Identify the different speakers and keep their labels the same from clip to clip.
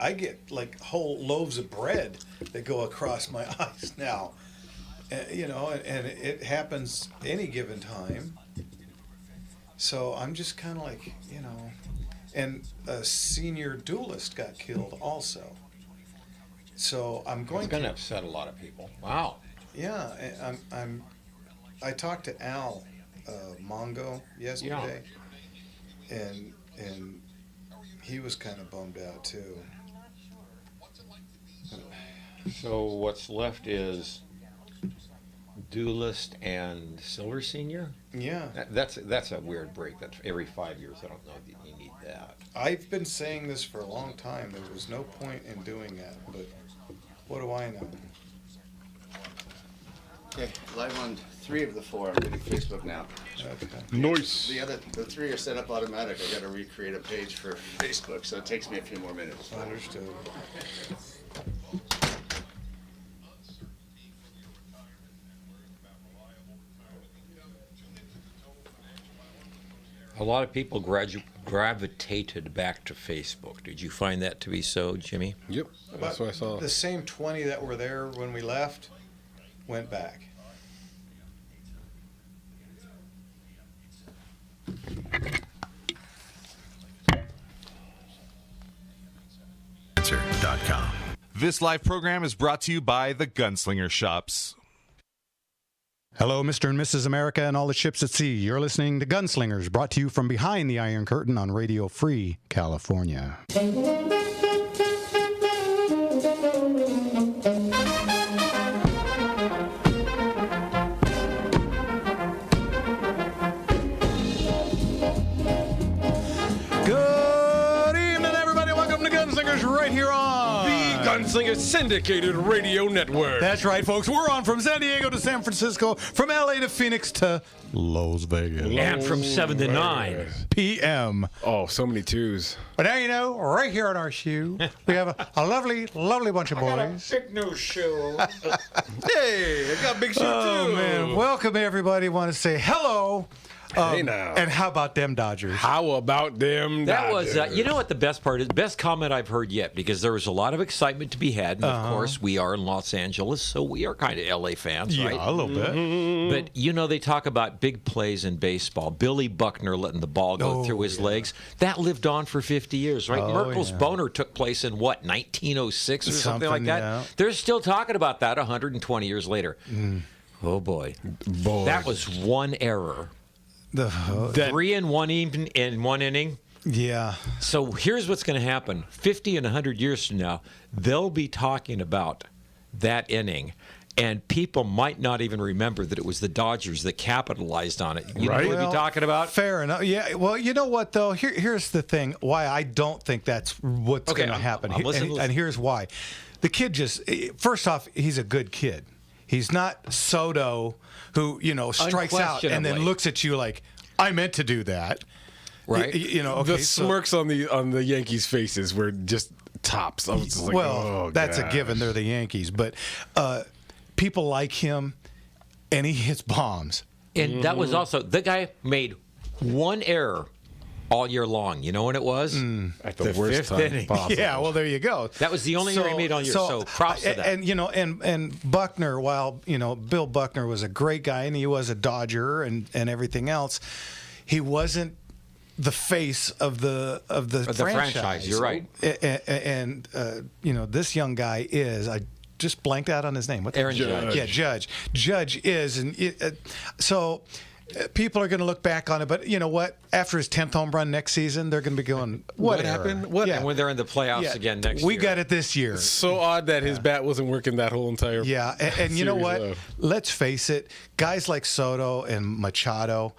Speaker 1: I get like whole loaves of bread that go across my eyes now. And it happens any given time. So I'm just kind of like, and a senior duelist got killed also. So I'm going
Speaker 2: It's going to upset a lot of people. Wow.
Speaker 1: Yeah, I talked to Al Mongo yesterday, and he was kind of bummed out too.
Speaker 2: So what's left is Duelist and Silver Senior?
Speaker 1: Yeah.
Speaker 2: That's a weird break. That's every 5 years. I don't know that you need that.
Speaker 1: I've been saying this for a long time. There was no point in doing that, but what do I know?
Speaker 3: Okay, live on 3 of the 4. I'm doing Facebook now.
Speaker 1: Okay.
Speaker 4: Nice.
Speaker 3: The 3 are set up automatic. I got to recreate a page for Facebook, so it takes me a few more minutes.
Speaker 1: Understood.
Speaker 2: A lot of people gravitated back to Facebook. Did you find that to be so, Jimmy?
Speaker 4: Yep, that's what I saw.
Speaker 1: The same 20 that were there when we left went back.
Speaker 5: Answer.com.
Speaker 6: This live program is brought to you by the Gunslinger Shops.
Speaker 7: Hello, Mr. and Mrs. America and all the ships at sea. You're listening to Gunslingers, brought to you from behind the Iron Curtain on Radio Free California. Good evening, everybody. Welcome to Gunslingers right here on
Speaker 4: The Gunslinger Syndicated Radio Network.
Speaker 7: That's right, folks. We're on from San Diego to San Francisco, from LA to Phoenix to Las Vegas.
Speaker 2: And from 7 to 9
Speaker 7: p.m.
Speaker 4: Oh, so many twos.
Speaker 7: But now you know, right here on our shoe, we have a lovely, lovely bunch of boys.
Speaker 2: big new shoe.
Speaker 4: Hey, I got big shoe
Speaker 7: Oh,
Speaker 4: too.
Speaker 7: man. Welcome, everybody. Want to say hello.
Speaker 4: Hey, now.
Speaker 7: And how about them Dodgers?
Speaker 4: How about them?
Speaker 2: That was,
Speaker 4: Dodgers?
Speaker 2: you know what the best part is? Best comment I've heard yet, because there was a lot of excitement to be had. And of course, we are in Los Angeles, so we are kind of LA fans,
Speaker 7: Yeah,
Speaker 2: right?
Speaker 7: a little bit.
Speaker 2: But, they talk about big plays in baseball. Billy Buckner letting the ball go through his legs. That lived on for 50 years, right? Merkel's boner took place in, 1906 or something like that?
Speaker 7: Yeah.
Speaker 2: They're still talking about that 120 years later. Oh, boy. That was one error. 3 in one inning.
Speaker 7: Yeah.
Speaker 2: So here's what's going to happen. 50 and 100 years from now, they'll be talking about that inning, and people might not even remember that it was the Dodgers that capitalized on it. You know what we'll be talking about?
Speaker 7: Fair enough. Yeah. Well, you know what, though? Here's the thing why I don't think that's what's going to happen.
Speaker 2: I'm listening.
Speaker 7: And here's why. The kid first off, he's a good kid. He's not Soto, who, strikes out and then looks at you like, I meant to do that.
Speaker 2: Right.
Speaker 4: The smirks on the Yankees' faces were just tops. I was just like,
Speaker 7: that's
Speaker 4: gosh.
Speaker 7: a given. They're the Yankees. But people like him, and he hits bombs.
Speaker 2: And that was also, the guy made one error all year long. You know when it was?
Speaker 4: At the worst
Speaker 2: fifth
Speaker 4: time
Speaker 2: inning.
Speaker 4: possible.
Speaker 7: Yeah, well, there you go.
Speaker 2: That was the only error he made all year. So props to that.
Speaker 7: And Buckner, while Bill Buckner was a great guy and he was a Dodger and everything else, he wasn't the face of the franchise.
Speaker 2: You're right.
Speaker 7: And this young guy is. I just blanked out on his name. What
Speaker 2: Aaron Judge.
Speaker 7: Yeah, Judge. Judge is, and so. People are going to look back on it, but you know what? After his 10th home run next season, they're going to be going, what
Speaker 4: happened?
Speaker 2: And when they're in the playoffs again next year.
Speaker 7: We got it this year.
Speaker 4: It's so odd that his bat wasn't working that whole entire
Speaker 7: Yeah, and you know what?
Speaker 4: series.
Speaker 7: Let's face it, guys like Soto and Machado,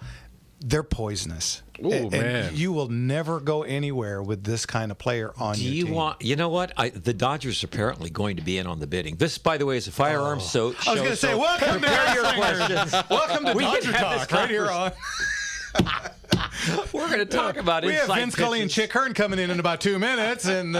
Speaker 7: they're poisonous.
Speaker 4: Ooh,
Speaker 7: and
Speaker 4: man.
Speaker 7: You will never go anywhere with this kind of player on your team.
Speaker 2: You know what? The Dodgers are apparently going to be in on the bidding. This, by the way, is a Firearms show.
Speaker 7: I was going to say, welcome to
Speaker 2: prepare your questions.
Speaker 7: Welcome to
Speaker 2: We can
Speaker 7: Dodger
Speaker 2: have this
Speaker 7: Talk right here on.
Speaker 2: We're going to talk about
Speaker 7: We have
Speaker 2: inside
Speaker 7: Vince Scully and
Speaker 2: pitches.
Speaker 7: Chick Hearn coming in about 2 minutes, and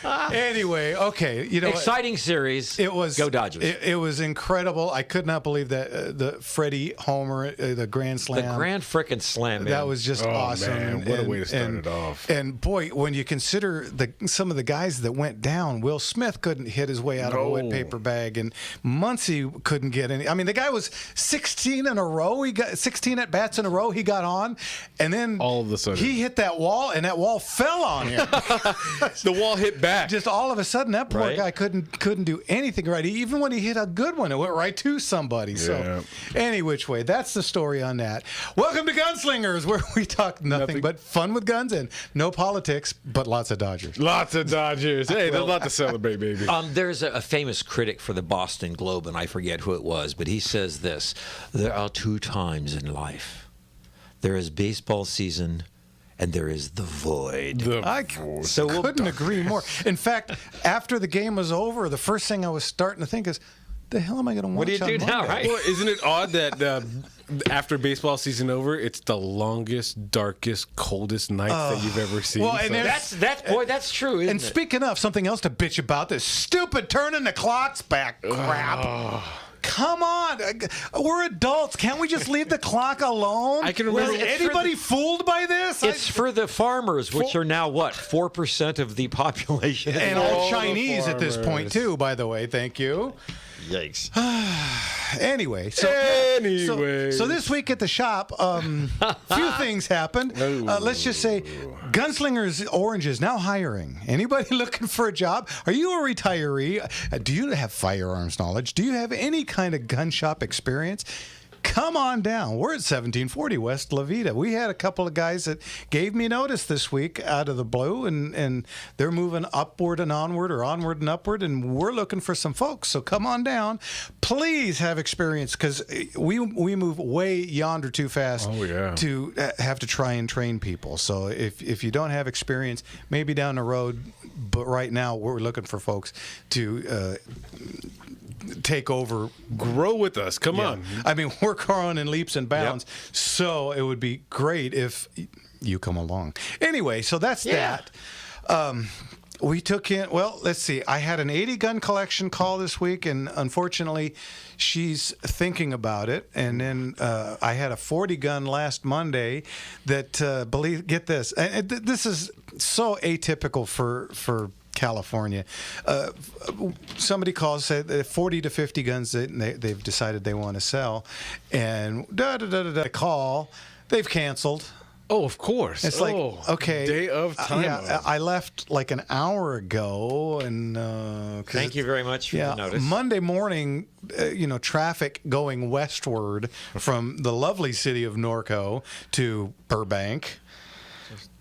Speaker 7: anyway, okay, you know,
Speaker 2: Exciting series.
Speaker 7: it was
Speaker 2: Go Dodgers.
Speaker 7: It was incredible. I could not believe that the Freddie Homer, the grand
Speaker 2: the
Speaker 7: slam.
Speaker 2: grand frickin' slam. Man.
Speaker 7: That was just awesome.
Speaker 4: man, what a way to start it off.
Speaker 7: And boy, when you consider some of the guys that went down, Will Smith couldn't hit his way out of a wet paper bag, and Muncy couldn't get any. I mean, the guy was 16 in a row. He got 16 at bats in a row. He got on, and then
Speaker 4: All of a sudden.
Speaker 7: he hit that wall, and that wall fell on him.
Speaker 4: The wall hit back.
Speaker 7: Just all of a sudden, that poor
Speaker 2: Right.
Speaker 7: guy couldn't do anything right. Even when he hit a good one, it went right to somebody. So, any which way, that's the story on that. Welcome to Gunslingers, where we talk nothing but fun with guns and no politics, but lots of Dodgers.
Speaker 4: Lots of Dodgers. Hey, there's a lot to celebrate, baby.
Speaker 2: There's a famous critic for the Boston Globe, and I forget who it was, but he says this: there are two times in life. There is baseball season, and there is the void.
Speaker 7: So couldn't agree more. In fact, after the game was over, the first thing I was starting to think is, the hell am I going to watch?
Speaker 2: What do you do
Speaker 7: on
Speaker 2: now,
Speaker 7: Monday?
Speaker 2: right?
Speaker 4: Well, isn't it odd that after baseball season over, it's the longest, darkest, coldest night that you've ever seen?
Speaker 7: Well, and there's-
Speaker 2: That's true, isn't
Speaker 7: And
Speaker 2: it?
Speaker 7: speaking of something else to bitch about, this stupid turning the clocks back crap. Come on. We're adults. Can't we just leave the clock alone?
Speaker 4: I can remember-
Speaker 7: Was
Speaker 2: Well, it's for
Speaker 7: anybody fooled by this?
Speaker 2: It's for the farmers, which are now, what, 4% of the population?
Speaker 7: and
Speaker 4: all
Speaker 7: all
Speaker 4: the
Speaker 7: Chinese at this point,
Speaker 4: farmers.
Speaker 7: too, by the way. Thank you.
Speaker 2: Yikes.
Speaker 7: Anyway, so this week at the shop, few things happened. Let's just say, Gunslingers Orange is now hiring. Anybody looking for a job? Are you a retiree? Do you have firearms knowledge? Do you have any kind of gun shop experience? Come on down. We're at 1740 West La Vida. We had a couple of guys that gave me notice this week out of the blue, and they're moving upward and onward, or onward and upward, and we're looking for some folks. So come on down. Please have experience, because we move way yonder too fast to have to try and train people. So if you don't have experience, maybe down the road, but right now we're looking for folks to take over.
Speaker 4: Grow with us. Come on.
Speaker 7: I mean, we're growing in leaps and bounds, so it would be great if you come along. Anyway, so that's that. We took in, well, let's see. I had an 80 gun collection call this week, and unfortunately, she's thinking about it. And then I had a 40 gun last Monday that, get this, and this is so atypical for California. Somebody calls, said 40 to 50 guns that they've decided they want to sell, and call, they've canceled.
Speaker 4: Oh, of course.
Speaker 7: It's like, okay,
Speaker 4: Day of time.
Speaker 7: yeah, I left like an hour ago, and 'cause
Speaker 2: Thank you very much for the notice.
Speaker 7: Monday morning, traffic going westward from the lovely city of Norco to Burbank.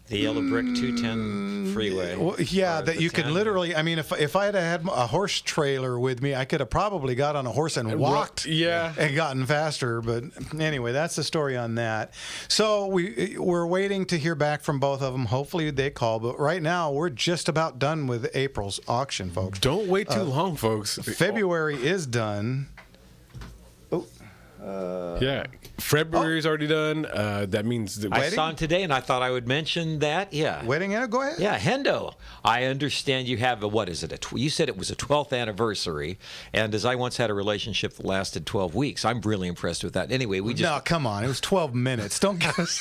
Speaker 2: The Yellow Brick 210 freeway.
Speaker 7: Well, yeah,
Speaker 2: Or
Speaker 7: that
Speaker 2: the
Speaker 7: you could
Speaker 2: 10.
Speaker 7: literally. I mean, if I had a horse trailer with me, I could have probably got on a horse and walked. And gotten faster. But anyway, that's the story on that. So we're waiting to hear back from both of them. Hopefully they call. But right now we're just about done with April's auction, folks.
Speaker 4: Don't wait too long, folks.
Speaker 7: February is done.
Speaker 4: Yeah, February's already done. That means that
Speaker 2: I saw him today, and I thought I would mention that. Yeah.
Speaker 7: Wedding, go ahead.
Speaker 2: Yeah, Hendo. I understand you have what is it? You said it was a 12th anniversary, and as I once had a relationship that lasted 12 weeks, I'm really impressed with that. Anyway,
Speaker 7: No, come on. It was 12 minutes. Don't give us.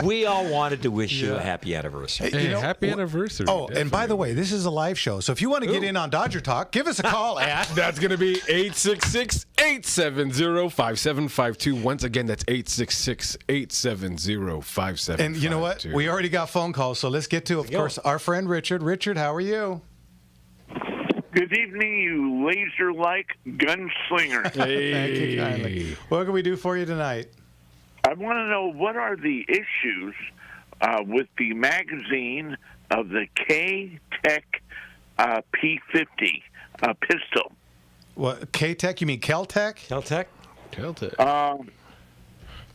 Speaker 2: we all wanted to wish you a happy anniversary.
Speaker 4: Hey, happy anniversary.
Speaker 7: Oh, and by the way, this is a live show, so if you want to get in on Dodger Talk, give us a call at.
Speaker 4: That's going to be 866-870-5752. Once again, that's 866-870-5752.
Speaker 7: And you know what? We already got phone calls, so let's get to, of course, our friend Richard. Richard, how are you?
Speaker 5: Good evening, you laser-like gunslinger.
Speaker 7: Thank you kindly. What can we do for you tonight?
Speaker 5: I want to know, what are the issues with the magazine of the K-Tech P50 pistol?
Speaker 7: What, K-Tech? You mean Kel-Tech?
Speaker 2: Kel-Tech?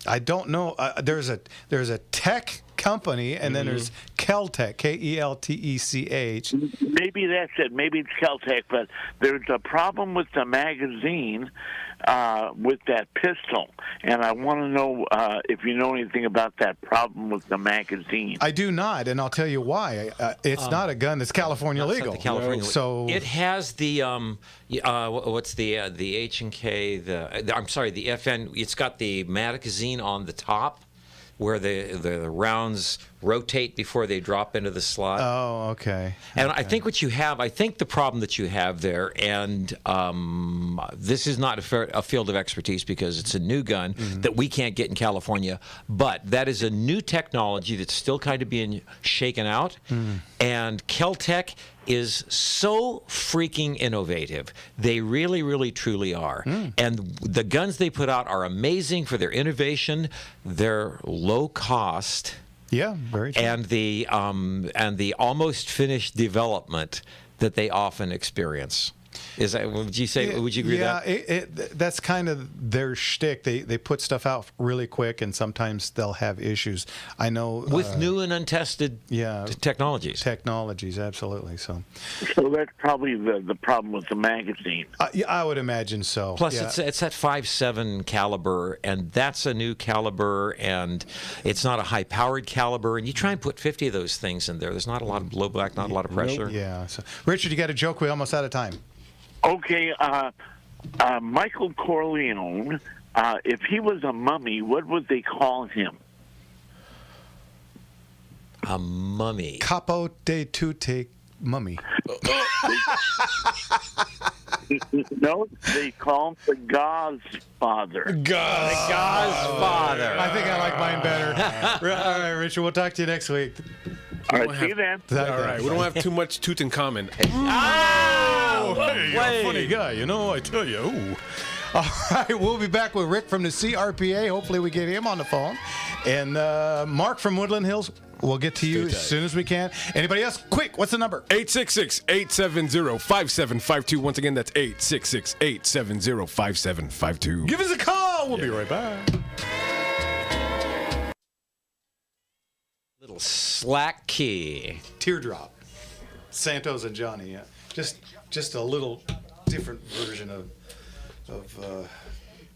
Speaker 7: I don't know. There's a Tech company, and then there's Keltec, Keltech.
Speaker 5: Maybe that's it. Maybe it's Keltec, but there's a problem with the magazine with that pistol, and I want to know if you know anything about that problem with the magazine.
Speaker 7: I do not, and I'll tell you why. It's not a gun that's California legal. So
Speaker 2: it has the what's the H and K, I'm sorry, the FN. It's got the magazine on the top, where the rounds rotate before they drop into the slot.
Speaker 7: Oh, okay.
Speaker 2: And I think the problem that you have there, and this is not a field of expertise because it's a new gun that we can't get in California, but that is a new technology that's still kind of being shaken out. And Keltec is so freaking innovative. They really, really, truly are. And the guns they put out are amazing for their innovation, their low cost,
Speaker 7: yeah, very true.
Speaker 2: and the almost finished development that they often experience. Is that? Would you agree with that?
Speaker 7: Yeah, that's kind of their shtick. They put stuff out really quick, and sometimes they'll have issues. I know
Speaker 2: With new and untested technologies.
Speaker 7: Absolutely. So
Speaker 5: that's probably the problem with the magazine.
Speaker 7: yeah, I would imagine so.
Speaker 2: Plus, it's that 5.7 caliber, and that's a new caliber, and it's not a high-powered caliber. And you try and put 50 of those things in there. There's not a lot of blowback, not a lot of pressure.
Speaker 7: Yeah. So, Richard, you got a joke? We're almost out of time.
Speaker 5: Okay, Michael Corleone, if he was a mummy, what would they call him?
Speaker 2: A mummy.
Speaker 7: Capo de tutte mummy.
Speaker 5: No, they call him the Godfather.
Speaker 2: Godfather.
Speaker 7: I think I like mine better. All right, Richard, we'll talk to you next week.
Speaker 5: All right, see you then.
Speaker 4: All right, we don't have too much Tutankhamun.
Speaker 7: Hey, you're a funny guy, I tell you. Ooh. All right, we'll be back with Rick from the CRPA. Hopefully we get him on the phone. And Mark from Woodland Hills, we'll get to you as soon as we can. Anybody else? Quick, what's the number?
Speaker 4: 866-870-5752. Once again, that's 866-870-5752.
Speaker 7: Give us a call. We'll be right back.
Speaker 2: Little slack key.
Speaker 7: Teardrop. Santos and Johnny, yeah. Just a little different version of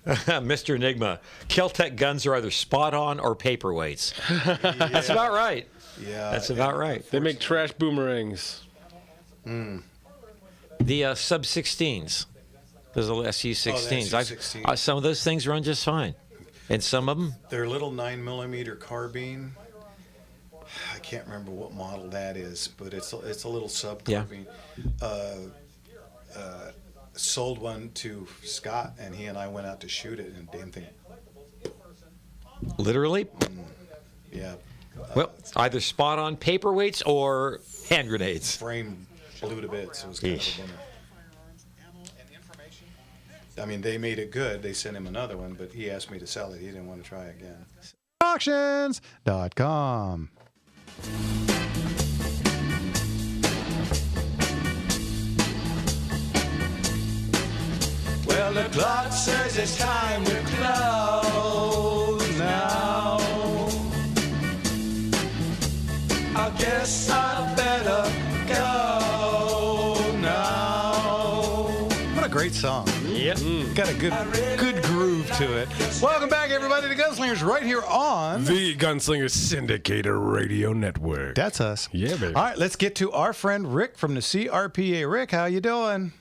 Speaker 2: Mr. Enigma. Keltec guns are either spot on or paperweights. That's about right.
Speaker 7: Yeah.
Speaker 2: That's about right.
Speaker 4: They make trash boomerangs.
Speaker 2: The sub-16s. Those little SU-16s.
Speaker 7: SU-16.
Speaker 2: Some of those things run just fine. And some of them...
Speaker 7: Their little 9mm carbine. I can't remember what model that is, but it's a little sub carbine. Sold one to Scott, and he and I went out to shoot it, and damn thing.
Speaker 2: Literally?
Speaker 7: Yeah.
Speaker 2: Well, either spot on paperweights or hand grenades.
Speaker 7: Frame blew to bits. It was kind of a bummer. I mean, they made it good. They sent him another one, but he asked me to sell it. He didn't want to try again. Auctions.com. Well, the clock says it's time to close now. I guess I better go now. What a great song.
Speaker 2: Yep.
Speaker 7: Got a good groove to it. Welcome back, everybody, to Gunslingers right here on
Speaker 4: The Gunslinger Syndicated Radio Network.
Speaker 7: That's us.
Speaker 4: Yeah, baby.
Speaker 7: All right, let's get to our friend Rick from the CRPA. Rick, how you doing?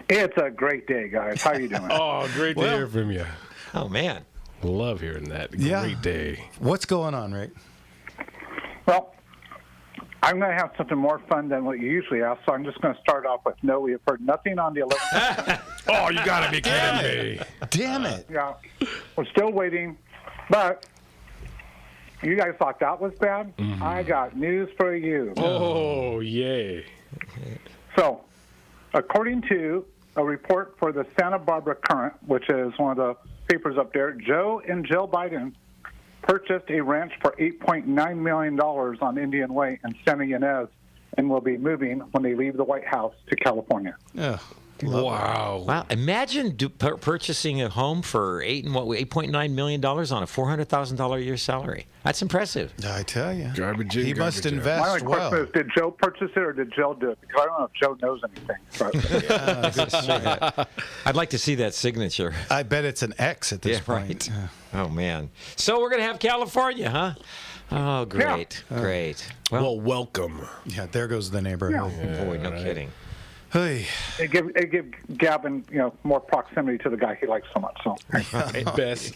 Speaker 8: It's a great day, guys. How you doing?
Speaker 4: Oh, great to hear from you.
Speaker 2: Oh, man.
Speaker 4: Love hearing that.
Speaker 7: Yeah.
Speaker 4: Great day.
Speaker 7: What's going on, Rick?
Speaker 8: Well, I'm going to have something more fun than what you usually have, so I'm just going to start off with no, we have heard nothing on the 11th.
Speaker 4: Oh, you got to be kidding me.
Speaker 7: Damn it.
Speaker 8: Yeah, we're still waiting, but you guys thought that was bad?
Speaker 4: Mm-hmm.
Speaker 8: I got news for you.
Speaker 4: Oh, yay.
Speaker 8: So, according to a report for the Santa Barbara Current, which is one of the papers up there, Joe and Jill Biden purchased a ranch for $8.9 million on Indian Way in Santa Ynez and will be moving when they leave the White House to California.
Speaker 7: Yeah.
Speaker 4: Wow.
Speaker 2: Wow! Imagine purchasing a home for $8.9 million on a $400,000 a year salary. That's impressive.
Speaker 7: I tell you.
Speaker 4: Garbage in,
Speaker 7: He must
Speaker 4: garbage out.
Speaker 8: My
Speaker 7: invest
Speaker 8: only
Speaker 7: well.
Speaker 8: question is, did Joe purchase it or did Jill do it? Because I don't know if Joe knows anything. But
Speaker 2: I'd like to see that signature.
Speaker 7: I bet it's an X at this
Speaker 2: Yeah,
Speaker 7: point.
Speaker 2: right. Oh man! So we're gonna have California, huh? Oh, great, great.
Speaker 4: Well, welcome.
Speaker 7: Yeah, there goes the neighborhood.
Speaker 2: Boy, no kidding.
Speaker 7: Hey,
Speaker 8: it give Gavin, more proximity to the guy he likes so much. So,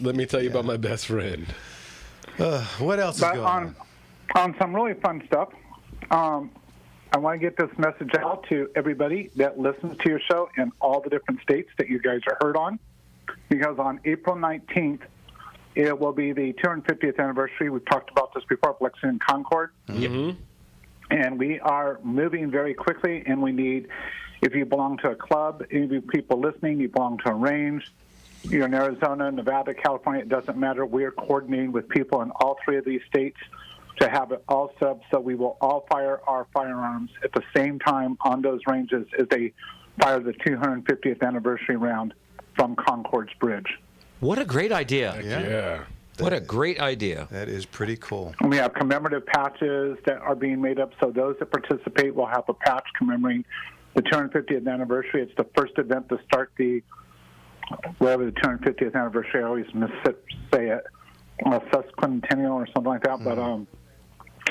Speaker 4: Let me tell you about my best friend.
Speaker 7: what else is
Speaker 8: but
Speaker 7: going
Speaker 8: on some really fun stuff, I want to get this message out to everybody that listens to your show in all the different states that you guys are heard on, because on April 19th, it will be the 250th anniversary. We've talked about this before, of Lexington Concord.
Speaker 2: Mm-hmm.
Speaker 8: And we are moving very quickly, and we need, if you belong to a club, any of you people listening, you belong to a range, you're in Arizona, Nevada, California, it doesn't matter. We're coordinating with people in all three of these states to have it all set up so we will all fire our firearms at the same time on those ranges as they fire the 250th anniversary round from Concord's Bridge.
Speaker 2: What a great idea!
Speaker 4: Yeah.
Speaker 2: What a great idea!
Speaker 7: That is pretty cool.
Speaker 8: And we have commemorative patches that are being made up, so those that participate will have a patch commemorating the 250th anniversary. It's the first event to start the 250th anniversary. I always say it, sesquicentennial or something like that, but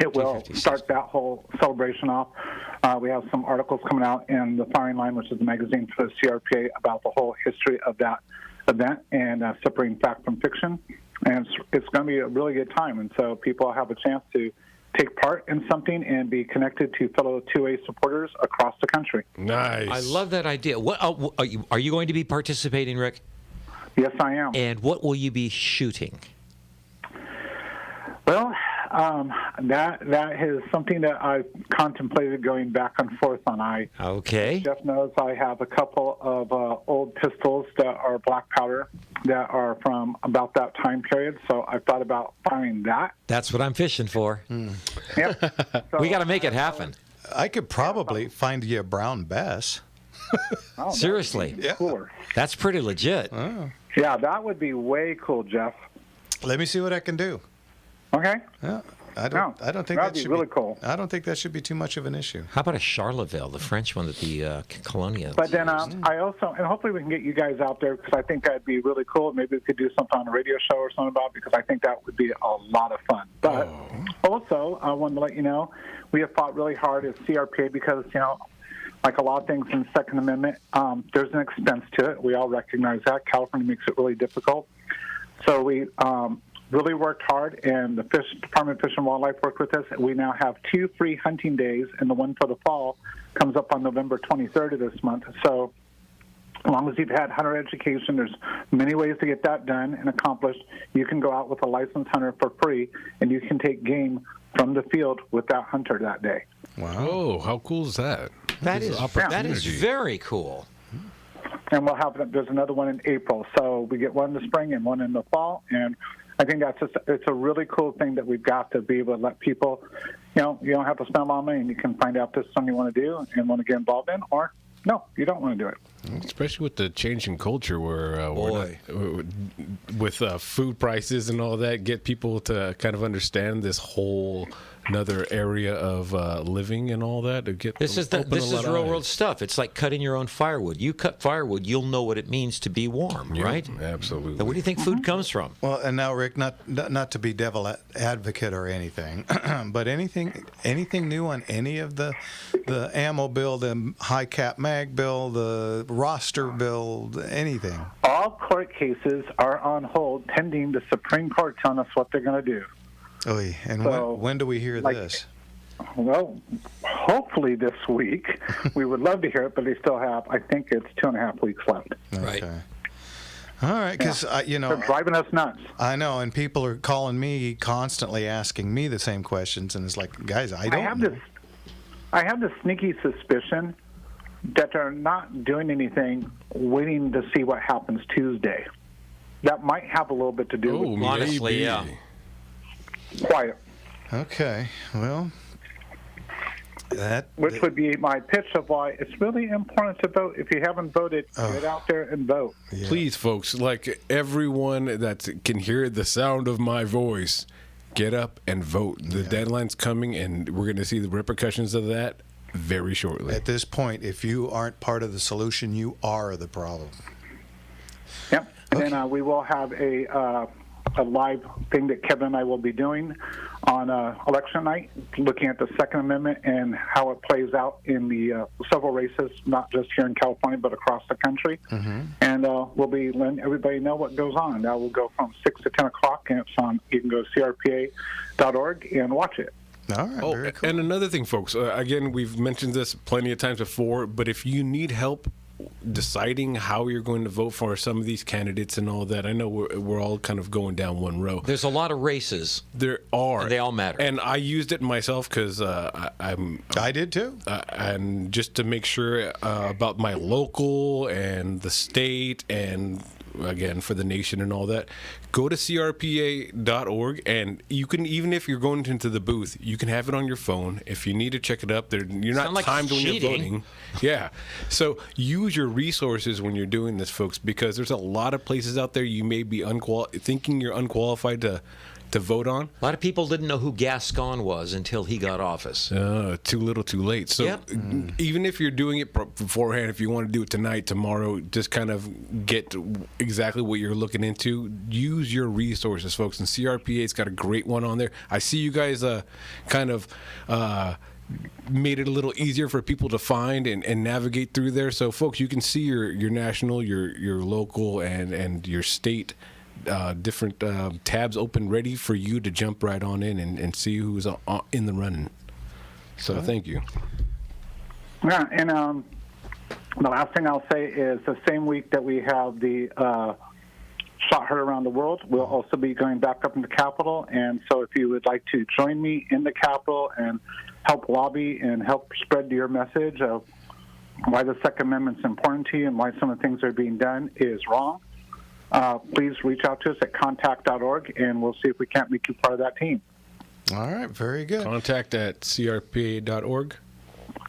Speaker 8: it will start that whole celebration off. We have some articles coming out in the Firing Line, which is the magazine for the CRPA, about the whole history of that event and separating fact from fiction. And it's going to be a really good time. And so people have a chance to take part in something and be connected to fellow 2A supporters across the country.
Speaker 4: Nice.
Speaker 2: I love that idea. What are you going to be participating, Rick?
Speaker 8: Yes, I am.
Speaker 2: And what will you be shooting?
Speaker 8: Well, that is something that I've contemplated going back and forth on.
Speaker 2: Okay.
Speaker 8: Jeff knows I have a couple of old pistols that are black powder that are from about that time period, so I've thought about firing that.
Speaker 2: That's what I'm fishing for.
Speaker 8: Yep. So,
Speaker 2: We got to make it happen.
Speaker 7: I could probably find you a brown bass.
Speaker 8: oh,
Speaker 2: Seriously.
Speaker 8: that would be cooler.
Speaker 2: That's pretty legit.
Speaker 8: Yeah, that would be way cool, Jeff.
Speaker 7: Let me see what I can do.
Speaker 8: Okay.
Speaker 7: Yeah, I don't think
Speaker 8: that'd
Speaker 7: that
Speaker 8: be
Speaker 7: should
Speaker 8: really
Speaker 7: be
Speaker 8: cool.
Speaker 7: I don't think that should be too much of an issue.
Speaker 2: How about a Charleville, the French one that the colonials
Speaker 8: But then
Speaker 2: used?
Speaker 8: I also, and hopefully we can get you guys out there, because I think that'd be really cool. Maybe we could do something on a radio show or something about it, because I think that would be a lot of fun. But also, I wanted to let you know, we have fought really hard as CRPA because, like a lot of things in the Second Amendment, there's an expense to it. We all recognize that. California makes it really difficult. So we really worked hard, and the Department of Fish and Wildlife worked with us. We now have 2 free hunting days, and the one for the fall comes up on November 23rd of this month. So as long as you've had hunter education, there's many ways to get that done and accomplished. You can go out with a licensed hunter for free, and you can take game from the field with that hunter that day.
Speaker 7: Wow.
Speaker 4: Oh, how cool is that?
Speaker 2: That
Speaker 4: This
Speaker 2: is
Speaker 4: opportunity.
Speaker 2: very cool.
Speaker 8: And there's another one in April. So we get one in the spring and one in the fall. And I think it's a really cool thing that we've got to be able to let people, you don't have to spend a lot of money, and you can find out if this is something you want to do and want to get involved in, or no, you don't want to do it.
Speaker 4: Especially with the change in culture where
Speaker 2: Boy.
Speaker 4: with food prices and all that, get people to kind of understand this whole another area of living and all that. To get
Speaker 2: This is
Speaker 4: open a lot of
Speaker 2: real
Speaker 4: eyes.
Speaker 2: world stuff. It's like cutting your own firewood. You cut firewood, you'll know what it means to be warm,
Speaker 4: Yeah,
Speaker 2: right?
Speaker 4: Absolutely.
Speaker 2: Now, where do you think food comes from?
Speaker 7: Well, and now, Rick, not to be devil advocate or anything, but anything new on any of the ammo bill, the high cap mag bill, the roster bill, anything?
Speaker 8: All court cases are on hold pending the Supreme Court telling us what they're going to do.
Speaker 7: Oy, and
Speaker 8: So,
Speaker 7: when do we hear
Speaker 8: like-
Speaker 7: this?
Speaker 8: Well, hopefully this week. We would love to hear it, but they still have, I think it's 2.5 weeks left.
Speaker 2: Right.
Speaker 7: Okay. All right, because
Speaker 8: They're driving us nuts.
Speaker 7: I know, and people are calling me constantly, asking me the same questions, and it's like, guys, I don't know.
Speaker 8: I have this sneaky suspicion that they're not doing anything, waiting to see what happens Tuesday. That might have a little bit to do with
Speaker 2: Honestly,
Speaker 4: maybe.
Speaker 2: yeah.
Speaker 8: quiet.
Speaker 7: Okay, well,
Speaker 8: which would be my pitch of why it's really important to vote. If you haven't voted, get out there and vote.
Speaker 7: Yeah.
Speaker 4: Please, folks, like everyone that can hear the sound of my voice, get up and vote. The deadline's coming, and we're going to see the repercussions of that very shortly.
Speaker 7: At this point, if you aren't part of the solution, you are the problem.
Speaker 8: Yep. And then we will have a live thing that Kevin and I will be doing on election night, looking at the Second Amendment and how it plays out in the several races, not just here in California, but across the country. Mm-hmm. And we'll be letting everybody know what goes on. That will go from 6 to 10 o'clock, and it's on. You can go to crpa.org and watch it.
Speaker 7: All right, very cool.
Speaker 4: And another thing, folks, again, we've mentioned this plenty of times before, but if you need help deciding how you're going to vote for some of these candidates and all that, I know we're all kind of going down one row.
Speaker 2: There's a lot of races.
Speaker 4: There are.
Speaker 2: And they all matter.
Speaker 4: And I used it myself because
Speaker 7: I did too.
Speaker 4: And just to make sure about my local and the state and, again, for the nation and all that, go to crpa.org, and you can, even if you're going into the booth, you can have it on your phone. If you need to check it up, you're not
Speaker 2: like
Speaker 4: timed when you're
Speaker 2: cheating.
Speaker 4: voting. Yeah. So use your resources when you're doing this, folks, because there's a lot of places out there you may be thinking you're unqualified to vote on.
Speaker 2: A lot of people didn't know who Gascon was until he got office.
Speaker 4: Too little, too late. So
Speaker 2: Yep.
Speaker 4: even if you're doing it beforehand, if you want to do it tonight, tomorrow, just kind of get exactly what you're looking into. Use your resources, folks. And CRPA's got a great one on there. I see you guys kind of made it a little easier for people to find and navigate through there. So, folks, you can see your national, your local, and your state different tabs open, ready for you to jump right on in and see who's in the running. So thank you.
Speaker 8: Yeah, and the last thing I'll say is the same week that we have the shot heard around the world, we'll also be going back up in the Capitol. And so if you would like to join me in the Capitol and help lobby and help spread your message of why the Second Amendment is important to you and why some of the things that are being done is wrong, please reach out to us at contact.org, and we'll see if we can't make you part of that team.
Speaker 7: All right, very good.
Speaker 4: Contact at crpa.org.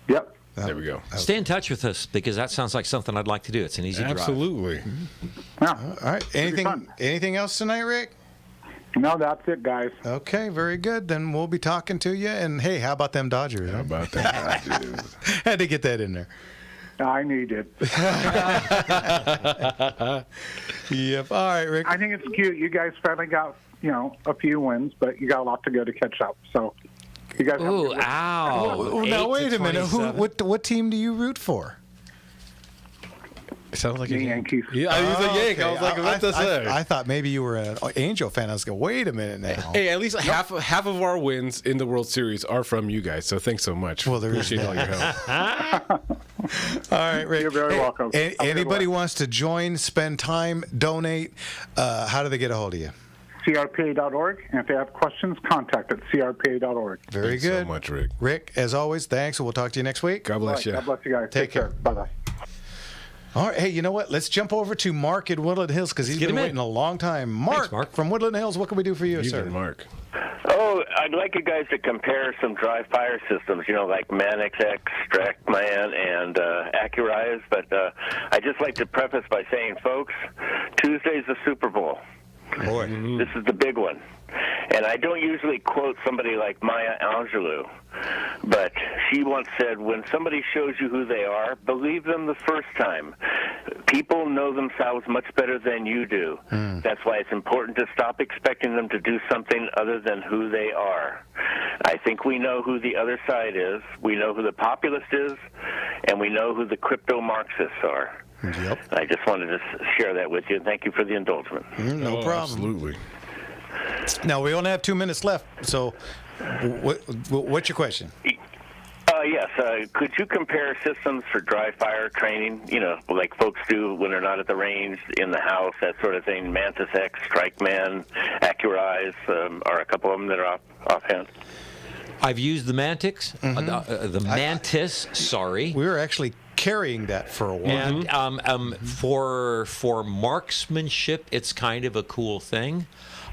Speaker 8: Yep.
Speaker 4: There we go.
Speaker 2: Stay in touch with us, because that sounds like something I'd like to do. It's an easy drive.
Speaker 4: Absolutely.
Speaker 8: Yeah.
Speaker 7: All right. Anything else tonight, Rick?
Speaker 8: No, that's it, guys.
Speaker 7: Okay, very good. Then we'll be talking to you. And hey, how about them Dodgers?
Speaker 4: How about that?
Speaker 7: Had to get that in there.
Speaker 8: I needed.
Speaker 7: Yep. All right, Rick.
Speaker 8: I think it's cute. You guys finally got, a few wins, but you got a lot to go to catch up. So you guys have
Speaker 2: Ooh,
Speaker 8: to
Speaker 2: ow.
Speaker 7: Well, now
Speaker 2: 8
Speaker 7: wait
Speaker 2: to
Speaker 7: a minute.
Speaker 2: 27.
Speaker 7: What team do you root for?
Speaker 4: It sounds like
Speaker 8: The Yankees.
Speaker 4: Yeah, I was a Yank. I was like, what to say?
Speaker 7: I thought maybe you were an Angel fan. I was going, wait a minute now.
Speaker 4: Hey, at least half of our wins in the World Series are from you guys. So thanks so much.
Speaker 7: Well, there is
Speaker 4: Appreciate all your help.
Speaker 7: All right, Rick.
Speaker 8: You're very welcome. Have a good
Speaker 7: Anybody
Speaker 8: one.
Speaker 7: wants to join, spend time, donate, how do they get a hold of you?
Speaker 8: CRPA.org, and if they have questions, contact at CRPA.org.
Speaker 7: Very
Speaker 4: Thanks
Speaker 7: good.
Speaker 4: so much, Rick.
Speaker 7: Rick, as always, thanks, and we'll talk to you next week.
Speaker 4: God bless you.
Speaker 8: God bless you guys.
Speaker 7: Take care.
Speaker 8: Bye-bye.
Speaker 7: All right, hey, you know what? Let's jump over to Mark in Woodland Hills, because he's
Speaker 2: get
Speaker 7: been
Speaker 2: him in.
Speaker 7: waiting a long time.
Speaker 2: Thanks, Mark.
Speaker 7: From Woodland Hills, what can we do for you,
Speaker 4: You
Speaker 7: sir?
Speaker 4: bet, Mark.
Speaker 9: Oh, I'd like you guys to compare some dry fire systems, like Manix X, TrackMan, and Accurize. But I'd just like to preface by saying, folks, Tuesday's the Super Bowl.
Speaker 7: Boy.
Speaker 9: This is the big one. And I don't usually quote somebody like Maya Angelou, but she once said, when somebody shows you who they are, believe them the first time. People know themselves much better than you do. That's why it's important to stop expecting them to do something other than who they are. I think we know who the other side is, we know who the populist is, and we know who the crypto-Marxists are.
Speaker 7: Yep.
Speaker 9: I just wanted to share that with you, and thank you for the indulgence.
Speaker 7: No problem.
Speaker 4: Absolutely.
Speaker 7: Now, we only have 2 minutes left, so what's your question?
Speaker 9: Yes. Could you compare systems for dry fire training, like folks do when they're not at the range, in the house, that sort of thing? Mantis X, TrackMan, Accurize are a couple of them that are offhand.
Speaker 2: I've used the Mantis, the Mantis, sorry.
Speaker 7: We were actually carrying that for a while.
Speaker 2: And for marksmanship, it's kind of a cool thing.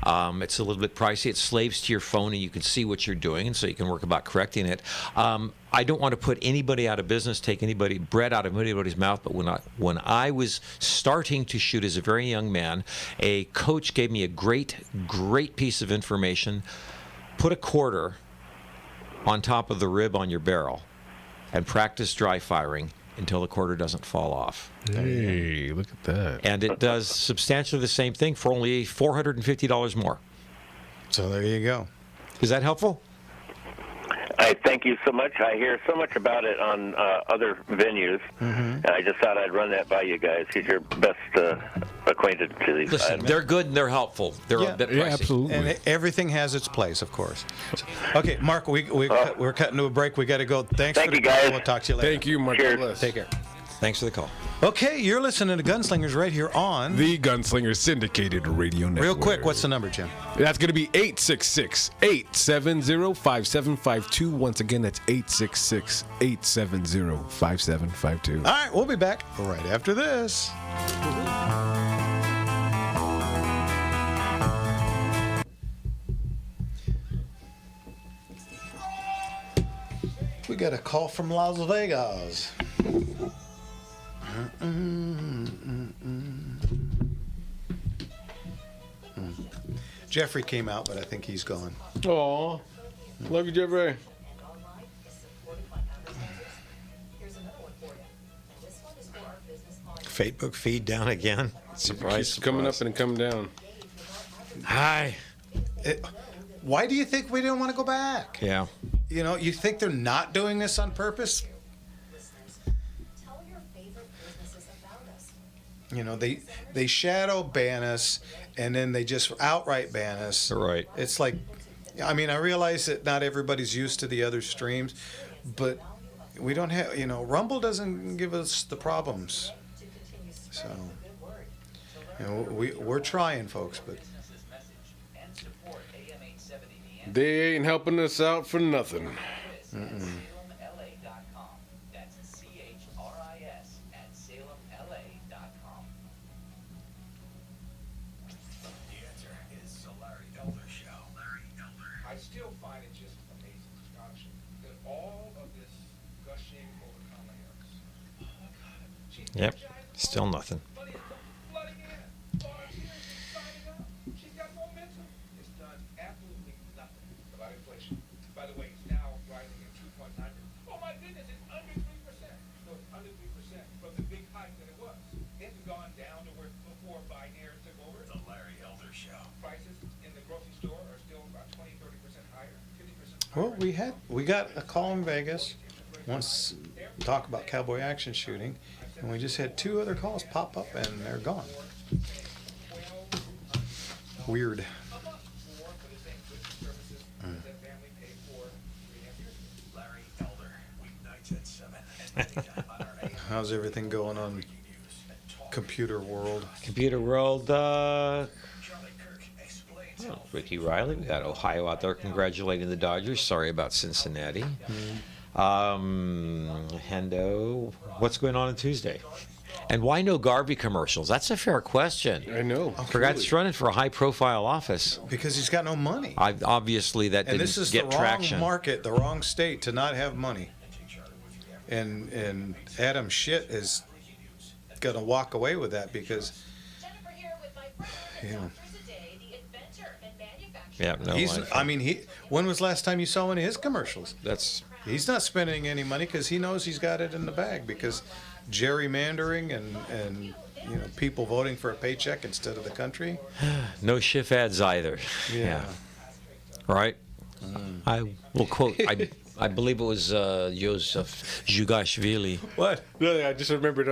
Speaker 2: It's a little bit pricey. It slaves to your phone, and you can see what you're doing, and so you can work about correcting it. I don't want to put anybody out of business, take anybody bread out of anybody's mouth, but when I was starting to shoot as a very young man, a coach gave me a great piece of information. Put a quarter on top of the rib on your barrel and practice dry firing until the quarter doesn't fall off.
Speaker 4: Hey, look at that.
Speaker 2: And it does substantially the same thing for only $450 more.
Speaker 7: So there you go.
Speaker 2: Is that helpful?
Speaker 9: I thank you so much. I hear so much about it on other venues, and I just thought I'd run that by you guys because you're best acquainted to these
Speaker 2: Listen,
Speaker 9: items.
Speaker 2: they're good and they're helpful. They're a bit pricey.
Speaker 4: Yeah, absolutely.
Speaker 7: And everything has its place, of course. So, okay, Mark, we're cutting to a break. We got to go. Thanks
Speaker 9: Thank
Speaker 7: for the
Speaker 9: you, guys.
Speaker 7: call. We'll talk to you later.
Speaker 4: Thank you, Mark.
Speaker 9: Cheers.
Speaker 4: God bless.
Speaker 7: Take care.
Speaker 2: Thanks for the call.
Speaker 7: Okay, you're listening to Gunslingers right here on.
Speaker 4: The Gunslinger Syndicated Radio Network.
Speaker 7: Real quick, what's the number, Jim?
Speaker 4: That's going to be 866-870-5752. Once again, that's 866-870-5752.
Speaker 7: All right, we'll be back right after this. We got a call from Las Vegas. Jeffrey came out, but I think he's gone.
Speaker 4: Aw. Love you, Jeffrey.
Speaker 2: Facebook feed down again. Surprise,
Speaker 4: Keeps coming up and coming down.
Speaker 2: Hi.
Speaker 7: Why do you think we didn't want to go back?
Speaker 2: Yeah.
Speaker 7: You know, you think they're not doing this on purpose? You know, they shadow ban us, and then they just outright ban us.
Speaker 2: Right.
Speaker 7: It's like, I mean, I realize that not everybody's used to the other streams, but we don't have, you know, Rumble doesn't give us the problems. So, you know, we're trying, folks, but
Speaker 4: They ain't helping us out for nothing.
Speaker 7: mm-mm.
Speaker 10: I still find it just amazing, astonishing, that all of this gushing over Kamala Harris.
Speaker 2: Yep. Still nothing.
Speaker 10: Flooding in, volunteers signing up. She's got momentum. It's done absolutely nothing about inflation. By the way, it's now rising at 2.9%. Oh my goodness, it's under 3%. No, it's under 3% from the big hike that it was. It's gone down to where before Biden Harris took over. The Larry Elder Show. Prices in the grocery store are still about 20-30% higher, 50% higher.
Speaker 7: Well, we got a call in Vegas once talk about cowboy action shooting, and we just had 2 other calls pop up and they're gone. Weird. How's everything going on Computer World?
Speaker 2: Computer World, Ricky Riley. We got Ohio out there congratulating the Dodgers. Sorry about Cincinnati. Hendo, what's going on Tuesday? And why no Garvey commercials? That's a fair question.
Speaker 4: I know.
Speaker 2: For a guy that's running for a high-profile office.
Speaker 7: Because he's got no money.
Speaker 2: Obviously, that
Speaker 7: And
Speaker 2: didn't
Speaker 7: this is
Speaker 2: get
Speaker 7: the wrong
Speaker 2: traction.
Speaker 7: market, the wrong state to not have money. And Adam Schitt is going to walk away with that because, you know,
Speaker 2: Yeah, no.
Speaker 7: when was the last time you saw one of his commercials?
Speaker 2: He's
Speaker 7: not spending any money because he knows he's got it in the bag because gerrymandering and you know, people voting for a paycheck instead of the country.
Speaker 2: no Schiff ads either.
Speaker 7: Yeah.
Speaker 2: Right? I will quote, I believe it was Joseph Zugashvili.
Speaker 7: What?
Speaker 4: Really, I just remembered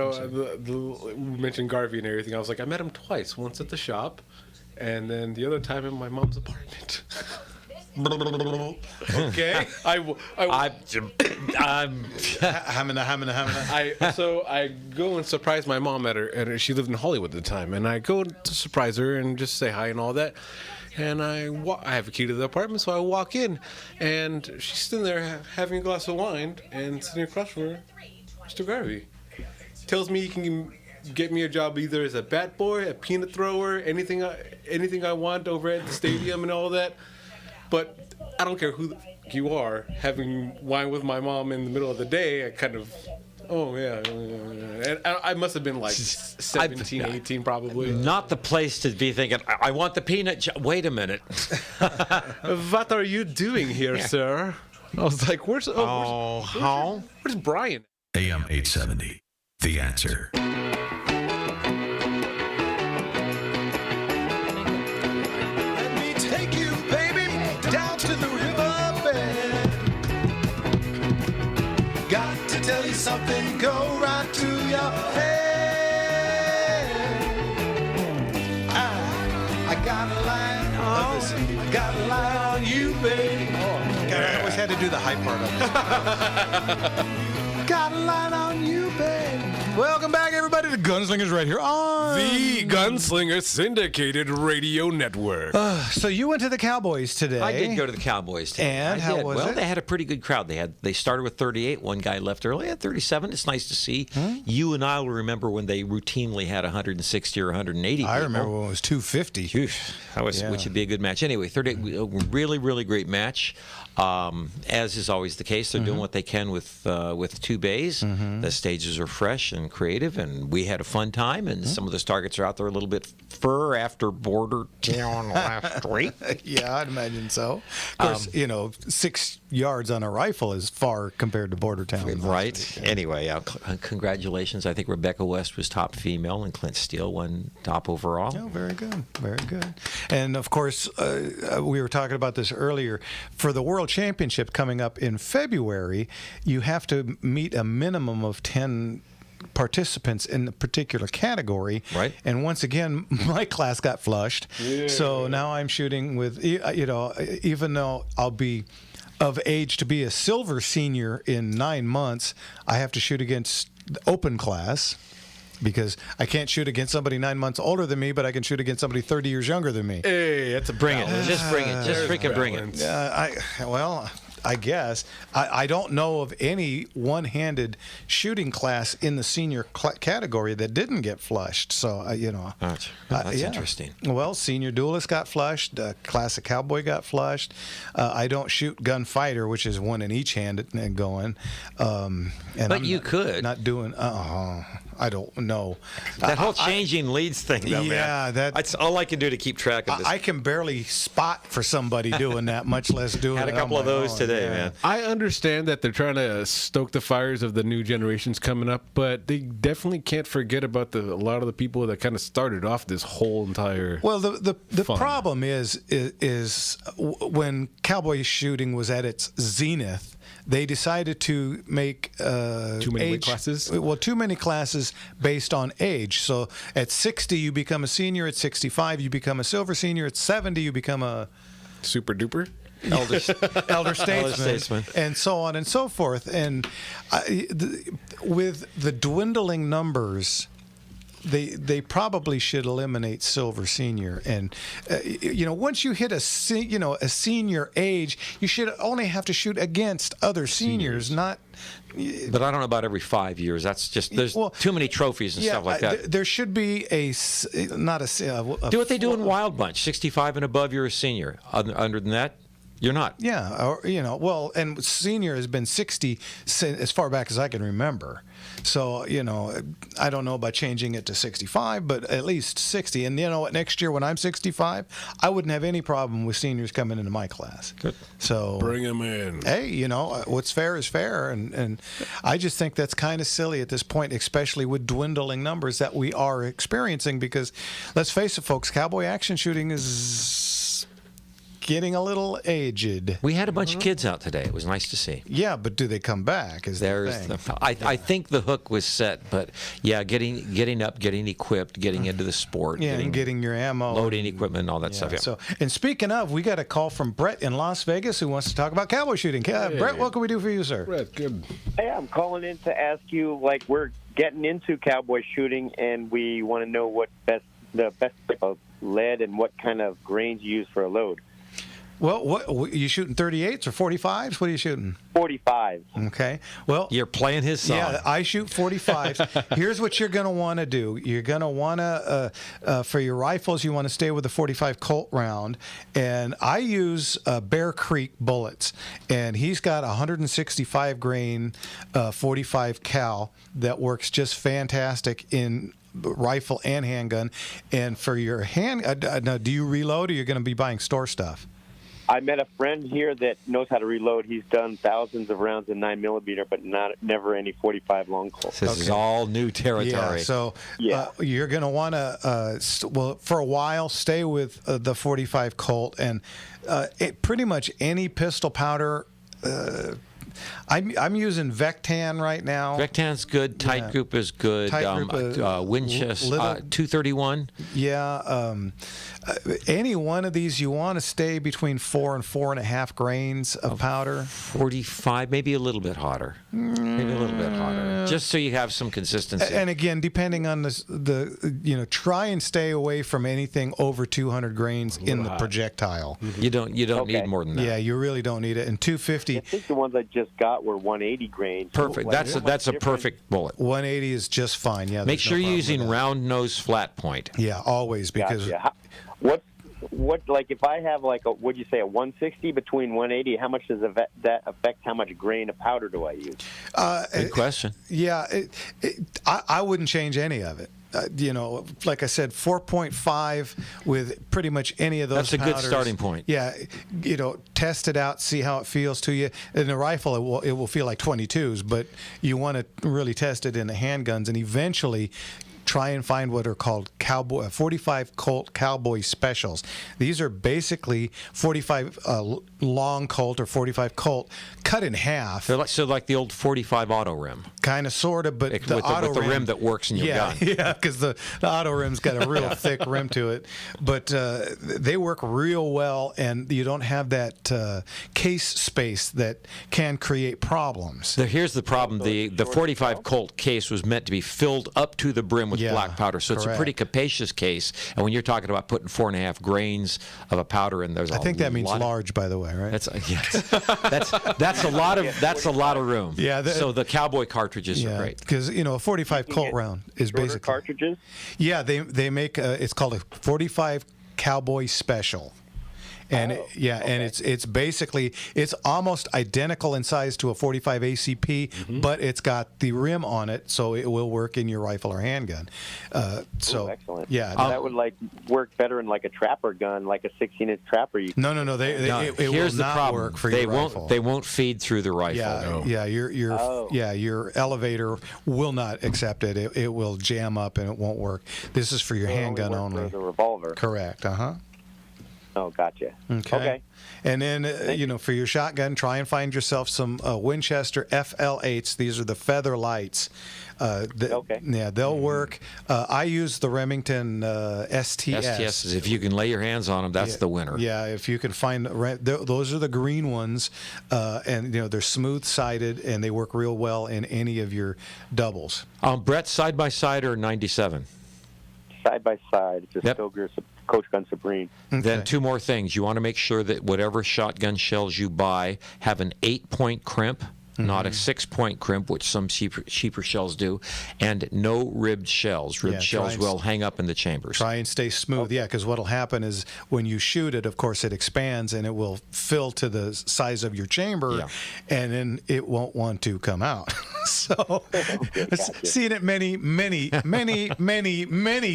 Speaker 4: we mentioned Garvey and everything. I was like, I met him twice. Once at the shop, and then the other time in my mom's apartment.
Speaker 7: Okay.
Speaker 4: So I go and surprise my mom at she lived in Hollywood at the time, and I go to surprise her and just say hi and all that. And I have a key to the apartment, so I walk in, and she's sitting there having a glass of wine and sitting across from her, Mr. Garvey. Tells me he can get me a job either as a bat boy, a peanut thrower, anything I want over at the stadium and all that. But I don't care who you are. Having wine with my mom in the middle of the day, I kind of, and I must have been like 17, 18 probably.
Speaker 2: Not the place to be thinking, I want the peanut. Wait a minute.
Speaker 4: What are you doing here, sir? I was like, where's Brian?
Speaker 11: AM 870, The Answer.
Speaker 7: Let me take you, baby, down to the riverbed. Got to tell you something, go right to your head. I got a line on, I got a line on you, baby. God, I always had to do the high part of it. Got a line on you, baby. Welcome back, everybody, to Gunslingers right here on
Speaker 4: The Gunslinger Syndicated Radio Network.
Speaker 7: So you went to the Cowboys today.
Speaker 2: I did go to the Cowboys today.
Speaker 7: And how was
Speaker 2: well,
Speaker 7: it?
Speaker 2: They had a pretty good crowd. They started with 38. One guy left early at 37. It's nice to see. You and I will remember when they routinely had 160 or 180
Speaker 7: I
Speaker 2: people.
Speaker 7: remember when it was 250.
Speaker 2: That was, which would be a good match. Anyway, 38, really, really great match. As is always the case, they're doing what they can with 2 bays. The stages are fresh and creative, and we had a fun time. And some of those targets are out there a little bit fur after border town last week.
Speaker 7: Yeah, I'd imagine so. Of course, 6 yards on a rifle is far compared to border town.
Speaker 2: Right. Anyway, congratulations. I think Rebecca West was top female, and Clint Steele won top overall.
Speaker 7: Oh, very good. Very good. And, of course, we were talking about this earlier. For the World Championship coming up in February, you have to meet a minimum of 10 participants in a particular category.
Speaker 2: Right.
Speaker 7: And once again, my class got flushed. Yeah. So now I'm shooting with, even though I'll be of age to be a silver senior in 9 months, I have to shoot against the open class. Because I can't shoot against somebody 9 months older than me, but I can shoot against somebody 30 years younger than me.
Speaker 4: Hey, that's a
Speaker 2: bring it. Just bring it. Just freaking bring it.
Speaker 7: I guess. I don't know of any one-handed shooting class in the senior category that didn't get flushed. So,
Speaker 2: That's interesting.
Speaker 7: Well, senior duelist got flushed. Classic cowboy got flushed. I don't shoot gunfighter, which is one in each hand and going.
Speaker 2: But you could.
Speaker 7: Not doing. I don't know.
Speaker 2: That whole changing leads thing, though, man. That's all I can do to keep track of this.
Speaker 7: I can barely spot for somebody doing that, much less doing it.
Speaker 2: Had a couple of those today, man.
Speaker 4: I understand that they're trying to stoke the fires of the new generations coming up, but they definitely can't forget about a lot of the people that kind of started off this whole entire.
Speaker 7: Well, the problem is when cowboy shooting was at its zenith, they decided to make
Speaker 4: too many weight classes.
Speaker 7: Well, too many classes based on age. So at 60, you become a senior. At 65, you become a silver senior. At 70, you become a
Speaker 4: super duper
Speaker 7: elder statesman, and so on and so forth. And with the dwindling numbers, they probably should eliminate silver senior. And once you hit a senior age, you should only have to shoot against other seniors, not.
Speaker 2: But I don't know about every 5 years. That's just there's too many trophies and stuff like that.
Speaker 7: There should be do
Speaker 2: what they do in Wild Bunch. 65 and above, you're a senior. Under than that, you're not.
Speaker 7: Yeah, or, and senior has been 60 as far back as I can remember. So, I don't know about changing it to 65, but at least 60. And you know what? Next year when I'm 65, I wouldn't have any problem with seniors coming into my class.
Speaker 2: Good.
Speaker 7: So
Speaker 4: bring them in.
Speaker 7: Hey, what's fair is fair. And I just think that's kind of silly at this point, especially with dwindling numbers that we are experiencing. Because let's face it, folks, cowboy action shooting is getting a little aged.
Speaker 2: We had a bunch of kids out today. It was nice to see.
Speaker 7: Yeah, but do they come back?
Speaker 2: I think the hook was set, but getting up, getting equipped, getting into the sport,
Speaker 7: getting your ammo,
Speaker 2: loading equipment, all that stuff. Yeah.
Speaker 7: So, and speaking of, we got a call from Brett in Las Vegas who wants to talk about cowboy shooting. Brett, what can we do for you, sir?
Speaker 4: Brett, good.
Speaker 12: Hey, I'm calling in to ask you, we're getting into cowboy shooting, and we want to know the best type of lead and what kind of grains you use for a load.
Speaker 7: Well, what you shooting 38s or 45s? What are you shooting?
Speaker 12: 45.
Speaker 7: Okay. Well,
Speaker 2: You're playing his song.
Speaker 7: yeah, I shoot 45s. Here's what you're going to want to do. You're going to want to, for your rifles, you want to stay with the 45 Colt round. And I use Bear Creek bullets. And he's got a 165 grain 45 cal that works just fantastic in rifle and handgun. And for your hand, now, do you reload or you're going to be buying store stuff?
Speaker 12: I met a friend here that knows how to reload. He's done thousands of rounds in 9mm, but never any 45 long Colt.
Speaker 2: This is all new territory.
Speaker 7: Yeah, so you're going to want to, well, for a while, stay with the 45 Colt, and pretty much any pistol powder. I'm using Vectan right now.
Speaker 2: Vectan's good. Tight Group is good.
Speaker 7: Tight Group,
Speaker 2: Winchester 231.
Speaker 7: Yeah. Any one of these, you want to stay between 4 and 4.5 grains of powder.
Speaker 2: 45, maybe a little bit hotter. Maybe a little bit hotter, just so you have some consistency.
Speaker 7: And again, depending on the try and stay away from anything over 200 grains in the projectile.
Speaker 2: You don't need more than that.
Speaker 7: Yeah, you really don't need it. And 250.
Speaker 12: I think the ones I just got were 180 grains.
Speaker 2: Perfect. That's a perfect bullet.
Speaker 7: 180 is just fine. Yeah.
Speaker 2: Make sure you're using round nose flat point.
Speaker 7: Yeah, always, because.
Speaker 12: Gotcha. What like if I have like what'd you say, a 160 between 180? How much does that affect how much grain of powder do I use?
Speaker 2: Good question.
Speaker 7: Yeah, I wouldn't change any of it. Like I said, 4.5 with pretty much any of those.
Speaker 2: That's a
Speaker 7: powders.
Speaker 2: good starting point.
Speaker 7: Yeah, test it out, see how it feels to you. In a rifle, it will feel like 22s, but you want to really test it in the handguns, and eventually try and find what are called 45 Colt Cowboy Specials. These are basically 45 long Colt or 45 Colt cut in half.
Speaker 2: They're like the old 45 auto rim.
Speaker 7: Kind of, sort of, but
Speaker 2: with the rim that works in your gun.
Speaker 7: Yeah, because the auto rim's got a real thick rim to it. But they work real well, and you don't have that case space that can create problems.
Speaker 2: Here's the problem. The 45 Colt case was meant to be filled up to the brim with black powder. So it's a pretty capacious case. And when you're talking about putting 4.5 grains of a powder in, I
Speaker 7: think that means large, by the way, right?
Speaker 2: That's a lot of room.
Speaker 7: Yeah.
Speaker 2: So the cowboy cartridges are great.
Speaker 7: Because a 45 Colt round is basically
Speaker 12: cartridges.
Speaker 7: Yeah, they make it's called a 45 Cowboy Special. And it's basically almost identical in size to a 45 ACP, but it's got the rim on it, so it will work in your rifle or handgun.
Speaker 12: Excellent.
Speaker 7: Yeah,
Speaker 12: that would work better in like a trapper gun, like a 16-inch trapper.
Speaker 7: No. It
Speaker 2: Here's
Speaker 7: will
Speaker 2: the
Speaker 7: not
Speaker 2: problem.
Speaker 7: work for
Speaker 2: they
Speaker 7: your
Speaker 2: won't.
Speaker 7: rifle.
Speaker 2: They won't feed through the rifle.
Speaker 7: Yeah, your elevator will not accept it. It will jam up and it won't work. This is for your handgun only.
Speaker 12: For the revolver.
Speaker 7: Correct.
Speaker 12: Oh, gotcha.
Speaker 7: Okay. And then, for your shotgun, try and find yourself some Winchester FL8s. These are the feather lights.
Speaker 12: Okay.
Speaker 7: Yeah, they'll work. I use the Remington STS.
Speaker 2: STS, if you can lay your hands on them, that's the winner.
Speaker 7: Yeah, if you can find those are the green ones, and they're smooth-sided and they work real well in any of your doubles.
Speaker 2: Brett, side by side or 97?
Speaker 12: Side by side, just Stoker's Coach Gun Supreme.
Speaker 7: Okay.
Speaker 2: Then two more things. You want to make sure that whatever shotgun shells you buy have an 8-point crimp, not a 6-point crimp, which some cheaper shells do, and no ribbed shells. Ribbed shells will hang up in the chambers.
Speaker 7: Try and stay smooth, because what will happen is when you shoot it, of course, it expands and it will fill to the size of your chamber, and then it won't want to come out. So, I've seen it many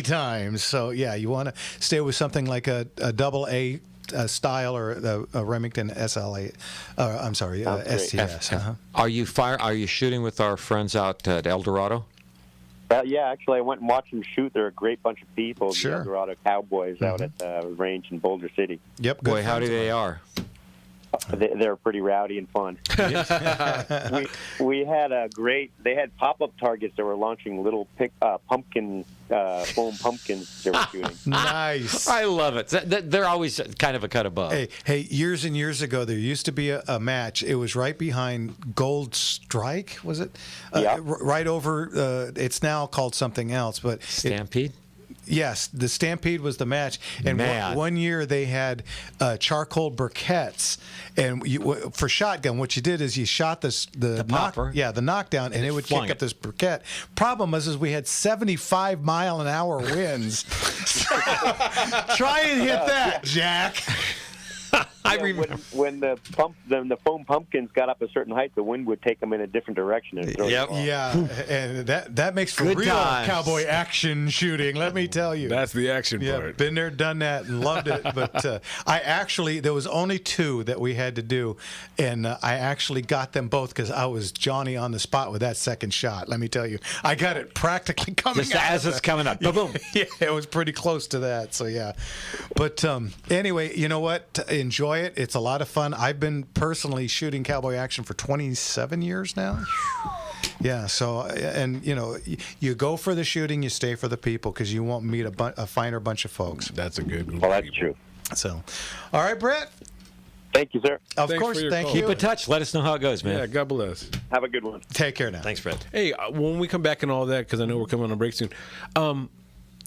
Speaker 7: times. So, you want to stay with something like a double A style or a Remington SLA. STS.
Speaker 2: Are you shooting with our friends out at El Dorado?
Speaker 12: Yeah, actually, I went and watched them shoot. They're a great bunch of people.
Speaker 7: Sure.
Speaker 12: The El Dorado Cowboys out at the range in Boulder City.
Speaker 7: Yep.
Speaker 2: Boy, howdy they are.
Speaker 12: They're pretty rowdy and fun. we had they had pop-up targets that were launching little pumpkin foam pumpkins they were shooting.
Speaker 7: Nice.
Speaker 2: I love it. They're always kind of a cut above.
Speaker 7: Hey, years and years ago, there used to be a match. It was right behind Gold Strike, was it? Right over, it's now called something else. But
Speaker 2: Stampede?
Speaker 7: Yes, the Stampede was the match, and one year they had charcoal briquettes, and for shotgun, what you did is you shot the
Speaker 2: popper,
Speaker 7: the knockdown, and it would kick up this briquette. Problem was, we had 75-mile-an-hour winds. Try and hit that, Jack.
Speaker 12: I remember when the foam pumpkins got up a certain height, the wind would take them in a different direction. And throw them off.
Speaker 7: Yeah, and that makes for
Speaker 2: Good
Speaker 7: real
Speaker 2: times.
Speaker 7: cowboy action shooting. Let me tell you,
Speaker 4: That's the action
Speaker 7: yeah,
Speaker 4: part.
Speaker 7: been there, done that, and loved it. But there was only 2 that we had to do, and I actually got them both because I was Johnny on the spot with that second shot. Let me tell you, I got it practically coming
Speaker 2: Just
Speaker 7: out
Speaker 2: as it's coming up. Boom, boom.
Speaker 7: Yeah, it was pretty close to that. So yeah, but anyway, you know what? Enjoy it. It's a lot of fun. I've been personally shooting cowboy action for 27 years now. Yeah. So, and you go for the shooting, you stay for the people, because you won't meet a finer bunch of folks.
Speaker 4: That's a good group.
Speaker 12: Well, that's true.
Speaker 7: So, all right, Brett.
Speaker 12: Thank you, sir.
Speaker 7: Of
Speaker 4: Thanks
Speaker 7: course.
Speaker 4: for your
Speaker 7: Thank
Speaker 4: call.
Speaker 7: you.
Speaker 2: Keep in touch. Let us know how it goes, man.
Speaker 4: Yeah, God bless.
Speaker 12: Have a good one.
Speaker 7: Take care now.
Speaker 2: Thanks, Fred.
Speaker 4: Hey, when we come back and all that, because I know we're coming on a break soon,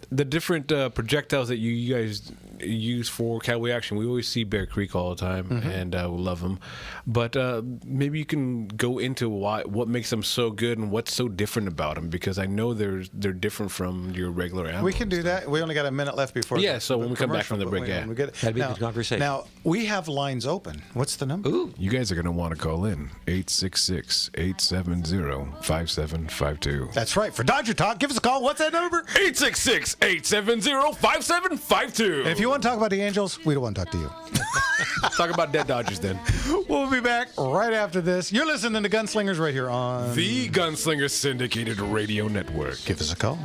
Speaker 4: the different projectiles that you guys use for cowboy action, we always see Bear Creek all the time, and we love them. But maybe you can go into what makes them so good and what's so different about them, because I know they're different from your regular ammo.
Speaker 7: We can do that. We only got a minute left before.
Speaker 4: Yeah, so when we come back from the break,
Speaker 7: we get
Speaker 2: That'd be a good conversation.
Speaker 7: Now we have lines open. What's the number?
Speaker 2: Ooh.
Speaker 4: You guys are going to want to call in 866-870-5752.
Speaker 7: That's right. For Dodger Talk, give us a call. What's that number?
Speaker 4: 866-870-5752.
Speaker 7: And if you want to talk about the Angels, we don't want to talk to you.
Speaker 4: Talk about dead Dodgers then.
Speaker 7: We'll be back right after this. You're listening to Gunslingers right here on
Speaker 4: The Gunslinger Syndicated Radio Network.
Speaker 7: Give us a call.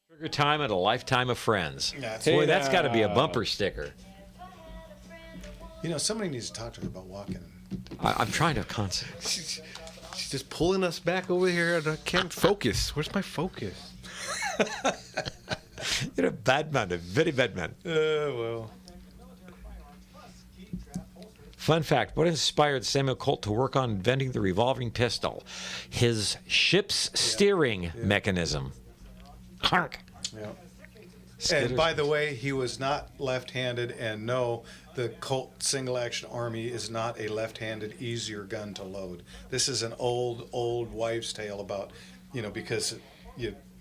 Speaker 2: Trigger time and a lifetime of friends.
Speaker 7: That's
Speaker 2: Boy,
Speaker 7: right.
Speaker 2: that's got to be a bumper sticker.
Speaker 7: Somebody needs to talk to her about walking.
Speaker 2: I'm trying to concentrate.
Speaker 4: She's just pulling us back over here, and I can't focus. Where's my focus?
Speaker 2: You're a bad man, a very bad man.
Speaker 7: Well.
Speaker 2: Fun fact, what inspired Samuel Colt to work on inventing the revolving pistol? His ship's steering mechanism. Hark.
Speaker 7: Yeah. And by the way, he was not left-handed, and no, the Colt single-action Army is not a left-handed, easier gun to load. This is an old wives' tale about, because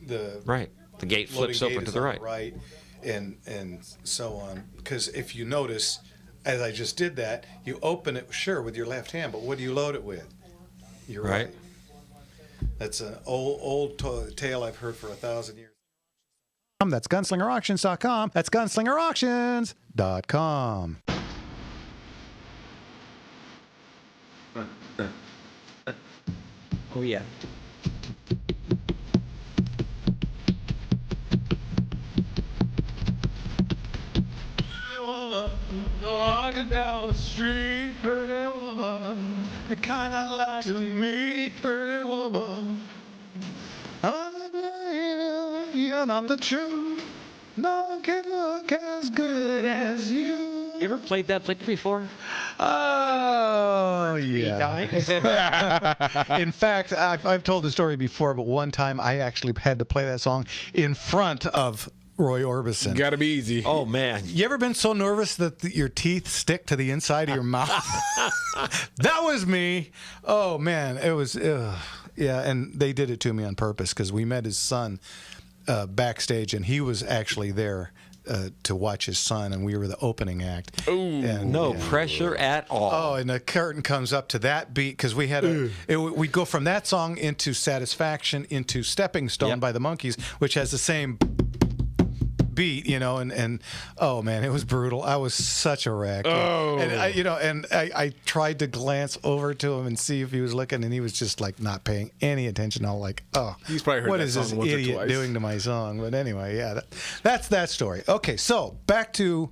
Speaker 7: the
Speaker 2: Right. The gate flips
Speaker 7: loading
Speaker 2: open
Speaker 7: gate
Speaker 2: to
Speaker 7: is
Speaker 2: the
Speaker 7: on
Speaker 2: right.
Speaker 7: and so on. Because if you notice, as I just did that, you open it, sure, with your left hand, but what do you load it with? Your right. That's an old tale I've heard for 1,000 years. That's gunslingerauctions.com. That's gunslingerauctions.com.
Speaker 2: Oh, yeah.
Speaker 10: Walking down the street, pretty woman, you kinda like to meet, pretty woman. I'm the truth. No one can look as good as you.
Speaker 2: You ever played that flick before?
Speaker 7: Oh, yeah. In fact, I've told the story before, but one time I actually had to play that song in front of Roy Orbison.
Speaker 4: Gotta be easy.
Speaker 2: Oh, man.
Speaker 7: You ever been so nervous that your teeth stick to the inside of your mouth? That was me. Oh, man. It was, yeah, and they did it to me on purpose because we met his son backstage, and he was actually there to watch his son, and we were the opening act.
Speaker 2: Ooh,
Speaker 7: and,
Speaker 2: no pressure at all.
Speaker 7: Oh, and the curtain comes up to that beat because we had we'd go from that song into Satisfaction into Stepping Stone by the Monkees, which has the same beat, and oh man, it was brutal. I was such a wreck.
Speaker 4: Oh.
Speaker 7: And I tried to glance over to him and see if he was looking, and he was just like not paying any attention. I'm like, oh,
Speaker 4: He's probably heard
Speaker 7: what
Speaker 4: that
Speaker 7: is this
Speaker 4: song once or
Speaker 7: idiot
Speaker 4: twice.
Speaker 7: doing to my song? But anyway, yeah, that's that story. Okay, so back to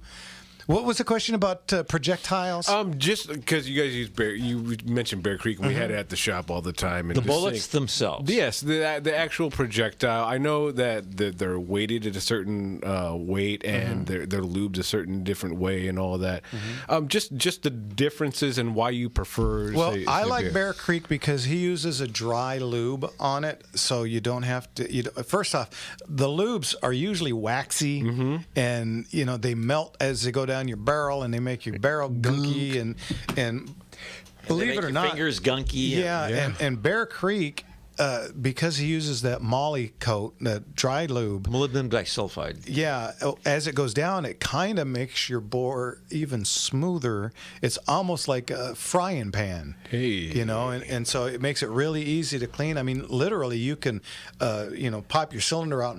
Speaker 7: What was the question about projectiles?
Speaker 4: Just because you guys you mentioned Bear Creek, and we had it at the shop all the time. And
Speaker 2: The
Speaker 4: just
Speaker 2: bullets themselves.
Speaker 4: Yes, the actual projectile. I know that they're weighted at a certain weight, and they're lubed a certain different way, and all that. Just the differences and why you prefer.
Speaker 7: Well, I like Bear Creek because he uses a dry lube on it, so you don't have to. First off, the lubes are usually waxy, and they melt as they go down your barrel, and they make your barrel gunky, and believe it or not,
Speaker 2: fingers gunky.
Speaker 7: Yeah. And Bear Creek, because he uses that moly coat, that dry lube,
Speaker 2: molybdenum disulfide.
Speaker 7: Yeah, as it goes down, it kind of makes your bore even smoother. It's almost like a frying pan.
Speaker 4: Hey.
Speaker 7: And so it makes it really easy to clean. I mean, literally, you can, pop your cylinder out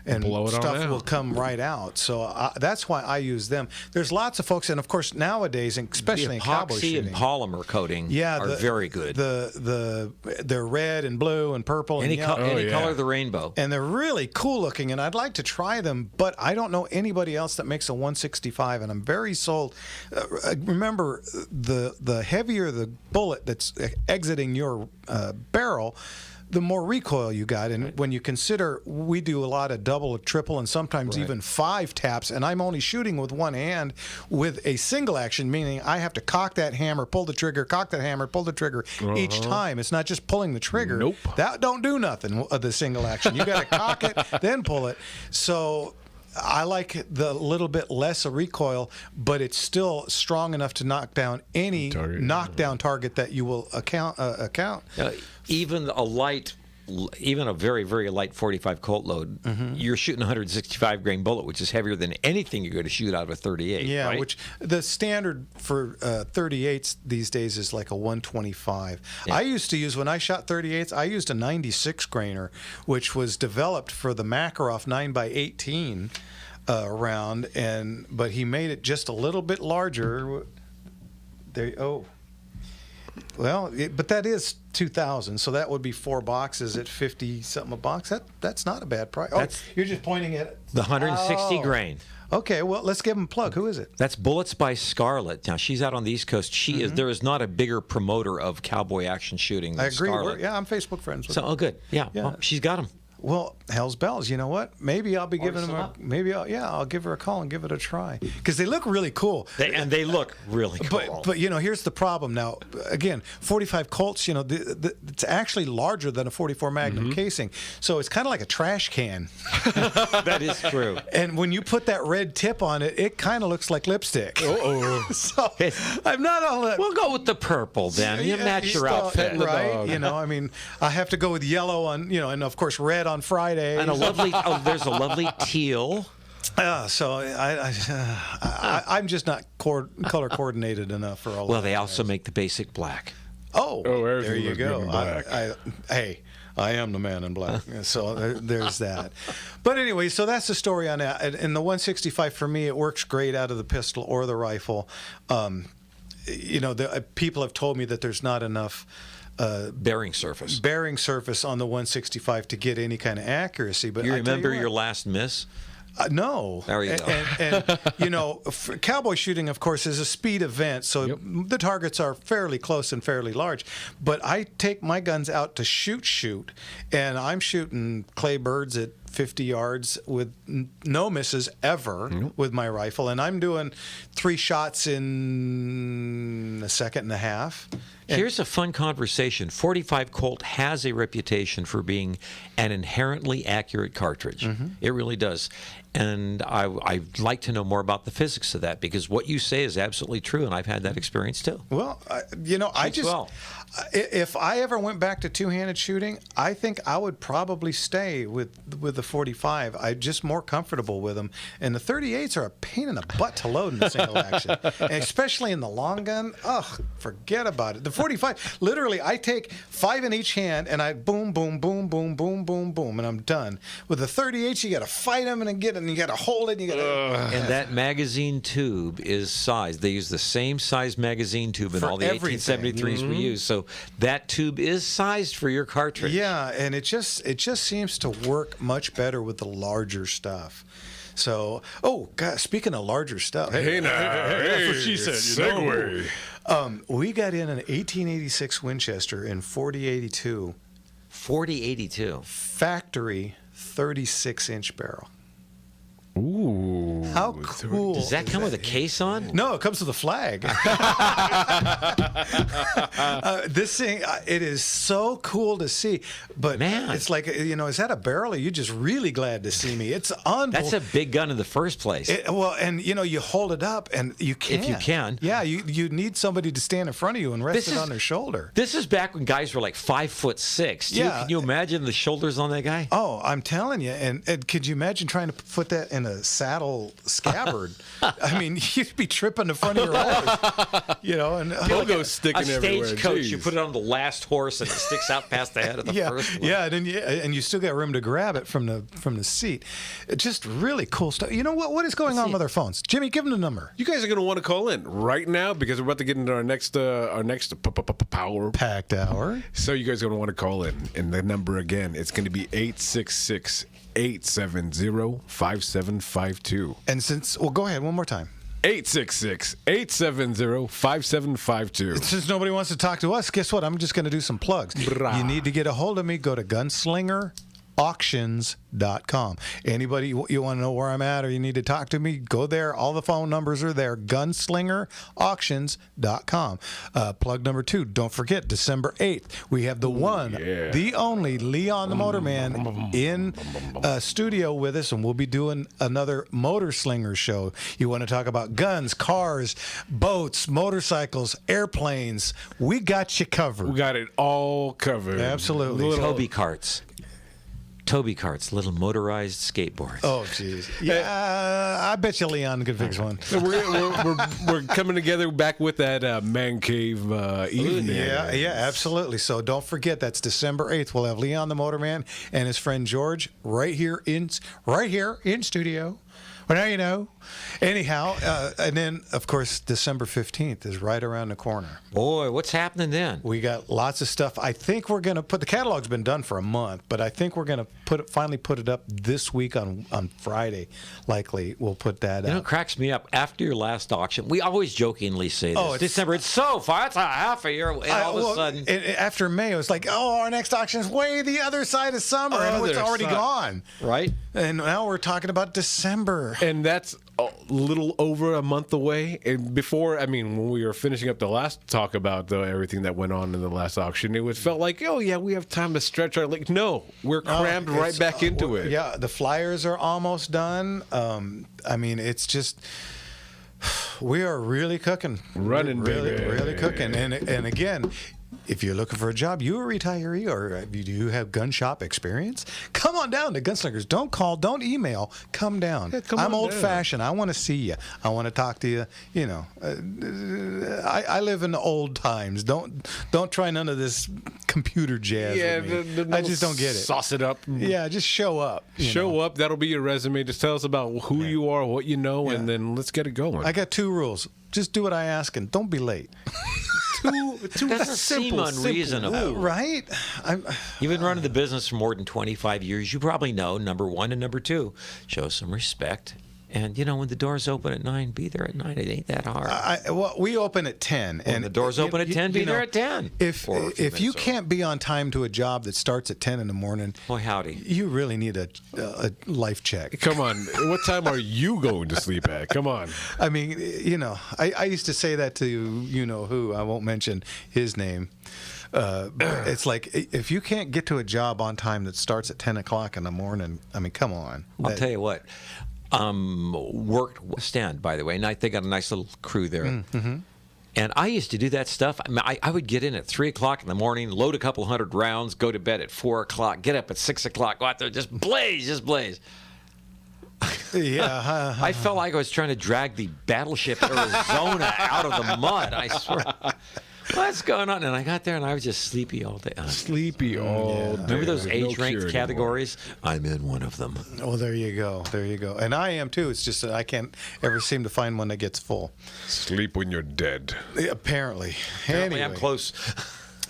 Speaker 7: and
Speaker 4: blow it
Speaker 7: stuff
Speaker 4: on out.
Speaker 7: will come right out. So that's why I use them. There's lots of folks, and of course nowadays, and especially in cowboy
Speaker 2: Epoxy
Speaker 7: shooting,
Speaker 2: and polymer coating are very good.
Speaker 7: They're red and blue and purple and yellow.
Speaker 2: Any color of the rainbow.
Speaker 7: And they're really cool looking, and I'd like to try them, but I don't know anybody else that makes a 165, and I'm very sold. Remember, the heavier the bullet that's exiting your barrel, the more recoil you got. And when you consider we do a lot of double or triple and sometimes even 5 taps, and I'm only shooting with one hand with a single action, meaning I have to cock that hammer, pull the trigger, cock that hammer, pull the trigger each time. It's not just pulling the trigger.
Speaker 4: Nope.
Speaker 7: That don't do nothing, the single action. You got to cock it, then pull it. So I like the little bit less of recoil, but it's still strong enough to knock down any knockdown target that you will account.
Speaker 2: Even a very, very light 45 Colt load, you're shooting a 165 grain bullet, which is heavier than anything you're going to shoot out of a 38.
Speaker 7: Yeah,
Speaker 2: right?
Speaker 7: which the standard for 38s these days is like a 125.
Speaker 2: Yeah.
Speaker 7: I used to use, when I shot 38s, I used a 96 grainer, which was developed for the Makarov 9x18 round, but he made it just a little bit larger. Well, but that is 2,000, so that would be 4 boxes at 50 something a box. That's not a bad price. Oh, you're just pointing at it.
Speaker 2: The 160 grain.
Speaker 7: Okay, well, let's give him a plug. Who is it?
Speaker 2: That's Bullets by Scarlett. Now, she's out on the East Coast. She is. There is not a bigger promoter of cowboy action shooting than
Speaker 7: I agree.
Speaker 2: Scarlett.
Speaker 7: I'm Facebook friends with
Speaker 2: her. Oh, good. Yeah. Well, she's got them.
Speaker 7: Well, hell's bells. You know what? Maybe I'll be giving them I'll give her a call and give it a try, because they look really cool.
Speaker 2: They look really cool.
Speaker 7: But here's the problem. Now, again, 45 Colts, it's actually larger than a 44 Magnum casing, so it's kind of like a trash can.
Speaker 2: That is true.
Speaker 7: And when you put that red tip on it, it kind of looks like lipstick. So I'm not all that.
Speaker 2: We'll go with the purple then. You match your outfit,
Speaker 7: right? I mean, I have to go with yellow on, and of course red on Friday,
Speaker 2: and there's a lovely teal.
Speaker 7: So I'm just not color coordinated enough for all.
Speaker 2: Well, they also make the basic black.
Speaker 7: There you go. Hey, I am the man in black. So there's that. But anyway, so that's the story on that. And the 165 for me, it works great out of the pistol or the rifle. People have told me that there's not enough
Speaker 2: bearing surface
Speaker 7: on the 165 to get any kind of accuracy. But
Speaker 2: you remember your last miss?
Speaker 7: No.
Speaker 2: There you
Speaker 7: go. And cowboy shooting, of course, is a speed event, so the targets are fairly close and fairly large. But I take my guns out to shoot, and I'm shooting clay birds at 50 yards with no misses ever with my rifle, and I'm doing 3 shots in a second and a half.
Speaker 2: Here's a fun conversation. 45 Colt has a reputation for being an inherently accurate cartridge. It really does. And I'd like to know more about the physics of that, because what you say is absolutely true, and I've had that experience too.
Speaker 7: Well, if I ever went back to two-handed shooting, I think I would probably stay with the 45. I'm just more comfortable with them. And the 38s are a pain in the butt to load in the single action, and especially in the long gun. Oh, forget about it. The 45, literally, I take 5 in each hand, and I boom, boom, boom, boom, boom, boom, boom, and I'm done. With the 38s, you got to fight them and get it, and you got to hold it. And you got to.
Speaker 2: And that magazine tube is sized. They use the same size magazine tube in all the
Speaker 7: everything.
Speaker 2: 1873s we use. So that tube is sized for your cartridge.
Speaker 7: Yeah, and it just seems to work much better with the larger stuff. So, oh God, speaking of larger stuff,
Speaker 4: Hey, now,
Speaker 7: that's what she said.
Speaker 4: Segue.
Speaker 7: We got in an 1886 Winchester in 4082
Speaker 2: 4082.
Speaker 7: factory 36-inch barrel.
Speaker 4: Ooh.
Speaker 7: How cool!
Speaker 2: Does that come with a case on?
Speaker 7: No, it comes with a flag. This thing, it is so cool to see. But
Speaker 2: Man.
Speaker 7: it's like, is that a barrel? Or are you just really glad to see me? It's unbelievable.
Speaker 2: That's a big gun in the first place.
Speaker 7: Well, and you hold it up, and you can.
Speaker 2: If you can.
Speaker 7: Yeah, you need somebody to stand in front of you and rest on their shoulder.
Speaker 2: This is back when guys were like 5'6".
Speaker 7: Yeah.
Speaker 2: Can you imagine the shoulders on that guy?
Speaker 7: Oh, I'm telling you. And could you imagine trying to put that in a saddle scabbard? I mean, you'd be tripping the front of your horse. And
Speaker 4: Logo sticking
Speaker 2: a
Speaker 4: everywhere.
Speaker 2: stagecoach.
Speaker 4: Jeez.
Speaker 2: You put it on the last horse, and it sticks out past the head of the first one.
Speaker 7: Yeah, and you still got room to grab it from the seat. Just really cool stuff. You know what? What is going on with our phones? Jimmy, give them the number.
Speaker 4: You guys are going to want to call in right now because we're about to get into our next power
Speaker 7: packed hour.
Speaker 4: So you guys are going to want to call in, and the number again, it's going to be 866-870-5752.
Speaker 7: And go ahead one more time.
Speaker 4: 866-870-5752.
Speaker 7: Since nobody wants to talk to us, guess what? I'm just going to do some plugs. You need to get a hold of me. Go to gunslingerauctions.com. Anybody you want to know where I'm at or you need to talk to me, go there. All the phone numbers are there. Gunslingerauctions.com. Plug number 2. Don't forget, December 8th, we have the the only Leon the Motorman in studio with us, and we'll be doing another Motor Slinger show. You want to talk about guns, cars, boats, motorcycles, airplanes. We got you covered.
Speaker 4: We got it all covered.
Speaker 7: Absolutely.
Speaker 2: Toby carts. Toby carts, little motorized skateboards.
Speaker 7: Oh, jeez. Yeah, I bet you Leon could fix one.
Speaker 4: We're coming together back with that man cave evening.
Speaker 7: Yeah, absolutely. So don't forget, that's December 8th. We'll have Leon the Motorman and his friend George right here in studio. Well, now you know. Anyhow, and then, of course, December 15th is right around the corner.
Speaker 2: Boy, what's happening then?
Speaker 7: We got lots of stuff. I think we're going to the catalog's been done for a month, but I think we're going to finally put it up this week on Friday. Likely, we'll put that up.
Speaker 2: It cracks me up. After your last auction, we always jokingly say this. December, it's so far. It's a half a year. And all of a sudden.
Speaker 7: After May, it was like, our next auction's way the other side of summer, and it's already gone.
Speaker 2: Right.
Speaker 7: And now we're talking about December.
Speaker 4: And that's a little over a month away. And before, when we were finishing up the last talk about everything that went on in the last auction, it felt like, we have time to stretch our leg. No, we're crammed right back into it.
Speaker 7: Yeah, the flyers are almost done. It's just... We are really cooking.
Speaker 4: Running,
Speaker 7: really cooking. And again... If you're looking for a job, you a retiree, or you do have gun shop experience, come on down to Gunslingers. Don't call, don't email. Come down.
Speaker 4: Yeah,
Speaker 7: I'm old-fashioned. I want to see you. I want to talk to you. I live in the old times. Don't try none of this computer jazz with me. I just don't get it.
Speaker 4: Sauce it up.
Speaker 7: Yeah, just show up.
Speaker 4: Show up. That'll be your resume. Just tell us about who you are, what you know, and then let's get it going.
Speaker 7: I got 2 rules. Just do what I ask and don't be late.
Speaker 2: Doesn't seem unreasonable,
Speaker 7: right?
Speaker 2: You've been running the business for more than 25 years. You probably know number 1 and number 2. Show some respect. And, when the doors open at 9, be there at 9. It ain't that hard.
Speaker 7: We open at 10.
Speaker 2: When the doors open at 10, be there at 10.
Speaker 7: If you can't be on time to a job that starts at 10 in the morning,
Speaker 2: boy, howdy.
Speaker 7: You really need a life check.
Speaker 4: Come on. What time are you going to sleep at? Come on.
Speaker 7: I used to say that to who. I won't mention his name. It's like, if you can't get to a job on time that starts at 10 o'clock in the morning, come on.
Speaker 2: I'll tell you what. Worked West End, by the way, and they got a nice little crew there.
Speaker 7: Mm-hmm.
Speaker 2: And I used to do that stuff. I would get in at 3 o'clock in the morning, load a couple hundred rounds, go to bed at 4 o'clock, get up at 6 o'clock, go out there, just blaze.
Speaker 7: Yeah,
Speaker 2: I felt like I was trying to drag the battleship Arizona out of the mud. I swear. What's going on? And I got there and I was just sleepy all day.
Speaker 4: Sleepy all day.
Speaker 2: Remember those age-ranked categories? I'm in one of them.
Speaker 7: Oh, there you go. And I am too. It's just that I can't ever seem to find one that gets full.
Speaker 4: Sleep when you're dead.
Speaker 7: Apparently.
Speaker 2: Apparently
Speaker 7: anyway.
Speaker 2: I'm close.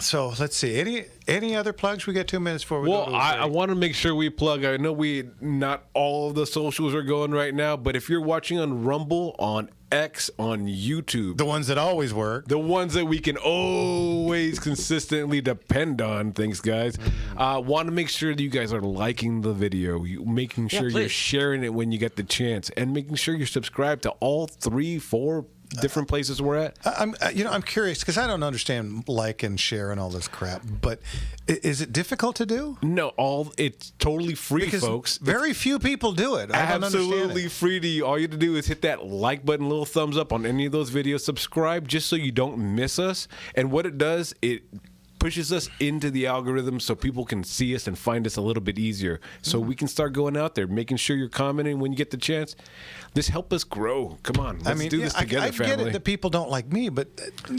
Speaker 7: So let's see. Any other plugs? We got 2 minutes before we go to a
Speaker 4: I
Speaker 7: break.
Speaker 4: want to make sure we plug. I know not all of the socials are going right now, but if you're watching on Rumble, on X, on YouTube,
Speaker 7: The ones that always work.
Speaker 4: the ones that we can always consistently depend on. Thanks, guys. Want to make sure that you guys are liking the video, making sure you're
Speaker 2: please.
Speaker 4: sharing it when you get the chance, and making sure you're subscribed to all 3, 4 different places we're at.
Speaker 7: I'm curious because I don't understand like and share and all this crap. But is it difficult to do?
Speaker 4: No, it's totally free,
Speaker 7: Because
Speaker 4: folks.
Speaker 7: very few people do it. I don't understand
Speaker 4: Absolutely
Speaker 7: it.
Speaker 4: free to you. All you have to do is hit that like button, little thumbs up on any of those videos, subscribe just so you don't miss us. And what it does, it pushes us into the algorithm so people can see us and find us a little bit easier. So we can start going out there, making sure you're commenting when you get the chance. This help us grow. Come on, let's do this together,
Speaker 7: I
Speaker 4: family.
Speaker 7: get it that people don't like me, but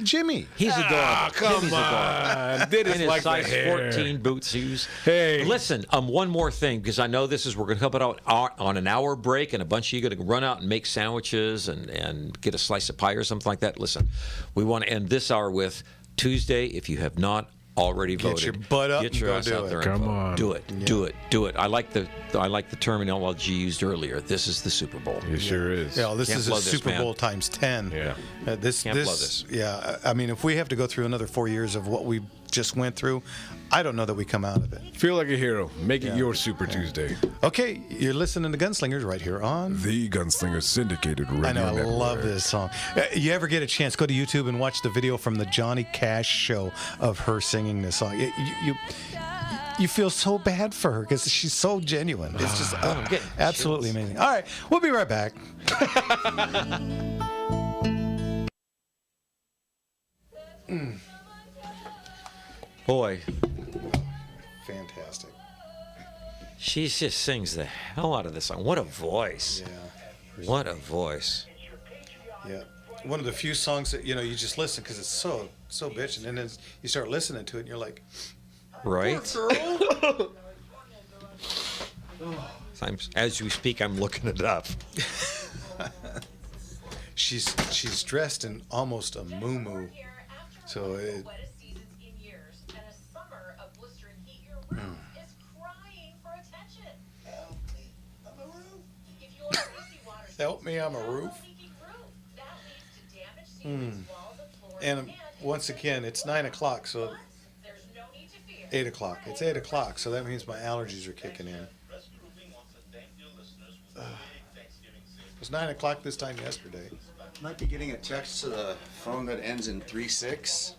Speaker 7: Jimmy.
Speaker 2: He's adorable.
Speaker 4: Come
Speaker 2: Jimmy's adorable.
Speaker 4: on. Did
Speaker 2: In
Speaker 4: it
Speaker 2: his
Speaker 4: like the
Speaker 2: size
Speaker 4: hair.
Speaker 2: 14 boot shoes.
Speaker 4: Hey.
Speaker 2: Listen, one more thing, because I know we're going to help it out on an hour break, and a bunch of you are going to run out and make sandwiches and get a slice of pie or something like that. Listen, we want to end this hour with Tuesday. If you have not already voted,
Speaker 7: your butt up
Speaker 2: get
Speaker 7: and
Speaker 2: your
Speaker 7: go
Speaker 2: ass
Speaker 7: do
Speaker 2: out
Speaker 7: it.
Speaker 2: there and
Speaker 4: Come
Speaker 2: vote.
Speaker 4: on.
Speaker 2: Do it.
Speaker 7: Yeah.
Speaker 2: Do it. I like the terminology used earlier. This is the Super Bowl.
Speaker 4: It sure is.
Speaker 7: Yeah, this
Speaker 2: Can't
Speaker 7: is a
Speaker 2: blow this,
Speaker 7: Super
Speaker 2: man.
Speaker 7: Bowl times 10.
Speaker 4: Yeah.
Speaker 2: Can't blow this.
Speaker 7: Yeah, I mean, if we have to go through another 4 years of what we just went through, I don't know that we come out of it.
Speaker 4: Feel like a hero. Make it your Super Tuesday.
Speaker 7: Okay, you're listening to Gunslingers right here on.
Speaker 4: The Gunslinger Syndicated Radio
Speaker 7: I know, I
Speaker 4: Network.
Speaker 7: love this song. You ever get a chance, go to YouTube and watch the video from the Johnny Cash show of her singing this song. You feel so bad for her because she's so genuine. It's just absolutely amazing. All right, we'll be right back.
Speaker 2: Boy,
Speaker 7: Fantastic.
Speaker 2: she just sings the hell out of this song. What a voice.
Speaker 7: Yeah,
Speaker 2: What a voice.
Speaker 7: yeah. One of the few songs that, you just listen because it's so bitching. And then you start listening to it and you're like,
Speaker 2: Right?
Speaker 7: girl.
Speaker 2: As we speak, I'm looking it up.
Speaker 7: She's dressed in almost a moo-moo. So it, help me, I'm a roof. And once again, it's 9 o'clock, so 8 o'clock. It's 8 o'clock, so that means my allergies are kicking in. It was 9 o'clock this time yesterday.
Speaker 3: Might be getting a text to the phone that ends in 36.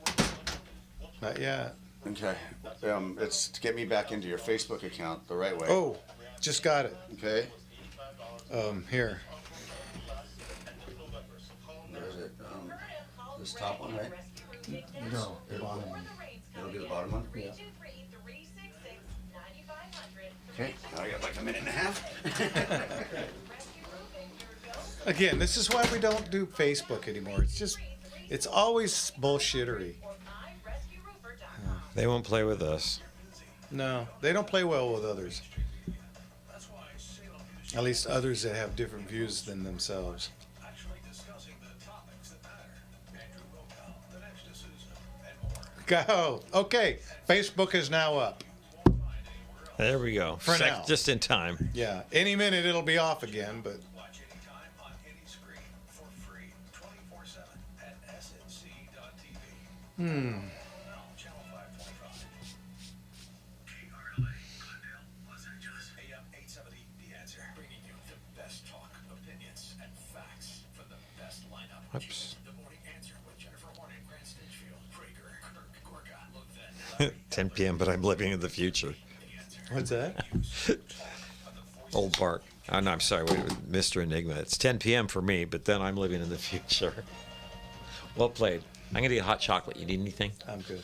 Speaker 7: Not yet.
Speaker 3: Okay. It's to get me back into your Facebook account the right way.
Speaker 7: Oh, just got it.
Speaker 3: Okay.
Speaker 7: Here.
Speaker 3: Where is it? This top one, right?
Speaker 7: No, the bottom one.
Speaker 3: It'll be the bottom one?
Speaker 7: Yeah.
Speaker 3: Okay. Now I got like a minute and a half.
Speaker 7: Again, this is why we don't do Facebook anymore. It's always bullshittery.
Speaker 2: They won't play with us.
Speaker 7: No, they don't play well with others. At least others that have different views than themselves. Go. Okay, Facebook is now up.
Speaker 2: There we go.
Speaker 7: For now.
Speaker 2: Just in time.
Speaker 7: Yeah, any minute it'll be off again, but
Speaker 2: Oops. 10 p.m., but I'm living in the future.
Speaker 7: what's that?
Speaker 2: Old Bart. Oh, no, I'm sorry, wait, Mr. Enigma. It's 10 p.m. for me, but then I'm living in the future. Well played. I'm going to get hot chocolate. You need anything?
Speaker 7: I'm good.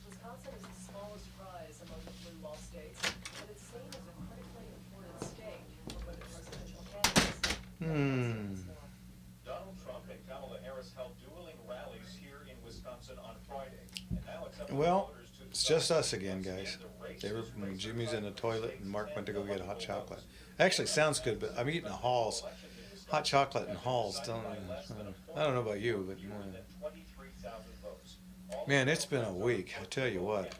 Speaker 13: Wisconsin is the smallest prize among the blue wall states, but it's seen as a critically important state for women presidential candidates.
Speaker 10: Donald Trump and Kamala Harris held dueling rallies here in Wisconsin on Friday. And now it's up to
Speaker 7: Well,
Speaker 10: voters to
Speaker 7: it's just us again, guys. Jimmy's in the toilet and Mark went to go get hot chocolate. Actually, sounds good, but I'm eating a Halls. Hot chocolate and Halls. I don't know about you, but
Speaker 1: Man, it's been a week. I tell you what.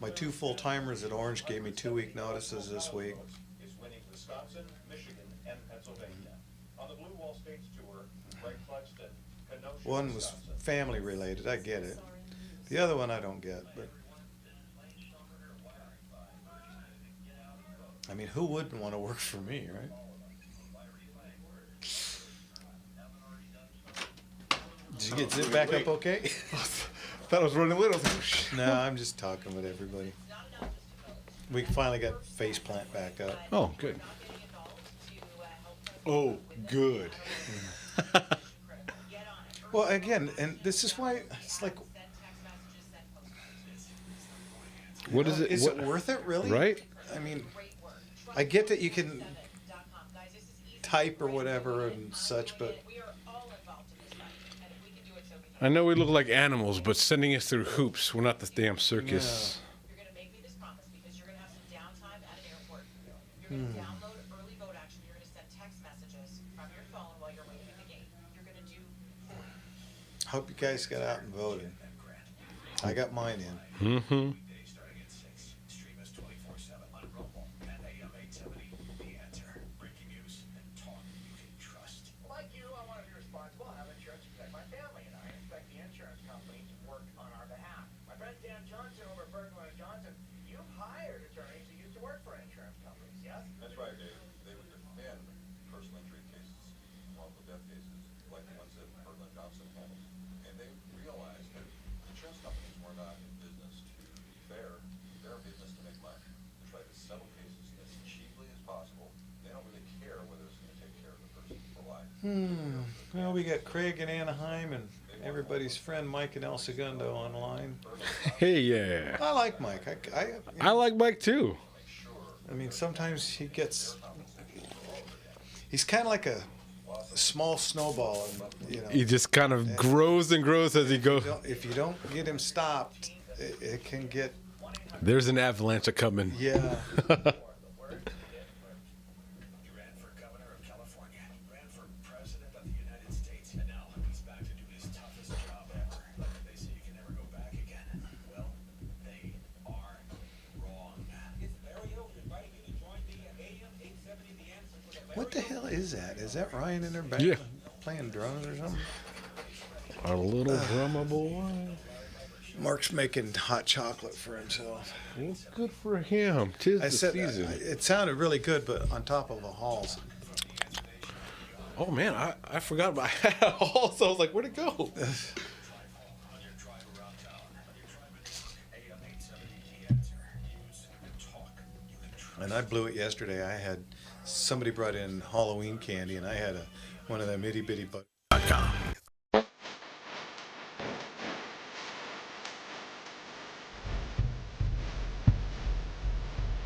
Speaker 1: My 2 full-timers at Orange gave me 2-week notices this week. One was family related, I get it. The other one I don't get, but I mean, who wouldn't want to work for me, right? Did you get zipped back up okay?
Speaker 4: Thought I was running little.
Speaker 1: No, I'm just talking with everybody. We finally got faceplant back up.
Speaker 4: Oh, good. Oh, good.
Speaker 1: Well, again, and this is why it's like,
Speaker 4: what is it?
Speaker 1: Is it worth it, really?
Speaker 4: Right?
Speaker 1: I mean, I get that you can type or whatever and such, but
Speaker 4: I know we look like animals, but sending us through hoops, we're not the damn circus.
Speaker 13: You're going to make me this promise because you're going to have some downtime at an airport. You're going to download early vote action. You're going to send text messages from your phone while you're waiting at the gate. You're going to do 40.
Speaker 1: hope you guys got out and voted. I got mine in.
Speaker 4: Mm-hmm.
Speaker 10: Like you, I want to be responsible, have insurance to protect my family, and I expect the insurance company to work on our behalf. My friend Dan Johnson over at Bergman & Johnson, you've hired attorneys who used to work for insurance companies, yes?
Speaker 14: That's right, Dave. They would defend personal injury cases, wrongful death cases, like the ones that Bergman & Johnson handles. And they realized that insurance companies were not in business to be fair. They're in business to make money, to try to settle cases as cheaply as possible. They don't really care whether it's going to take care of the person for life.
Speaker 1: Well, we got Craig in Anaheim and everybody's friend Mike in El Segundo online.
Speaker 4: Hey, yeah.
Speaker 1: I like Mike.
Speaker 4: I like Mike too.
Speaker 1: I mean, sometimes he's kind of like a small snowball, and you know.
Speaker 4: He just kind of grows and grows as he goes.
Speaker 1: If you don't get him stopped, it can get.
Speaker 4: There's an avalanche coming.
Speaker 1: Yeah. What the hell is that? Is that Ryan in there back playing drums or something?
Speaker 4: Our little drummer boy.
Speaker 1: Mark's making hot chocolate for himself.
Speaker 4: Well, good for him. 'Tis the season.
Speaker 1: It sounded really good, but on top of a Halls.
Speaker 4: Oh man, I forgot about Halls. So I was like, where'd it go?
Speaker 1: And I blew it yesterday. I had somebody brought in Halloween candy, and I had one of them itty bitty butt.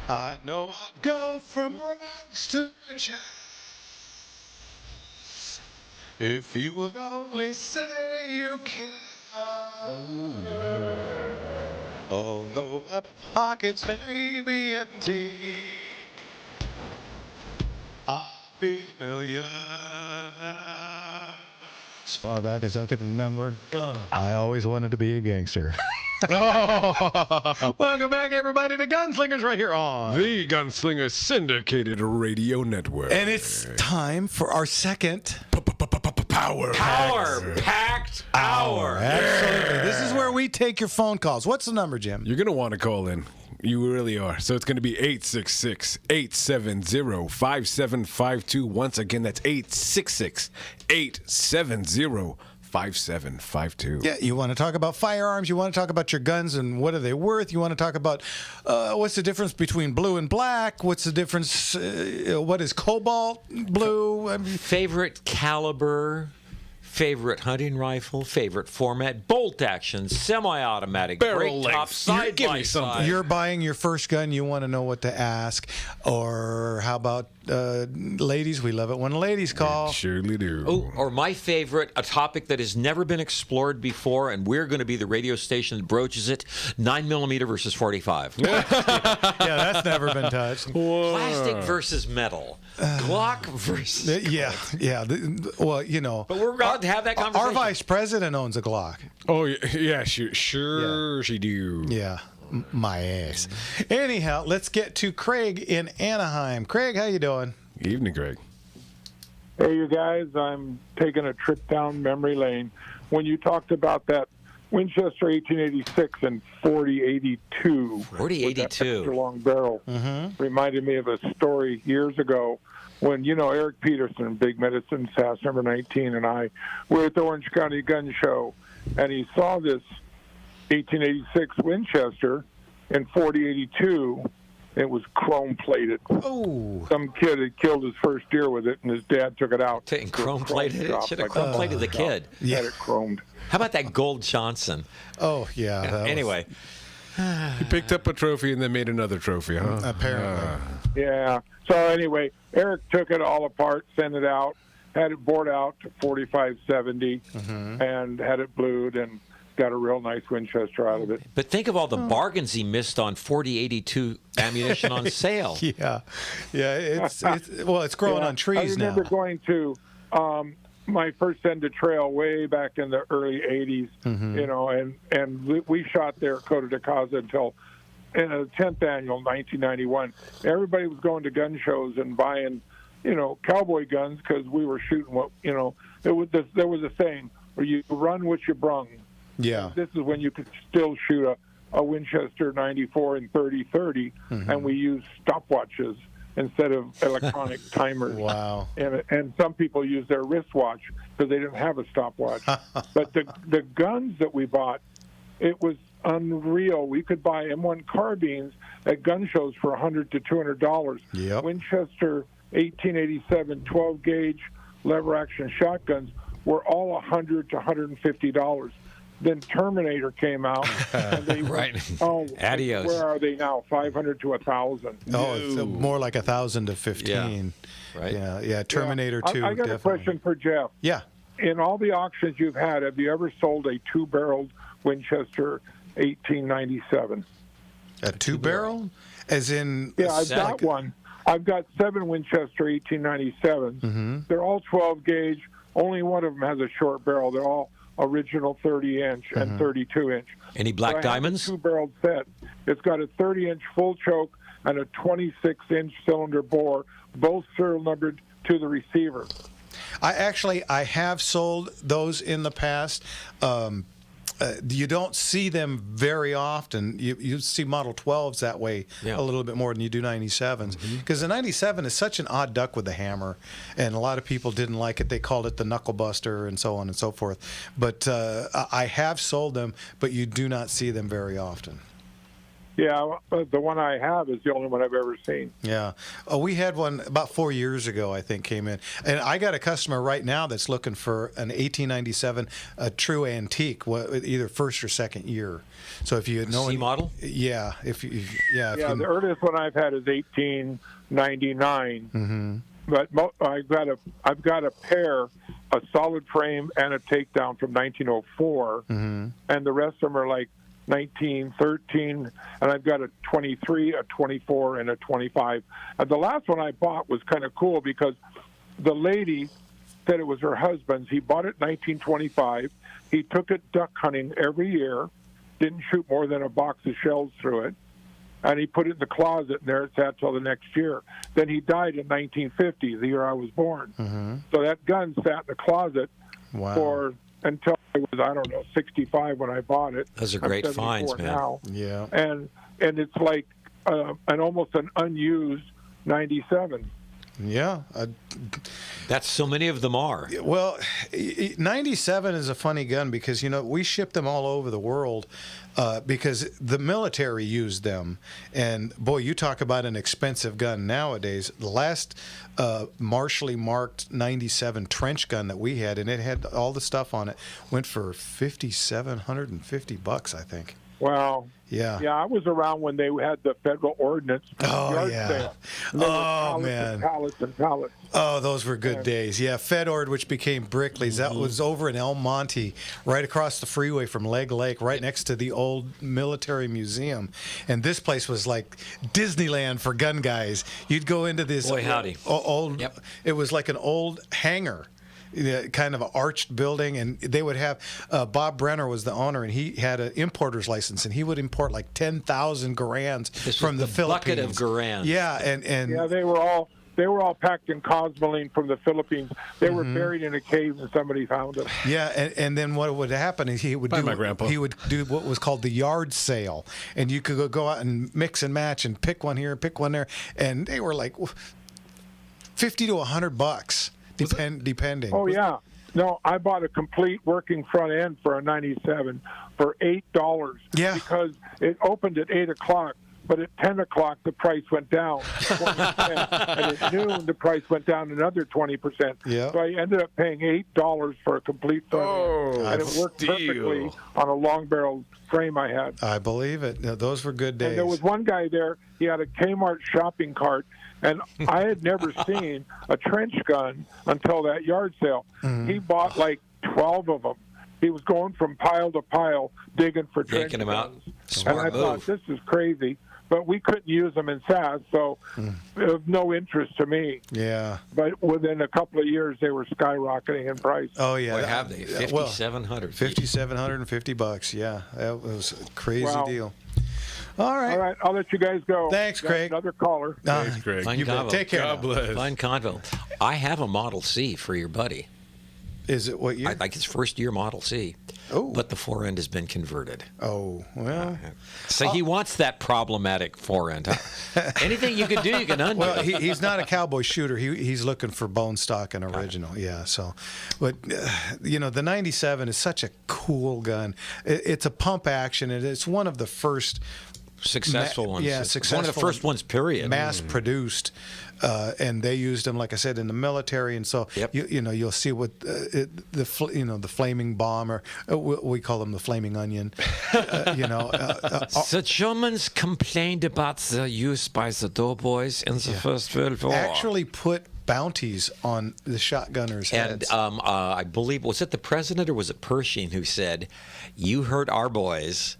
Speaker 1: I know I'll go from rags to riches if you would only say you can. Although my pockets may be empty, I'll be a million.
Speaker 7: As far back as I can remember, I always wanted to be a gangster.
Speaker 4: Welcome back, everybody, to Gunslingers right here on the Gunslinger Syndicated Radio Network.
Speaker 7: And it's time for our second
Speaker 2: Power-packed hour.
Speaker 7: Absolutely. This is where we take your phone calls. What's the number, Jim?
Speaker 4: You're going to want to call in. You really are. So it's going to be 866-870-5752. Once again, that's 866-870-5752.
Speaker 7: Yeah, you want to talk about firearms. You want to talk about your guns and what are they worth. You want to talk about what's the difference between blue and black. What's the difference? What is cobalt blue? I mean,
Speaker 2: Favorite caliber, favorite hunting rifle, favorite format, bolt action, semi-automatic,
Speaker 4: Barrel
Speaker 2: break top,
Speaker 4: length.
Speaker 2: side
Speaker 4: Give
Speaker 2: by
Speaker 4: me something.
Speaker 2: side.
Speaker 7: you're buying your first gun. You want to know what to ask. Or how about ladies, we love it when ladies call.
Speaker 4: Surely do.
Speaker 2: Oh, or my favorite, a topic that has never been explored before, and we're going to be the radio station that broaches it: 9mm versus 45.
Speaker 7: Yeah, that's never been touched.
Speaker 2: Plastic versus metal. Glock versus.
Speaker 7: Yeah. Well, you know.
Speaker 2: But we're about to have that conversation.
Speaker 7: Our vice president owns a Glock.
Speaker 4: Oh yeah, sure she do.
Speaker 7: Yeah. My ass. Anyhow, let's get to Craig in Anaheim. Craig, how you doing?
Speaker 4: Evening, Craig.
Speaker 15: Hey, you guys, I'm taking a trip down memory lane. When you talked about that Winchester 1886 and 4082,
Speaker 2: 4082,
Speaker 15: extra long barrel, reminded me of a story years ago when, Eric Peterson, Big Medicine Sass number 19, and I were at the Orange County Gun Show, and he saw this 1886 Winchester in 4082. It was chrome plated.
Speaker 7: Oh!
Speaker 15: Some kid had killed his first deer with it, and his dad took it out.
Speaker 2: And chrome plated it. Should have chrome plated the kid.
Speaker 15: Yeah, had it chromed.
Speaker 2: How about that Gold Johnson?
Speaker 7: Oh yeah.
Speaker 2: Anyway,
Speaker 4: he picked up a trophy and then made another trophy, huh?
Speaker 7: Apparently.
Speaker 15: Yeah. So anyway, Eric took it all apart, sent it out, had it bored out to 4570, and had it blued, and got a real nice Winchester out of it.
Speaker 2: but think of all the bargains he missed on 4082 ammunition on sale.
Speaker 7: Yeah. It's growing on trees
Speaker 15: I remember
Speaker 7: now.
Speaker 15: going to my first end of trail way back in the early 80s, and we shot there at Coto de Caza until 10th annual 1991. Everybody was going to gun shows and buying, cowboy guns because we were shooting there was a saying where you run what you brung.
Speaker 7: Yeah.
Speaker 15: This is when you could still shoot a Winchester 94 and 30-30, and we used stopwatches instead of electronic timers.
Speaker 7: Wow.
Speaker 15: And some people use their wristwatch because they didn't have a stopwatch. But the guns that we bought, it was unreal. We could buy M1 carbines at gun shows for $100 to $200.
Speaker 7: Yep.
Speaker 15: Winchester 1887 12-gauge lever-action shotguns were all $100 to $150. Then Terminator came out, and they
Speaker 2: Adios.
Speaker 15: Where are they now? 500 to 1,000.
Speaker 7: Oh, it's more like 1,000 to 15.
Speaker 2: Yeah. Right.
Speaker 7: Yeah. Terminator 2.
Speaker 15: I got
Speaker 7: definitely.
Speaker 15: a question for Jeff.
Speaker 7: Yeah.
Speaker 15: In all the auctions you've had, have you ever sold a two-barreled Winchester 1897?
Speaker 7: A two-barrel? As in?
Speaker 15: Yeah, I've got one. I've got 7 Winchester 1897s. They're all 12-gauge. Only one of them has a short barrel. They're all original 30-inch and 32-inch.
Speaker 2: Any black diamonds?
Speaker 15: Two-barreled set. It's got a 30-inch full choke and a 26-inch cylinder bore, both serial numbered to the receiver.
Speaker 7: I have sold those in the past. You don't see them very often. You see Model 12s that way a little bit more than you do 97s. Because the 97 is such an odd duck with the hammer, and a lot of people didn't like it. They called it the knuckle buster and so on and so forth. But I have sold them, but you do not see them very often.
Speaker 15: Yeah, the one I have is the only one I've ever seen.
Speaker 7: Yeah. We had one about 4 years ago, I think, came in. And I got a customer right now that's looking for an 1897, a true antique, either first or second year. So if you know...
Speaker 2: C model?
Speaker 7: Yeah.
Speaker 15: The earliest one I've had is 1899. But I've got a pair, a solid frame and a takedown from 1904. And the rest of them are like 1913, and I've got a 23, a 24, and a 25. And the last one I bought was kind of cool because the lady said it was her husband's. He bought it in 1925. He took it duck hunting every year, didn't shoot more than a box of shells through it, and he put it in the closet, and there it sat till the next year. Then he died in 1950, the year I was born. So that gun sat in the closet for until I was, 65 when I bought it.
Speaker 2: Those are great finds, man.
Speaker 15: Now.
Speaker 7: Yeah.
Speaker 15: And it's like almost an unused 97.
Speaker 7: Yeah.
Speaker 2: That's so many of them are.
Speaker 7: Well, 97 is a funny gun because, we ship them all over the world because the military used them. And, boy, you talk about an expensive gun nowadays. The last martially marked 97 trench gun that we had, and it had all the stuff on it, went for $5,750, I think.
Speaker 15: Wow.
Speaker 7: Yeah.
Speaker 15: Yeah, I was around when they had the federal ordinance.
Speaker 7: Oh,
Speaker 15: yard
Speaker 7: yeah.
Speaker 15: sale. And there were
Speaker 7: Oh,
Speaker 15: pallets
Speaker 7: man.
Speaker 15: And pallets and pallets.
Speaker 7: Oh, those were good days. Yeah, Fedord, which became Brickley's, that was over in El Monte, right across the freeway from Leg Lake, right next to the old military museum. And this place was like Disneyland for gun guys. You'd go into this
Speaker 2: Boy, howdy.
Speaker 7: old. It was like an old hangar. Kind of an arched building, and they would have Bob Brenner was the owner, and he had an importer's license, and he would import like 10,000 Garands from the Philippines.
Speaker 2: Bucket of Garand.
Speaker 7: Yeah, and
Speaker 15: Yeah, they were all packed in cosmoline from the Philippines. They were buried in a cave, and somebody found them.
Speaker 7: Yeah, and then what would happen is he would do what was called the yard sale, and you could go out and mix and match and pick one here, pick one there, and they were like $50 to $100, depending.
Speaker 15: Oh yeah, no, I bought a complete working front end for a '97 for $8.
Speaker 7: Yeah,
Speaker 15: because it opened at 8:00. But at 10 o'clock, the price went down 20%. And at noon, the price went down another 20%.
Speaker 7: Yeah.
Speaker 15: So I ended up paying $8 for a complete front end. And it worked perfectly on a long barrel frame I had.
Speaker 7: I believe it. Those were good days.
Speaker 15: And there was one guy there, he had a Kmart shopping cart, and I had never seen a trench gun until that yard sale. He bought like 12 of them. He was going from pile to pile digging for trench
Speaker 2: Yanking them out.
Speaker 15: guns.
Speaker 2: Smart
Speaker 15: and I
Speaker 2: move.
Speaker 15: thought, this is crazy. But we couldn't use them in SAS, so of no interest to me.
Speaker 7: Yeah.
Speaker 15: But within a couple of years, they were skyrocketing in price.
Speaker 7: Oh yeah.
Speaker 2: What have they? $5,700.
Speaker 7: $5,750. Yeah, that was a crazy
Speaker 15: Wow.
Speaker 7: deal. All right.
Speaker 15: All right, I'll let you guys go.
Speaker 7: Thanks,
Speaker 15: Got
Speaker 7: Craig.
Speaker 15: Another caller.
Speaker 4: Thanks, Greg.
Speaker 2: Fine
Speaker 7: You bet.
Speaker 2: convo.
Speaker 7: Take care.
Speaker 4: God bless.
Speaker 2: Fine convo. I have a Model C for your buddy.
Speaker 7: Is it what year?
Speaker 2: I like his first year Model C.
Speaker 7: Oh.
Speaker 2: But the fore end has been converted.
Speaker 7: Oh, well.
Speaker 2: So he wants that problematic fore end. Huh? Anything you can do, you can undo.
Speaker 7: Well, he's not a cowboy shooter. He's looking for bone stock and original. Yeah. So, but the 97 is such a cool gun. It's a pump action, and it's one of the first
Speaker 2: successful ones.
Speaker 7: Yeah,
Speaker 2: It's
Speaker 7: successful.
Speaker 2: one of the first ones, period.
Speaker 7: Mass produced, and they used them, like I said, in the military. And so you'll see what the flaming bomb, or we call them the flaming onion.
Speaker 2: The Germans complained about the use by the doughboys in the First World War.
Speaker 7: Actually put bounties on the shotgunners' heads.
Speaker 2: And I believe, was it the president or was it Pershing who said, "You hurt our boys,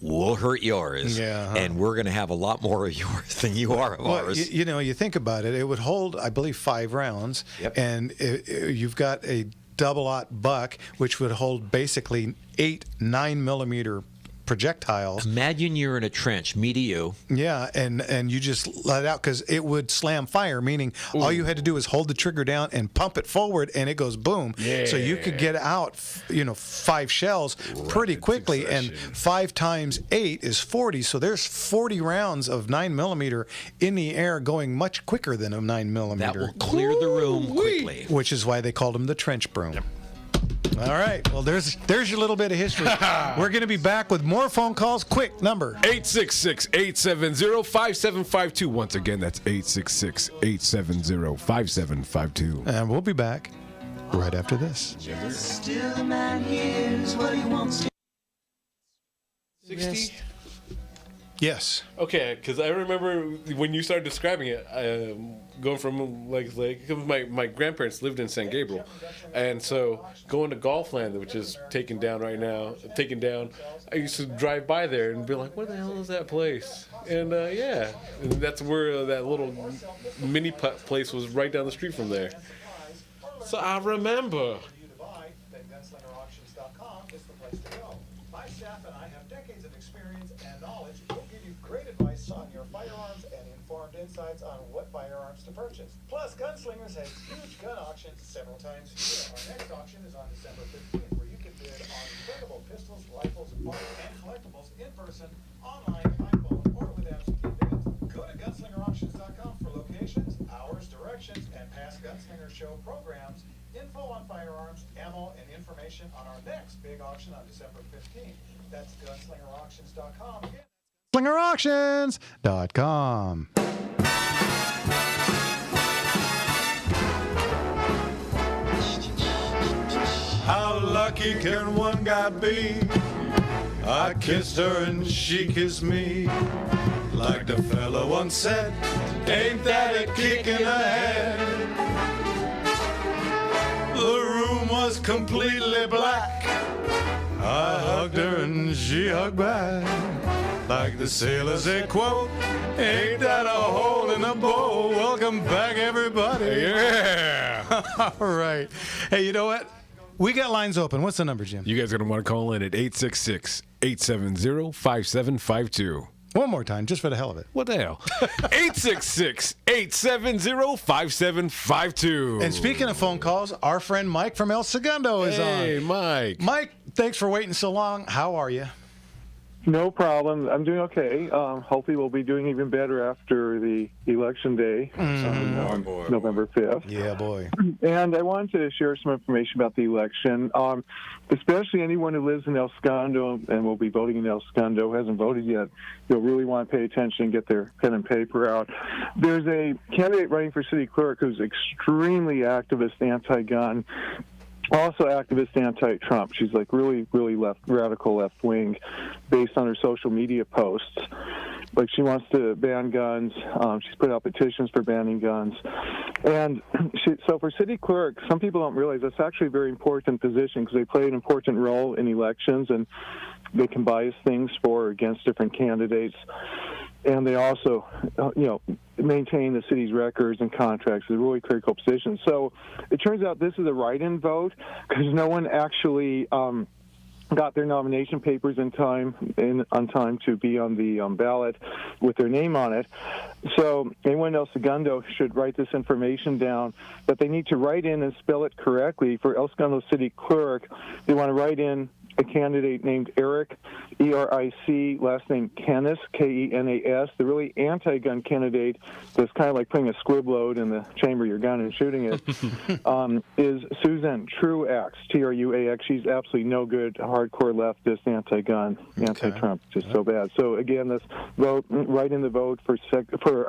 Speaker 2: we'll hurt yours, and we're going to have a lot more of yours than you are of ours."
Speaker 7: You think about it, it would hold, I believe, 5 rounds, and you've got a double-aught buck, which would hold basically 8 9mm projectiles.
Speaker 2: Imagine you're in a trench, me to you.
Speaker 7: Yeah, and you just let it out because it would slam fire, meaning all you had to do is hold the trigger down and pump it forward, and it goes boom.
Speaker 4: Yeah.
Speaker 7: So you could get out, 5 shells pretty quickly, and 5 times 8 is 40. So there's 40 rounds of 9mm in the air going much quicker than a 9mm.
Speaker 2: That will clear the room quickly.
Speaker 7: Which is why they called them the trench broom. All right. Well, there's your little bit of history. We're going to be back with more phone calls. Quick number.
Speaker 4: 866-870-5752. Once again, that's 866-870-5752.
Speaker 7: And we'll be back right after this.
Speaker 16: Still a man hears what he wants to.
Speaker 4: 60?
Speaker 7: Yes.
Speaker 4: Okay, because I remember when you started describing it, going from because my grandparents lived in San Gabriel, and so going to Golfland, which is taken down, I used to drive by there and be like, "What the hell is that place?" And and that's where that little mini putt place was, right down the street from there. So I remember.
Speaker 17: Gunslingerauctions.com is the place to go. My staff and I have decades of experience and knowledge. We'll give you great advice on your firearms and informed insights on what firearms to purchase. Plus, Gunslingers has huge gun auctions several times a year. Our next auction is on December 15th, where you can bid on incredible pistols, rifles, and collectibles in person, online, by phone, or with absentee bids. Go to gunslingerauctions.com for locations, hours, directions, and past Gunslinger Show programs, info on firearms, ammo, and information on our next big auction on December 15th. That's gunslingerauctions.com.
Speaker 7: SlingerAuctions.com.
Speaker 1: How lucky can one guy be? I kissed her and she kissed me. Like the fella once said, ain't that a kick in the head? The room was completely black. I hugged her and she hugged back. Like the sailors they quote, ain't that a hole in the boat? Welcome back, everybody.
Speaker 7: Yeah. All right. Hey, you know what? We got lines open. What's the number, Jim?
Speaker 4: You guys are going to want to call in at 866-870-5752.
Speaker 7: One more time, just for the hell of it.
Speaker 4: What the hell? 866-870-5752.
Speaker 7: And speaking of phone calls, our friend Mike from El Segundo is on.
Speaker 4: Hey, Mike.
Speaker 7: Mike, thanks for waiting so long. How are you?
Speaker 18: No problem. I'm doing okay. Hopefully we'll be doing even better after the election day, November 5th.
Speaker 7: Yeah, boy.
Speaker 18: And I wanted to share some information about the election, especially anyone who lives in El Segundo and will be voting in El Segundo, who hasn't voted yet. You'll really want to pay attention and get their pen and paper out. There's a candidate running for city clerk who's extremely activist, anti-gun, also activist anti-Trump. She's like really radical left-wing based on her social media posts. Like she wants to ban guns. She's put out petitions for banning guns. And so for city clerk, some people don't realize that's actually a very important position because they play an important role in elections and they can bias things for or against different candidates. And they also, maintain the city's records and contracts. It's a really critical position. So it turns out this is a write-in vote because no one actually got their nomination papers on time to be on the ballot with their name on it. So anyone in El Segundo should write this information down, but they need to write in and spell it correctly. For El Segundo City Clerk, they want to write in a candidate named Eric, E-R-I-C, last name Kenas, K-E-N-A-S. The really anti-gun candidate that's kind of like putting a squib load in the chamber of your gun and shooting it, is Susan Truax, T-R-U-A-X. She's absolutely no good, hardcore leftist, anti-gun, anti-Trump, just so bad. So again, this vote, write in the vote for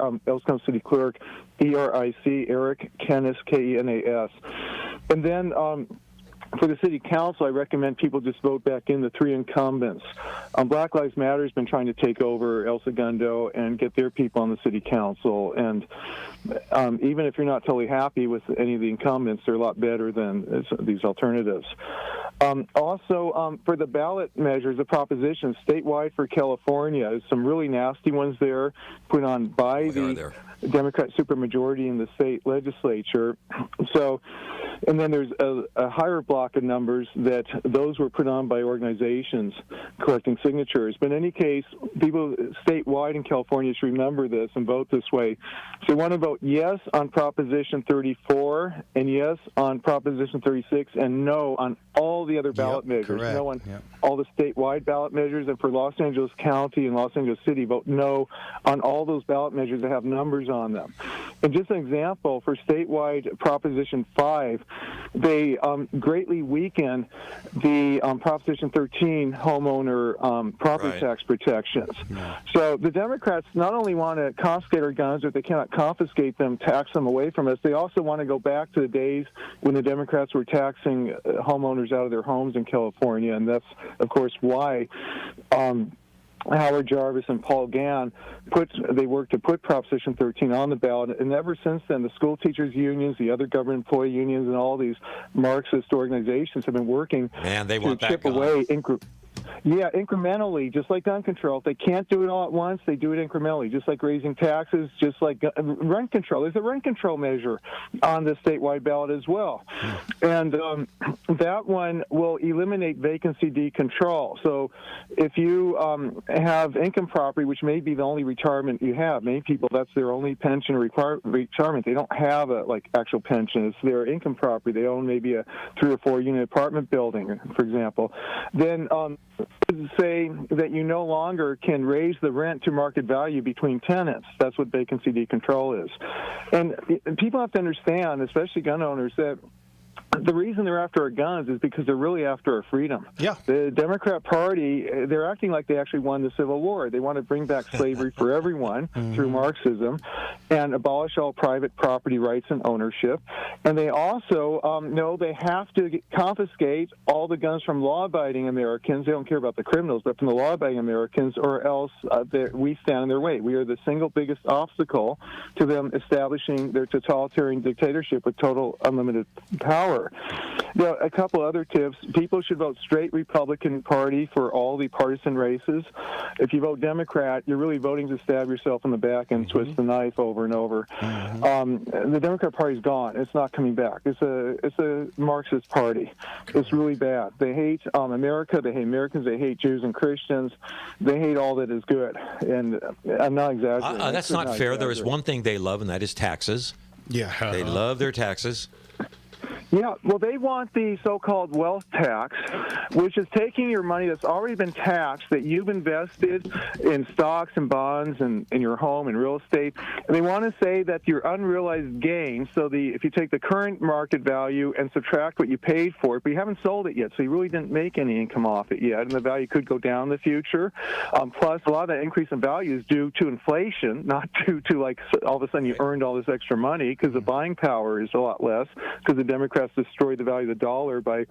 Speaker 18: El Segundo City Clerk, E-R-I-C, Eric Kenas, K-E-N-A-S. And then for the city council, I recommend people just vote back in the three incumbents. Black Lives Matter has been trying to take over El Segundo and get their people on the city council. And even if you're not totally happy with any of the incumbents, they're a lot better than these alternatives. Also, for the ballot measures, the propositions statewide for California, there's some really nasty ones there put on by the Democrat supermajority in the state legislature. So, and then there's a higher block of numbers that those were put on by organizations collecting signatures. But in any case, people statewide in California should remember this and vote this way. So they want to vote yes on Proposition 34 and yes on Proposition 36 and no on all the other ballot measures.
Speaker 7: Correct.
Speaker 18: No on all the statewide ballot measures. And for Los Angeles County and Los Angeles City, vote no on all those ballot measures that have numbers on them. And just an example, for statewide Proposition 5, they greatly weaken the Proposition 13 homeowner property tax protections. So the Democrats not only want to confiscate our guns, but they cannot confiscate them, tax them away from us. They also want to go back to the days when the Democrats were taxing homeowners out of their homes in California, and that's, of course, why Howard Jarvis and Paul Gann worked to put Proposition 13 on the ballot, and ever since then, the school teachers unions, the other government employee unions, and all these Marxist organizations have been working to chip away incrementally, just like gun control. If they can't do it all at once, they do it incrementally, just like raising taxes, just like rent control. There's a rent control measure on the statewide ballot as well. And that one will eliminate vacancy decontrol. So if you have income property, which may be the only retirement you have, many people, that's their only pension or retirement. They don't have a actual pension. It's their income property. They own maybe a 3 or 4 unit apartment building, for example. Then say that you no longer can raise the rent to market value between tenants. That's what vacancy decontrol is. And people have to understand, especially gun owners, that the reason they're after our guns is because they're really after our freedom.
Speaker 7: Yeah.
Speaker 18: The Democrat Party, they're acting like they actually won the Civil War. They want to bring back slavery for everyone through Marxism and abolish all private property rights and ownership. And they also know they have to confiscate all the guns from law-abiding Americans. They don't care about the criminals, but from the law-abiding Americans, or else we stand in their way. We are the single biggest obstacle to them establishing their totalitarian dictatorship with total unlimited power. Now, a couple other tips. People should vote straight Republican Party for all the partisan races. If you vote Democrat, you're really voting to stab yourself in the back and twist the knife over and over. The Democrat Party's gone. It's not coming back. It's a Marxist party. It's really bad. They hate America. They hate Americans. They hate Jews and Christians. They hate all that is good. And I'm not exaggerating.
Speaker 2: That's not fair. There is one thing they love, and that is taxes.
Speaker 7: Yeah.
Speaker 2: They love their taxes.
Speaker 18: Yeah, well, they want the so-called wealth tax, which is taking your money that's already been taxed, that you've invested in stocks and bonds and in your home and real estate, and they want to say that your unrealized gain, so if you take the current market value and subtract what you paid for it, but you haven't sold it yet, so you really didn't make any income off it yet, and the value could go down in the future. Plus, a lot of that increase in value is due to inflation, not due to, like, all of a sudden you earned all this extra money, because the buying power is a lot less, because the Democrats destroyed the value of the dollar by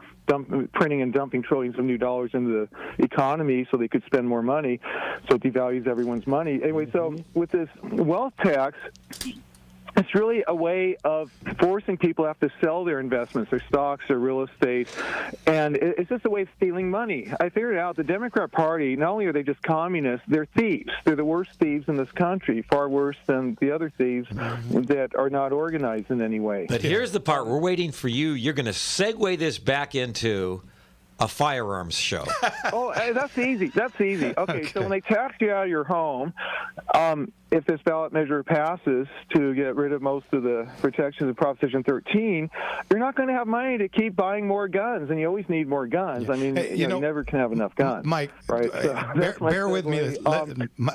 Speaker 18: printing and dumping trillions of new dollars into the economy so they could spend more money, so it devalues everyone's money. Anyway, so with this wealth tax, it's really a way of forcing people to have to sell their investments, their stocks, their real estate, and it's just a way of stealing money. I figured out the Democrat Party, not only are they just communists, they're thieves. They're the worst thieves in this country, far worse than the other thieves that are not organized in any way.
Speaker 2: But here's the part. We're waiting for you. You're going to segue this back into a firearms show.
Speaker 18: That's easy. That's easy. Okay, so when they tax you out of your home, if this ballot measure passes to get rid of most of the protections of Proposition 13, you're not going to have money to keep buying more guns, and you always need more guns. I mean, you never can have enough guns.
Speaker 7: Mike,
Speaker 18: right? So
Speaker 7: bear with me.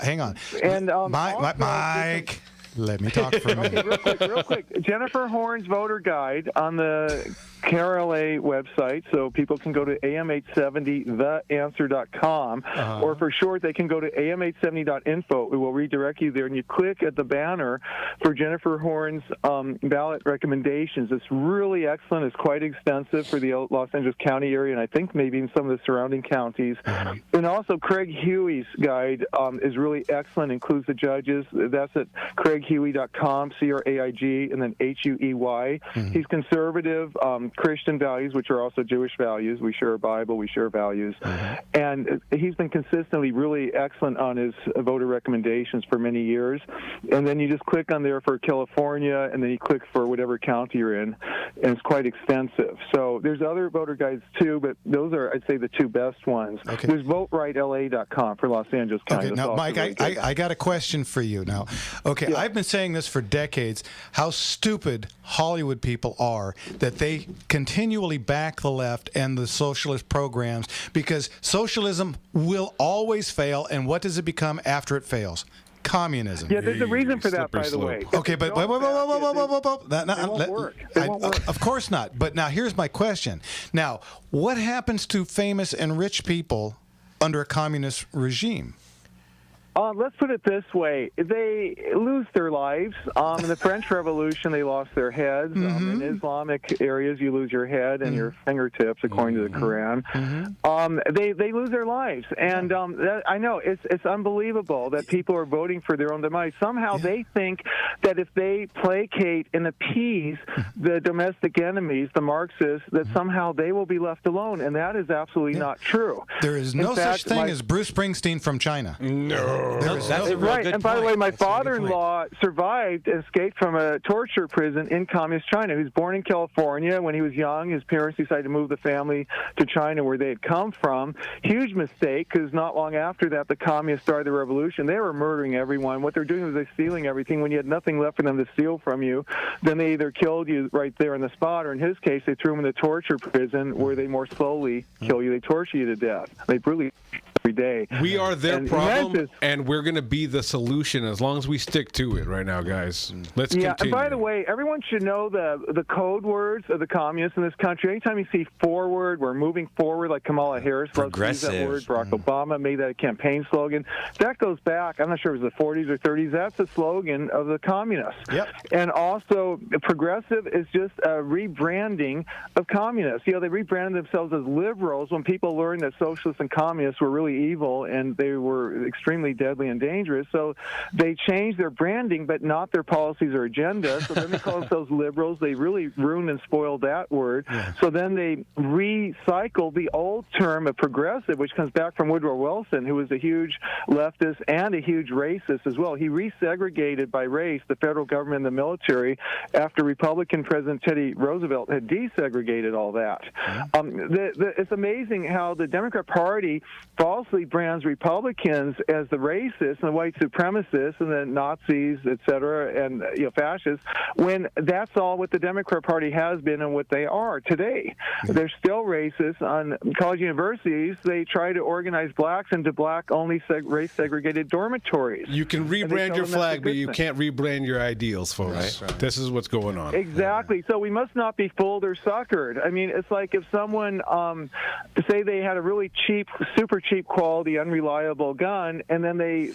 Speaker 7: Hang on.
Speaker 18: And
Speaker 7: Mike, let me talk for a minute.
Speaker 18: Okay, real quick. Jennifer Horn's voter guide on the KRLA website, so people can go to am870theanswer.com, or for short, they can go to am870.info. It will redirect you there, and you click at the banner for Jennifer Horn's ballot recommendations. It's really excellent. It's quite extensive for the Los Angeles County area, and I think maybe in some of the surrounding counties. And also, Craig Huey's guide is really excellent, includes the judges. That's at craighuey.com, C-R-A-I-G, and then H-U-E-Y. He's conservative, Christian values, which are also Jewish values. We share a Bible, we share values. And he's been consistently really excellent on his voter recommendations for many years. And then you just click on there for California, and then you click for whatever county you're in, and it's quite extensive. So there's other voter guides too, but those are, I'd say, the two best ones. There's VoteRightLA.com for Los Angeles County.
Speaker 7: Okay, now, Mike, I got a question for you now. Okay, I've been saying this for decades, how stupid Hollywood people are that they continually back the left and the socialist programs, because socialism will always fail, and what does it become after it fails? Communism.
Speaker 18: Yeah, there's a reason for that, by the way.
Speaker 7: Okay, but wait.
Speaker 18: That won't work.
Speaker 7: Of course not. But now here's my question. Now, what happens to famous and rich people under a communist regime?
Speaker 18: Let's put it this way. They lose their lives. In the French Revolution, they lost their heads. In Islamic areas, you lose your head and your fingertips, according to the Quran. They lose their lives. And I know, it's unbelievable that people are voting for their own demise. Somehow they think that if they placate and appease the domestic enemies, the Marxists, that somehow they will be left alone. And that is absolutely not true.
Speaker 7: There is no such thing as Bruce Springsteen from China.
Speaker 2: No. That's
Speaker 18: right. And by the way, my father-in-law survived and escaped from a torture prison in communist China. He was born in California. When he was young, his parents decided to move the family to China, where they had come from. Huge mistake, because not long after that, the communists started the revolution. They were murdering everyone. What they're doing is they're stealing everything. When you had nothing left for them to steal from you, then they either killed you right there on the spot, or in his case, they threw him in the torture prison, where they more slowly kill you. They torture you to death. They brutally every day.
Speaker 4: We are their
Speaker 18: And
Speaker 4: problem,
Speaker 18: Memphis-
Speaker 4: and we're going to be the solution as long as we stick to it right now, guys. Let's
Speaker 18: Yeah,
Speaker 4: continue.
Speaker 18: and by the way, everyone should know the code words of the communists in this country. Anytime you see forward, we're moving forward, like Kamala Harris loves to use that
Speaker 2: Progressive.
Speaker 18: word. Barack Obama made that a campaign slogan. That goes back, I'm not sure if it was the 40s or 30s. That's the slogan of the communists.
Speaker 7: Yep.
Speaker 18: And also, progressive is just a rebranding of communists. You know, they rebranded themselves as liberals when people learned that socialists and communists were really evil and they were extremely deadly and dangerous. So they changed their branding, but not their policies or agenda. So then they call themselves liberals. They really ruined and spoiled that word. So then they recycled the old term of progressive, which comes back from Woodrow Wilson, who was a huge leftist and a huge racist as well. He resegregated by race the federal government and the military after Republican President Teddy Roosevelt had desegregated all that. It's amazing how the Democrat Party falsely brands Republicans as the racists and the white supremacists and the Nazis, et cetera, and fascists, when that's all what the Democrat Party has been and what they are today. They're still racist. On college universities, they try to organize blacks into black-only race-segregated dormitories.
Speaker 4: You can rebrand your flag, but you can't rebrand your ideals, folks. Right. This is what's going on.
Speaker 18: Exactly. So we must not be fooled or suckered. I mean, it's like if someone, say they had a really cheap, super cheap quality, unreliable gun, and then they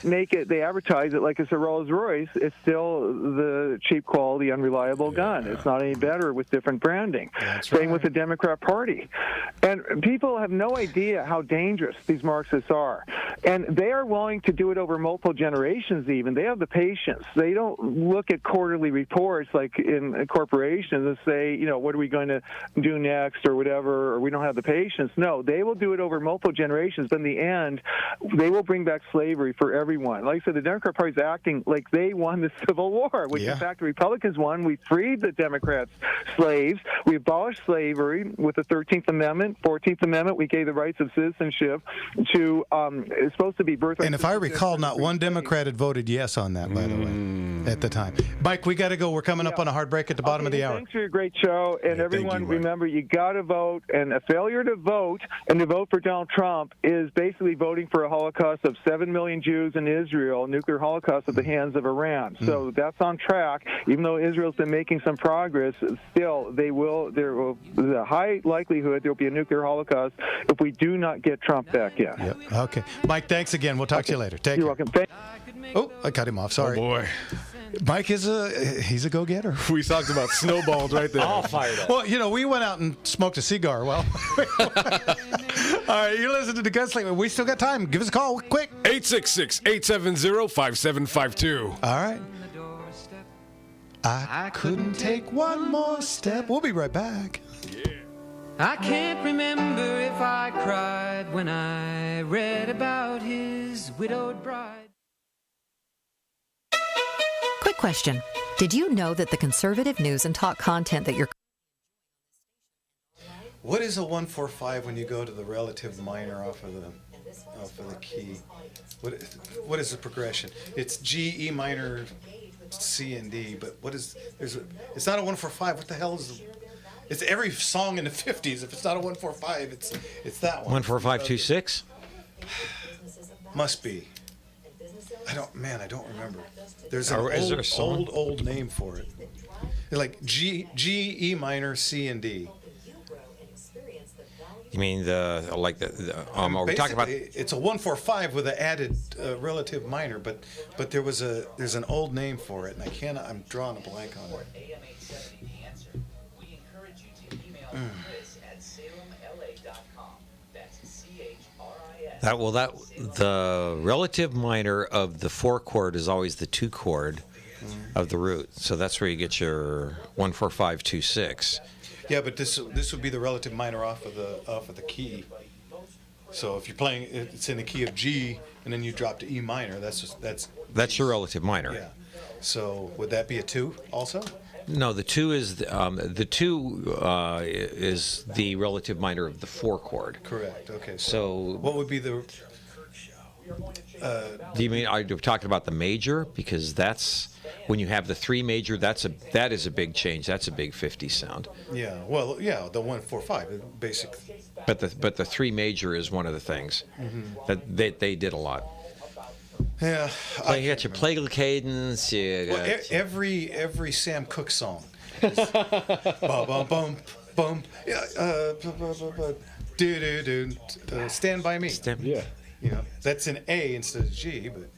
Speaker 18: advertise it like it's a Rolls Royce, it's still the cheap quality, unreliable gun. It's not any better with different branding. Same with the Democrat Party. And people have no idea how dangerous these Marxists are. And they are willing to do it over multiple generations even. They have the patience. They don't look at quarterly reports like in corporations and say, what are we going to do next or whatever, or we don't have the patience. No, they will do it over multiple generations, but in the end, they will bring back slavery for everyone. Like I said, the Democrat Party is acting like they won the Civil War, which in fact the Republicans won. We freed the Democrats slaves. We abolished slavery with the 13th Amendment, 14th Amendment. We gave the rights of citizenship to, it's supposed to be birthright.
Speaker 7: And if I recall, not one Democrat had voted yes on that, by the way, at the time. Mike, we got to go. We're coming up on a hard break at the bottom of the hour.
Speaker 18: Thanks for your great show. And everyone, remember, you got to vote. And a failure to vote and to vote for Donald Trump is basically voting for a Holocaust of 7 million Jews in Israel, a nuclear Holocaust at the hands of Iran. So that's on track. Even though Israel's been making some progress, still there will a high likelihood there will be a nuclear Holocaust if we do not get Trump back in.
Speaker 7: Yep. Okay. Mike, thanks again. We'll talk to you later. Take care.
Speaker 18: You're welcome.
Speaker 7: Oh, I cut him off. Sorry.
Speaker 4: Oh, boy.
Speaker 7: Mike he's a go-getter.
Speaker 4: We talked about snowballs right there.
Speaker 2: All fired up.
Speaker 7: Well, we went out and smoked a cigar. Well, all right, you're listening to the Gunslinger. We still got time. Give us a call, quick.
Speaker 4: 866-870-5752.
Speaker 7: All right. I couldn't take one more step. We'll be right back.
Speaker 19: I can't remember if I cried when I read about his widowed bride.
Speaker 20: Quick question. Did you know that the conservative news and talk content that you're...
Speaker 1: What is a 145 when you go to the relative minor off of the key? What is the progression? It's G, E minor, C, and D, but it's not a 145. What the hell is it's every song in the 50s. If it's not a 145, it's that one.
Speaker 2: 14526?
Speaker 1: Must be. I don't remember. There's an old name for it. Like G, E minor, C, and D.
Speaker 2: You mean are we talking about?
Speaker 1: It's a 145 with an added relative minor, but there's an old name for it, and I'm drawing a blank on it.
Speaker 2: The relative minor of the 4 chord is always the 2 chord of the root. So that's where you get your 14526.
Speaker 1: Yeah, but this would be the relative minor off of the key. So if you're playing, it's in the key of G, and then you drop to E minor. That's
Speaker 2: your relative minor.
Speaker 1: Yeah. So would that be a 2 also?
Speaker 2: No, the 2 is the 2 is the relative minor of the 4 chord.
Speaker 1: Correct. Okay.
Speaker 2: So
Speaker 1: what would be the?
Speaker 2: Do you mean are you talking about the major? Because that's when you have the 3 major, that is a big change. That's a big 50 sound.
Speaker 1: Yeah, well, yeah, the 145, basic.
Speaker 2: But the 3 major is one of the things that they did a lot.
Speaker 1: Yeah,
Speaker 2: You got your play cadence. You got
Speaker 1: every Sam Cooke song. Bum bum bum bum. Yeah, do. Stand by Me.
Speaker 4: Yeah.
Speaker 1: You know, that's an A instead of G, but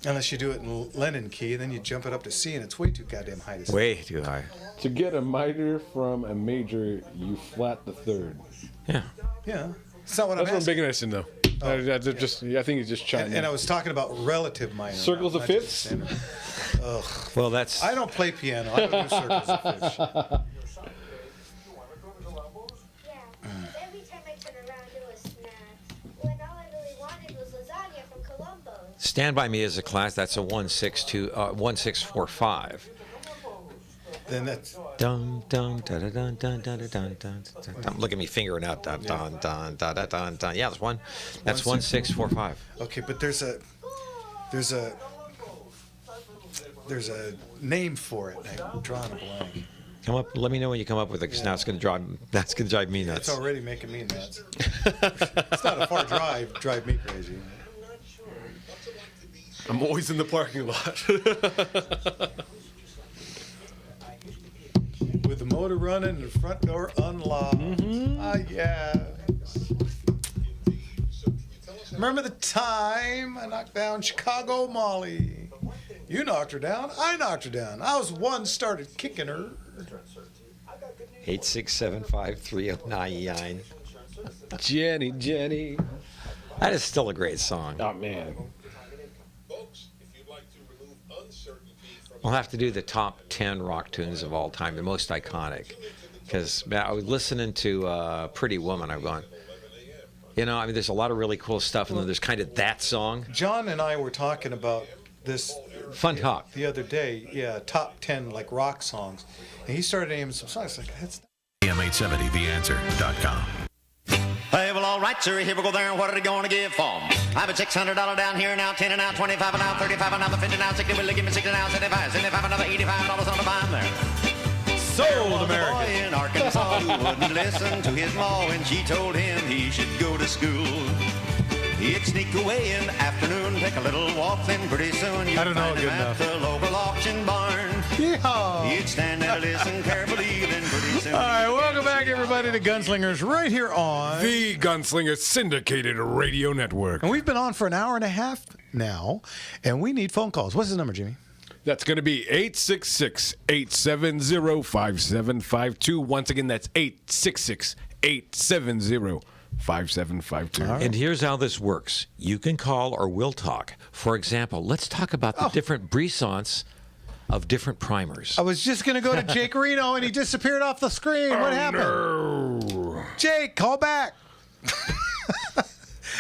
Speaker 1: unless you do it in Lennon key, then you jump it up to C, and it's way too goddamn high to sing.
Speaker 2: Way too high.
Speaker 4: To get a minor from a major, you flat the third.
Speaker 2: Yeah.
Speaker 1: Yeah. It's not what
Speaker 4: That's
Speaker 1: I'm
Speaker 4: what I'm
Speaker 1: asking.
Speaker 4: big asking, though. I think he's just chiming in.
Speaker 1: And I was talking about relative minor.
Speaker 4: Circles
Speaker 1: not
Speaker 4: of
Speaker 1: just
Speaker 4: fifths?
Speaker 1: standard. Ugh.
Speaker 2: Well, that's.
Speaker 1: I don't play piano. I don't do circles of fifths.
Speaker 21: Every time I turn around, it was snacks. When all I really wanted was lasagna from Colombo's.
Speaker 2: Stand by Me is a class. That's a 1645.
Speaker 1: Then that's.
Speaker 2: Dun dun dun dun dun dun dun dun dun dun. Look at me fingering out. Dun dun dun dun dun dun dun. Yeah, that's 1645.
Speaker 1: Okay, but there's a name for it. I'm drawing a blank.
Speaker 2: Come up. Let me know when you come up with it, because now that's gonna drive me nuts.
Speaker 1: It's already making me nuts. It's not a far drive. Drive me crazy.
Speaker 4: I'm always in the parking lot.
Speaker 1: With the motor running and the front door unlocked. Yeah. Remember the time I knocked down Chicago Molly? You knocked her down. I knocked her down. I was one started kicking her.
Speaker 2: 8675309.
Speaker 4: Jenny.
Speaker 2: That is still a great song.
Speaker 4: Oh man.
Speaker 2: We'll have to do the top 10 rock tunes of all time, the most iconic. Because I was listening to Pretty Woman. I'm going, there's a lot of really cool stuff, and then there's kind of that song.
Speaker 1: John and I were talking about this
Speaker 2: Fun talk
Speaker 1: the other day. Yeah, top 10 like rock songs, and he started naming some songs. Like that's.
Speaker 11: AM870theanswer.com.
Speaker 22: Hey, well, all right, sir, here we go there, and what are they going to give for 'em? I have a $600 down here, now 10 and now 25 and now 35 and now 50 now 60. Will they give me 60 now 75, 75 another $85 on the bond there.
Speaker 1: Sold
Speaker 22: America. Boy in Arkansas who wouldn't listen to his ma when she told him he should go to school. He'd sneak away in the afternoon, take a little walk, then pretty soon you'd
Speaker 1: I don't know
Speaker 22: find
Speaker 1: good
Speaker 22: him
Speaker 1: enough.
Speaker 22: at the local auction barn.
Speaker 1: Yeehaw.
Speaker 22: He'd stand there and listen carefully, then pretty soon.
Speaker 1: All right, welcome back, everybody, to Gunslingers right here on
Speaker 4: The Gunslinger Syndicated Radio Network.
Speaker 7: And we've been on for an hour and a half now, and we need phone calls. What's the number, Jimmy?
Speaker 4: That's going to be 866-870-5752. Once again, that's 866-870-5752.
Speaker 2: And here's how this works. You can call or we'll talk. For example, let's talk about the different brisants of different primers.
Speaker 7: I was just going to go to Jake Reno, and he disappeared off the screen. What happened?
Speaker 4: No.
Speaker 7: Jake, call back.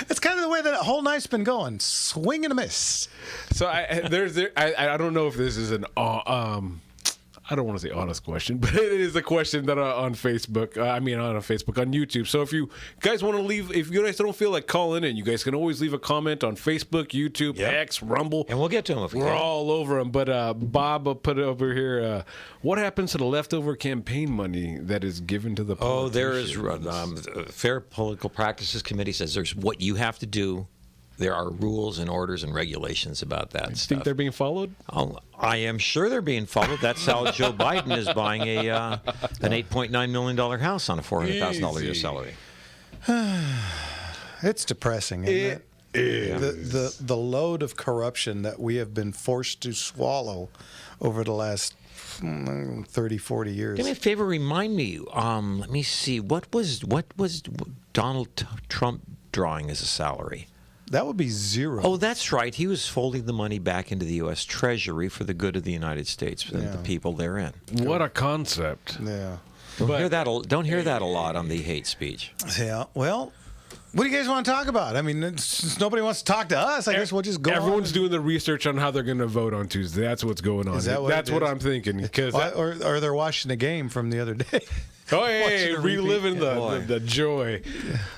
Speaker 7: It's kind of the way that whole night's been going. Swing and a miss.
Speaker 4: So I don't know if this is an I don't want to say honest question, but it is a question that on Facebook. On YouTube. So if you guys want to leave, if you guys don't feel like calling in, you guys can always leave a comment on Facebook, YouTube, X, Rumble,
Speaker 2: and we'll get to them if we
Speaker 4: We're
Speaker 2: can.
Speaker 4: all over them. But Bob put it over here. What happens to the leftover campaign money that is given to the
Speaker 2: Oh,
Speaker 4: politicians?
Speaker 2: there is Fair Political Practices Committee says there's what you have to do. There are rules and orders and regulations about that stuff.
Speaker 4: Think they're being followed?
Speaker 2: I am sure they're being followed. That's how Joe Biden is buying an $8.9 million house on a $400,000 a year salary.
Speaker 7: It's depressing, isn't it?
Speaker 4: Is.
Speaker 7: The load of corruption that we have been forced to swallow over the last 30, 40 years.
Speaker 2: Do me a favor, remind me. Let me see. What was Donald Trump drawing as a salary?
Speaker 7: That would be zero.
Speaker 2: Oh, that's right. He was folding the money back into the U.S. Treasury for the good of the United States and the people therein.
Speaker 4: What a concept.
Speaker 7: Yeah.
Speaker 2: Don't hear that a lot on the hate speech.
Speaker 7: Yeah. Well, what do you guys want to talk about? I mean, since nobody wants to talk to us, I guess we'll just go
Speaker 4: Everyone's doing the research on how they're going to vote on Tuesday. That's what's going on.
Speaker 7: Is that what
Speaker 4: That's
Speaker 7: it
Speaker 4: what
Speaker 7: is?
Speaker 4: I'm thinking. Because
Speaker 7: or they're watching the game from the other day.
Speaker 4: Oh, hey,
Speaker 7: Watching it
Speaker 4: reliving
Speaker 7: repeat.
Speaker 4: the joy.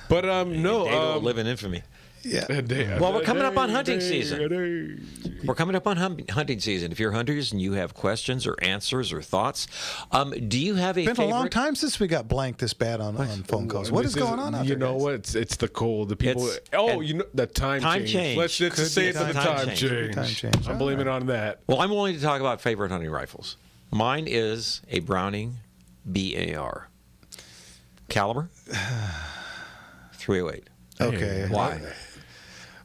Speaker 4: But no,
Speaker 2: David will live in infamy.
Speaker 7: Yeah.
Speaker 2: Well, we're coming up on hunting season. We're coming up on hunting season. If you're hunters and you have questions or answers or thoughts, do you have a
Speaker 7: It's been
Speaker 2: favorite?
Speaker 7: a long time since we got blanked this bad on phone calls. What is going on out
Speaker 4: You
Speaker 7: there?
Speaker 4: know what? It's the cold. The people.
Speaker 2: and
Speaker 4: You know the time change. Let's
Speaker 2: Could
Speaker 4: just say
Speaker 2: be
Speaker 4: it's the time change.
Speaker 7: Time change.
Speaker 4: I'm blaming it on that.
Speaker 2: Well, I'm willing to talk about favorite hunting rifles. Mine is a Browning BAR. Caliber? 308.
Speaker 7: Okay.
Speaker 2: Why?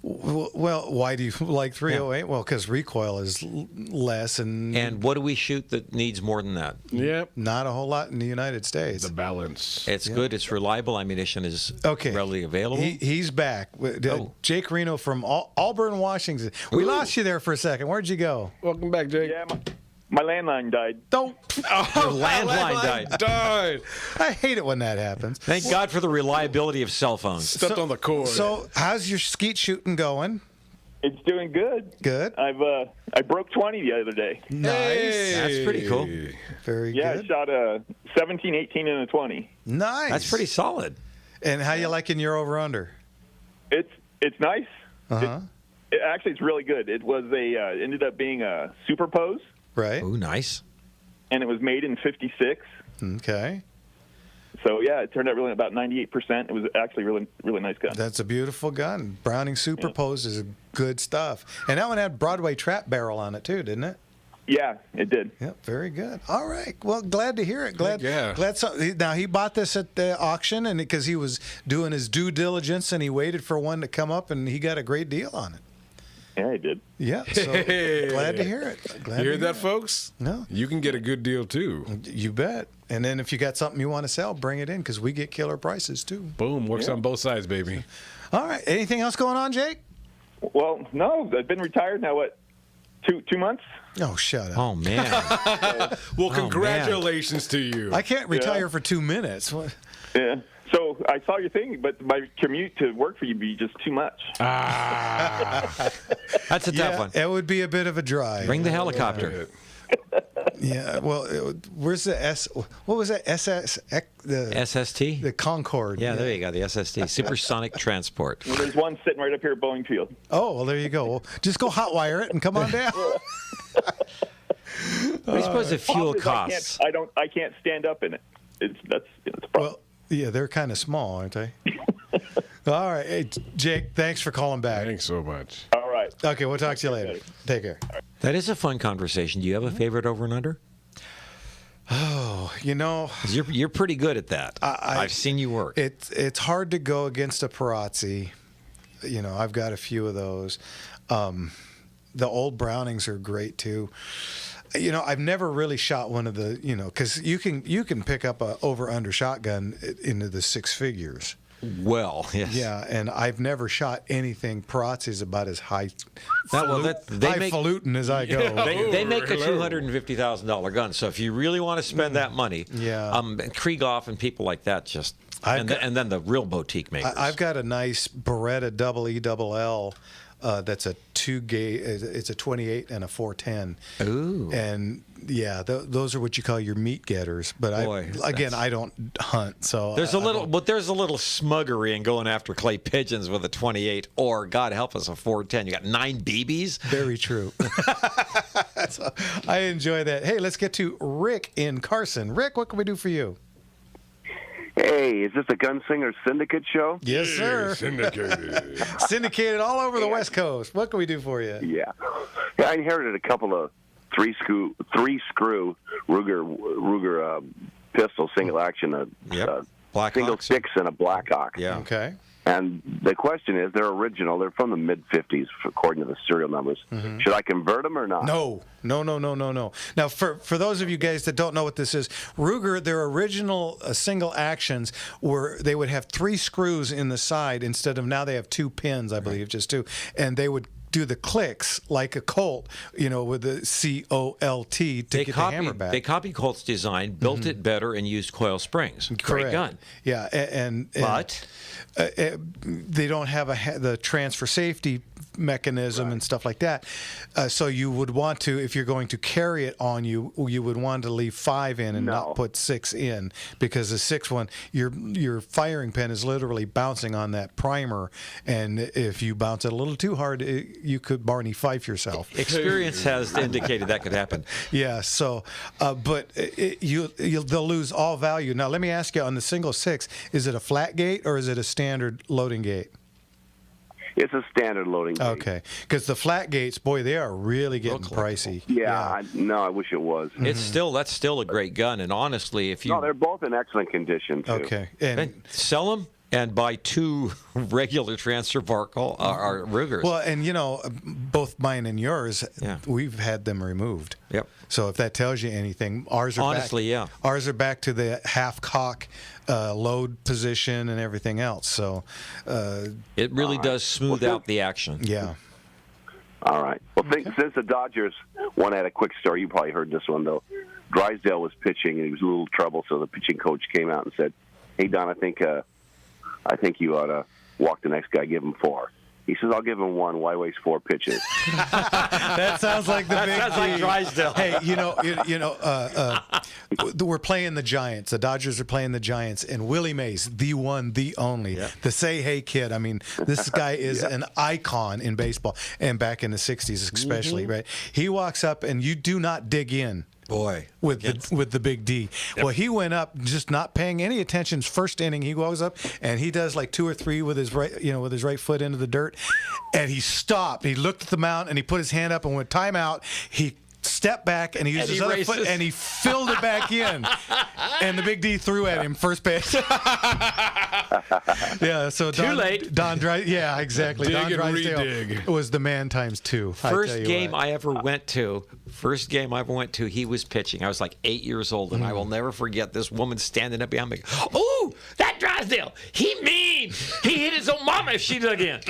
Speaker 7: Well, why do you like 308? Well, because recoil is less, and
Speaker 2: what do we shoot that needs more than that?
Speaker 4: Yep.
Speaker 7: Not a whole lot in the United States.
Speaker 4: The balance.
Speaker 2: It's good. It's reliable. Ammunition is
Speaker 7: Okay.
Speaker 2: readily available.
Speaker 7: He's back. Jake Reno from Auburn, Washington. We lost you there for a second. Where'd you go?
Speaker 4: Welcome back, Jake.
Speaker 5: Yeah, my landline died.
Speaker 7: Don't.
Speaker 2: Your landline died.
Speaker 7: I hate it when that happens.
Speaker 2: Thank God for the reliability of cell phones.
Speaker 4: Stepped on the cord.
Speaker 7: So, how's your skeet shooting going?
Speaker 5: It's doing good.
Speaker 7: Good.
Speaker 5: I broke 20 the other day.
Speaker 7: Nice.
Speaker 2: That's pretty cool.
Speaker 7: Very
Speaker 5: Yeah,
Speaker 7: good.
Speaker 5: I shot a 17, 18, and a 20.
Speaker 7: Nice.
Speaker 2: That's pretty solid.
Speaker 7: And how you liking your over under?
Speaker 5: It's nice.
Speaker 7: Uh-huh.
Speaker 5: Actually, it's really good. It was ended up being a superpose,
Speaker 7: Right.
Speaker 2: Ooh, nice.
Speaker 5: and it was made in '56.
Speaker 7: Okay.
Speaker 5: So yeah, it turned out really about 98%. It was actually really nice gun.
Speaker 7: That's a beautiful gun. Browning Superpose is good stuff. And that one had Broadway trap barrel on it too, didn't it?
Speaker 5: Yeah, it did.
Speaker 7: Yep, very good. All right. Well, glad to hear it. Glad.
Speaker 4: Yeah.
Speaker 7: Glad. Now he bought this at the auction, and because he was doing his due diligence, and he waited for one to come up, and he got a great deal on it.
Speaker 5: Yeah, I did.
Speaker 7: Yeah. So glad to hear it. Glad
Speaker 4: You
Speaker 7: to
Speaker 4: heard that, folks?
Speaker 7: No.
Speaker 4: You can get a good deal too.
Speaker 7: You bet. And then if you got something you want to sell, bring it in because we get killer prices too.
Speaker 4: Boom. Works on both sides, baby.
Speaker 7: All right. Anything else going on, Jake?
Speaker 5: Well, no, I've been retired now. What? 2 months?
Speaker 7: Oh, shut up.
Speaker 2: Oh man.
Speaker 4: Well,
Speaker 2: man.
Speaker 4: congratulations to you.
Speaker 7: I can't retire for 2 minutes. What?
Speaker 5: Yeah. So I saw your thing, but my commute to work for you would be just too much.
Speaker 2: That's a tough one.
Speaker 7: It would be a bit of a drive.
Speaker 2: Bring the helicopter.
Speaker 7: Yeah. Well, where's the S? What was that? SS? The
Speaker 2: SST?
Speaker 7: The Concorde.
Speaker 2: Yeah, there you go. The SST. Supersonic Transport.
Speaker 5: Well, there's one sitting right up here at Boeing Field.
Speaker 7: Oh, well, there you go. Well, just go hotwire it and come on down.
Speaker 2: I suppose the fuel
Speaker 5: Problem is
Speaker 2: costs.
Speaker 5: I can't stand up in it. It's a problem.
Speaker 7: Well, yeah, they're kind of small, aren't they? All right. Hey, Jake, thanks for calling back.
Speaker 4: Thanks so much.
Speaker 5: All right.
Speaker 7: Okay, we'll talk to you later. Take care.
Speaker 2: That is a fun conversation. Do you have a favorite over and under?
Speaker 7: Oh, you know,
Speaker 2: 'Cause you're pretty good at that. I've seen you work.
Speaker 7: it's hard to go against a Perazzi. You know, I've got a few of those. The old Brownings are great too. You know, I've never really shot one of the, you know, because you can pick up a over under shotgun into the six figures.
Speaker 2: Well, yes.
Speaker 7: Yeah, and I've never shot anything. Perazzi's about as
Speaker 2: they make
Speaker 7: highfalutin as I go.
Speaker 2: They make a $250,000 gun. So if you really want to spend that money,
Speaker 7: Yeah.
Speaker 2: Krieghoff and people like that just, and then the real boutique makers.
Speaker 7: I've got a nice Beretta double ELL. That's a it's a 28 and a 410.
Speaker 2: Ooh.
Speaker 7: And yeah, those are what you call your meat getters. But I don't hunt, so
Speaker 2: There's a little smuggery in going after clay pigeons with a 28, or God help us, a 410. You got 9 BBs.
Speaker 7: Very true. So I enjoy that. Hey, let's get to Rick in Carson. Rick, what can we do for you?
Speaker 6: Hey, is this a Gunslinger Syndicate show?
Speaker 7: Yes, sir.
Speaker 4: Syndicated.
Speaker 7: Syndicated all over the West Coast. What can we do for you?
Speaker 6: Yeah. I inherited a couple of three screw Ruger pistol single action, single six and a Blackhawk.
Speaker 2: Yeah.
Speaker 7: Okay.
Speaker 6: And the question is, they're original. They're from the mid-50s, according to the serial numbers.
Speaker 7: Mm-hmm.
Speaker 6: Should I convert them or not?
Speaker 7: No. Now, for those of you guys that don't know what this is, Ruger, their original single actions were they would have 3 screws in the side instead of now they have 2 pins, I believe, just 2, and they would do the clicks like a Colt, you know, with the COLT to get the hammer back.
Speaker 2: They copied Colt's design, built it better, and used coil springs. Great
Speaker 7: Correct.
Speaker 2: gun.
Speaker 7: Yeah, and
Speaker 2: But
Speaker 7: they don't have the transfer safety mechanism and stuff like that. So you would want to, if you're going to carry it on you, you would want to leave 5 in and not put 6 in, because the 6th one, your firing pin is literally bouncing on that primer, and if you bounce it a little too hard, you could Barney Fife yourself.
Speaker 2: Experience has indicated that could happen.
Speaker 7: Yeah. So, but they'll lose all value. Now, let me ask you, on the single 6, is it a flat gate or is it a standard loading gate?
Speaker 6: It's a standard loading gate.
Speaker 7: Okay, because the flat gates, boy, they are really getting pricey.
Speaker 6: Yeah. I wish it was.
Speaker 2: That's still a great gun, and honestly, if you
Speaker 6: they're both in excellent condition too.
Speaker 7: Okay,
Speaker 2: and sell them and buy 2 regular transfer Rugers.
Speaker 7: Well, and both mine and yours, we've had them removed.
Speaker 2: Yep.
Speaker 7: So if that tells you anything, ours are ours are back to the half cock load position and everything else. So
Speaker 2: it really does smooth out the action.
Speaker 7: Yeah.
Speaker 6: All right. Well, since the Dodgers one had a quick story, you probably heard this one though. Drysdale was pitching and he was in a little trouble, so the pitching coach came out and said, "Hey Don, I think you ought to walk the next guy, give him 4." He says, "I'll give him 1. Why waste 4 pitches?"
Speaker 7: That sounds like the big
Speaker 2: sounds like Drysdale.
Speaker 7: Hey, we're playing the Giants. The Dodgers are playing the Giants, and Willie Mays, the one, the only, the say hey kid. I mean, this guy is an icon in baseball, and back in the '60s especially, right? He walks up, and you do not dig in.
Speaker 2: Boy,
Speaker 7: with the big D. Yep. Well, he went up just not paying any attention. First inning, he goes up and he does like 2 or 3 with his right foot into the dirt, and he stopped. He looked at the mound and he put his hand up and went timeout. He stepped back and he used his other foot and he filled it back in, and the big D threw at him first base. Yeah, so
Speaker 2: too late.
Speaker 7: Don Drysdale. Yeah, exactly.
Speaker 4: Dig
Speaker 7: Don
Speaker 4: and
Speaker 7: Drysdale
Speaker 4: redig.
Speaker 7: was the man times 2.
Speaker 2: First game I ever went to, he was pitching. I was like 8 years old, and I will never forget this woman standing up behind me. "Oh, that Drysdale, he mean. He hit his own mama if she dug in."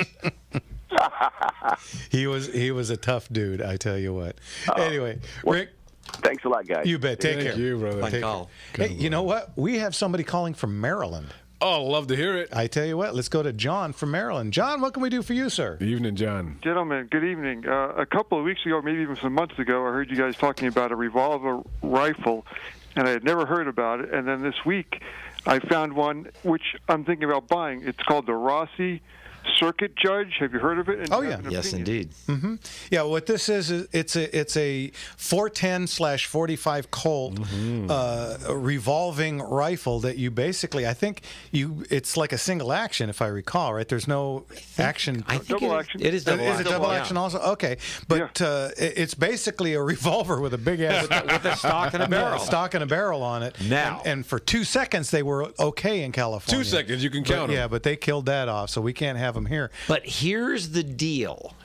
Speaker 7: He was a tough dude, I tell you what. Anyway, Rick,
Speaker 6: thanks a lot, guys.
Speaker 7: You bet. Take care.
Speaker 4: Thank you, brother.
Speaker 7: Take care. Hey, you know what? We have somebody calling from Maryland.
Speaker 4: Oh, love to hear it.
Speaker 7: I tell you what, let's go to John from Maryland. John, what can we do for you, sir?
Speaker 4: Good evening, John.
Speaker 8: Gentlemen, good evening. A couple of weeks ago, maybe even some months ago, I heard you guys talking about a revolver rifle, and I had never heard about it. And then this week, I found one which I'm thinking about buying. It's called the Rossi Circuit Judge. Have you heard of it? And
Speaker 7: oh yeah,
Speaker 2: yes, indeed.
Speaker 7: Mm-hmm. Yeah, what this is it's a 410/45 Colt revolving rifle that you basically, I think it's like a single action, if I recall, right? There's no action.
Speaker 8: I think double action.
Speaker 2: It is double
Speaker 7: Is
Speaker 2: action.
Speaker 7: it double action also? Okay, but it's basically a revolver with a big ass
Speaker 2: with a stock and a barrel.
Speaker 7: Stock and a barrel on it.
Speaker 2: Now,
Speaker 7: and for 2 seconds they were okay in California.
Speaker 4: 2 seconds, you can count them.
Speaker 7: Yeah, but they killed that off, so we can't have them here.
Speaker 2: But here's the deal.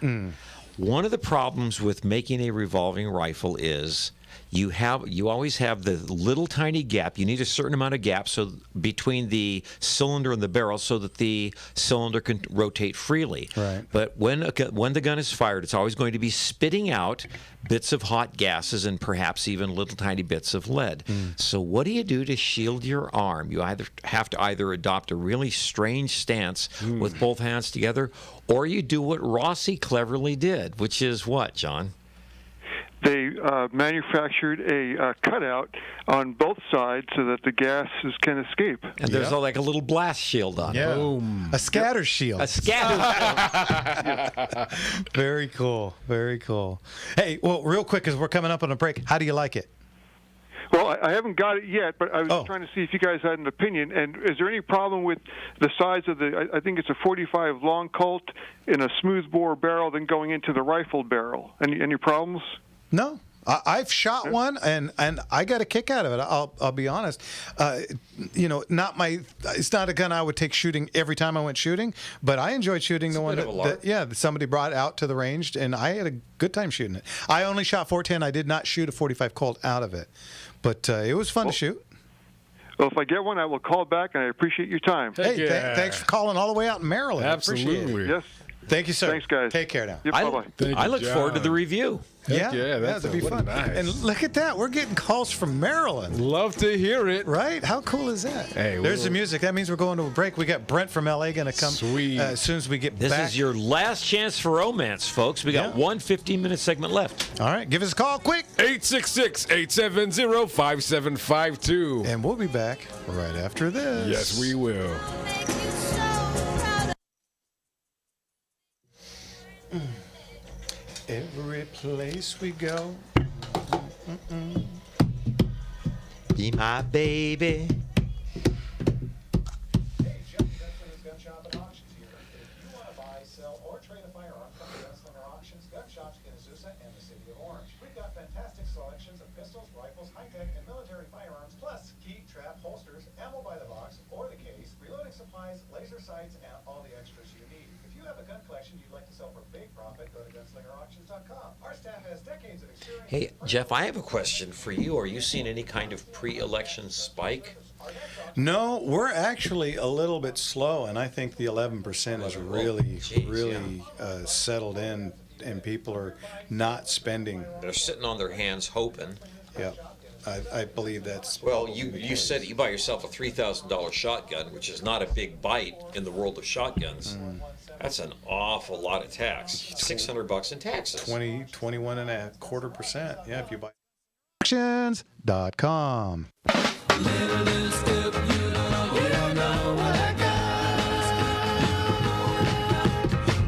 Speaker 2: One of the problems with making a revolving rifle is you always have the little tiny gap. You need a certain amount of gap between the cylinder and the barrel so that the cylinder can rotate freely.
Speaker 7: Right.
Speaker 2: But when the gun is fired, it's always going to be spitting out bits of hot gases and perhaps even little tiny bits of lead. So what do you do to shield your arm? You have to either adopt a really strange stance with both hands together, or you do what Rossi cleverly did, which is what, John?
Speaker 8: They manufactured a cutout on both sides so that the gases can escape.
Speaker 2: And there's like a little blast shield on it.
Speaker 7: Yeah.
Speaker 4: Boom.
Speaker 7: A scatter shield.
Speaker 2: A scatter shield.
Speaker 7: Very cool. Very cool. Hey, well, real quick, because we're coming up on a break, how do you like it?
Speaker 8: Well, I haven't got it yet, but I was trying to see if you guys had an opinion. And is there any problem with the size of I think it's a 45 long Colt in a smoothbore barrel, then going into the rifled barrel? Any problems?
Speaker 7: No. I've shot one, and I got a kick out of it. I'll be honest. It's not a gun I would take shooting every time I went shooting, but I enjoyed shooting the one that somebody brought out to the range, and I had a good time shooting it. I only shot 410. I did not shoot a 45 Colt out of it, but it was fun to shoot.
Speaker 8: Well, if I get one, I will call back, and I appreciate your time.
Speaker 7: Hey, thanks for calling all the way out in Maryland.
Speaker 4: Absolutely.
Speaker 8: Yes.
Speaker 7: Thank you, sir.
Speaker 8: Thanks, guys.
Speaker 7: Take care now.
Speaker 8: Yep, bye-bye.
Speaker 2: I look forward to the review.
Speaker 7: Yeah,
Speaker 4: that's
Speaker 7: that'd be fun.
Speaker 4: nice.
Speaker 7: And look at that. We're getting calls from Maryland.
Speaker 4: Love to hear it.
Speaker 7: Right? How cool is that?
Speaker 4: Hey,
Speaker 7: there's the music. That means we're going to a break. We got Brent from LA going to come as soon as we get
Speaker 2: This
Speaker 7: back.
Speaker 2: is your last chance for romance, folks. We got one 15-minute segment left.
Speaker 7: All right. Give us a call quick.
Speaker 4: 866-870-5752.
Speaker 7: And we'll be back right after this.
Speaker 4: Yes, we will.
Speaker 7: Every place we go.
Speaker 2: Be my baby.
Speaker 17: Hey, Jeff, Gunslinger's Gun Shop and Auctions here. If you want to buy, sell, or trade a firearm, come to Gunslinger Auctions, gun shops in Azusa and the city of Orange. We've got fantastic selections of pistols, rifles, high-tech, and military firearms, plus key, trap, holsters, ammo by the box or the case, reloading supplies, laser sights, and all the extras you need. If you have a gun collection you'd like to sell for big profit, go to gunslingerauctions.com. Our staff has decades of experience.
Speaker 2: Hey, Jeff, I have a question for you. Are you seeing any kind of pre-election spike?
Speaker 7: No, we're actually a little bit slow, and I think the 11% is really settled in, and people are not spending.
Speaker 2: They're sitting on their hands hoping.
Speaker 7: Yeah, I believe that's.
Speaker 2: Well, you said that you buy yourself a $3,000 shotgun, which is not a big bite in the world of shotguns. That's an awful lot of tax. $600 in taxes.
Speaker 7: 21.25%. Yeah, if you buy. Auctions.com.